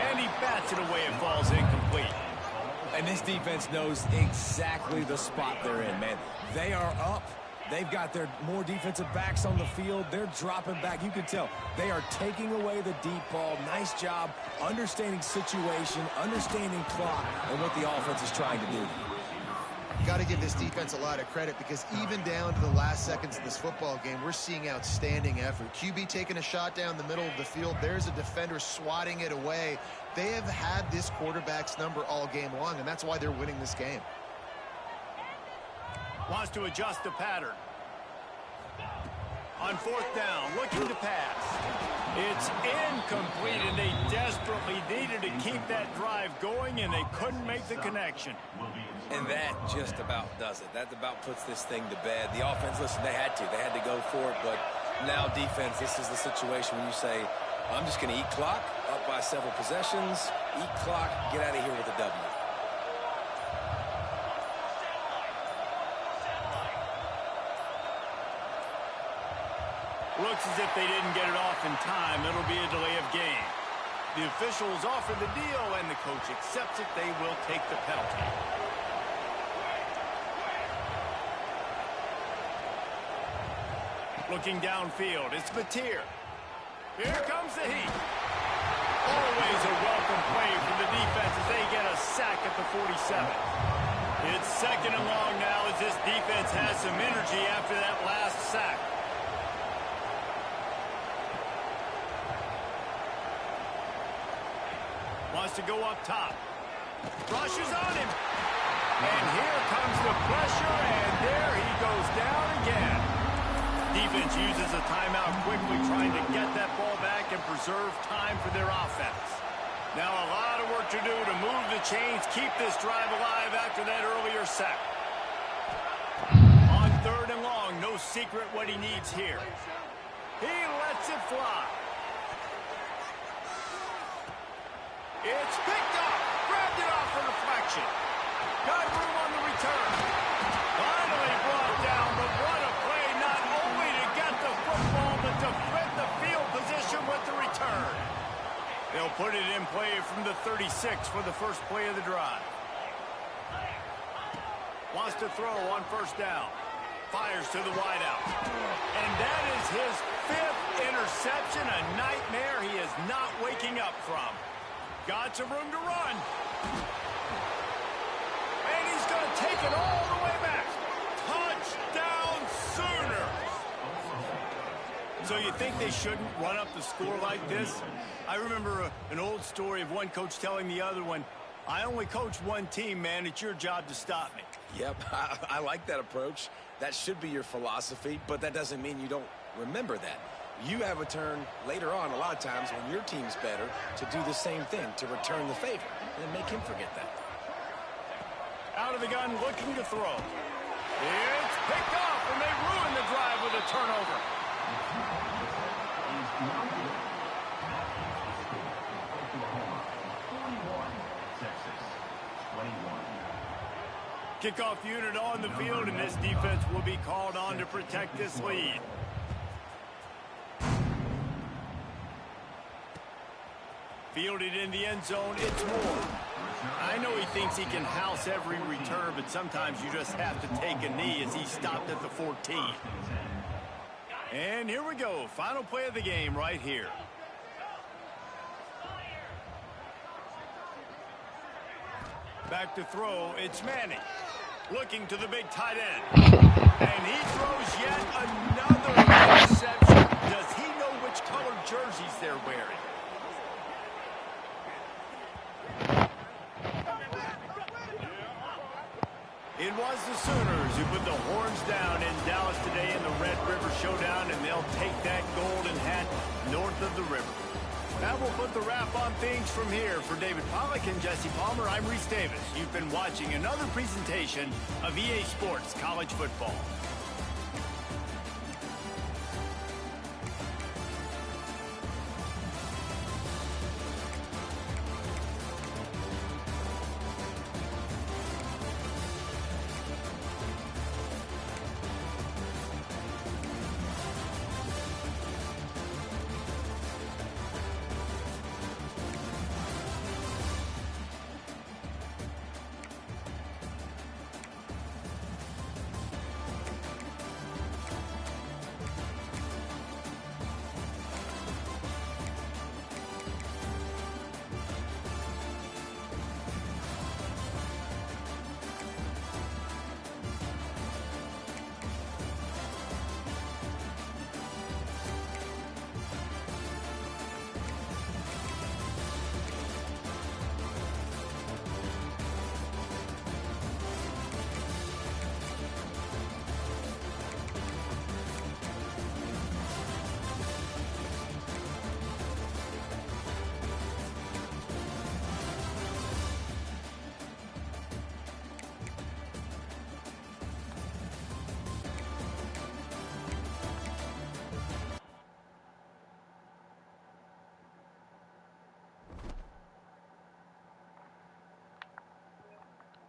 S1: And he bats it away. It falls incomplete.
S2: And this defense knows exactly the spot they're in, man. They are up. They've got their more defensive backs on the field. They're dropping back. You can tell they are taking away the deep ball. Nice job understanding situation, understanding clock, and what the offense is trying to do.
S3: Got to give this defense a lot of credit, because even down to the last seconds of this football game, we're seeing outstanding effort. QB taking a shot down the middle of the field. There's a defender swatting it away. They have had this quarterback's number all game long, and that's why they're winning this game.
S1: Wants to adjust the pattern. On 4th down, looking to pass. It's incomplete, and they desperately needed to keep that drive going, and they couldn't make the connection.
S2: And that just about does it. That about puts this thing to bed. The offense, listen, they had to go for it, but now defense, this is the situation when you say, I'm just going to eat clock, up by several possessions, eat clock, get out of here with a W.
S1: Looks as if they didn't get it off in time. It'll be a delay of game. The officials offer the deal, and the coach accepts it. They will take the penalty. Looking downfield, it's Batir. Here comes the heat. Always a welcome play for the defense as they get a sack at the 47. It's 2nd and long now as this defense has some energy after that last sack. Wants to go up top. Rushes on him. And here comes the pressure, and there he goes down again. Defense uses a timeout quickly, trying to get that ball back and preserve time for their offense. Now a lot of work to do to move the chains, keep this drive alive after that earlier sack. On 3rd and long, no secret what he needs here. He lets it fly. It's picked up. Grabbed it off for deflection. Got room on the return. Finally brought down, but what a play, not only to get the football, but to flip the field position with the return. They'll put it in play from the 36 for the first play of the drive. Wants to throw on 1st down. Fires to the wideout. And that is his 5th interception, a nightmare he is not waking up from. Got some room to run. And he's going to take it all the way back. Touchdown Sooners. So you think they shouldn't run up the score like this? I remember an old story of one coach telling the other one, I only coach one team, man. It's your job to stop me.
S2: Yep, I like that approach. That should be your philosophy, but that doesn't mean you don't remember that. You have a turn later on, a lot of times, when your team's better, to do the same thing, to return the favor, and make him forget that.
S1: Out of the gun, looking to throw. It's picked off, and they ruin the drive with a turnover. Kickoff unit on the field, and this defense will be called on to protect this lead. Fielded in the end zone, it's Moore. I know he thinks he can house every return, but sometimes you just have to take a knee as he stopped at the 14. And here we go, final play of the game right here. Back to throw, it's Manning. Looking to the big tight end. And he throws yet another they're wearing. It was the Sooners who put the horns down in Dallas today in the Red River Showdown, and they'll take that golden hat north of the river. That will put the wrap on things from here. For David Pollack and Jesse Palmer, I'm Reese Davis. You've been watching another presentation of EA Sports College Football.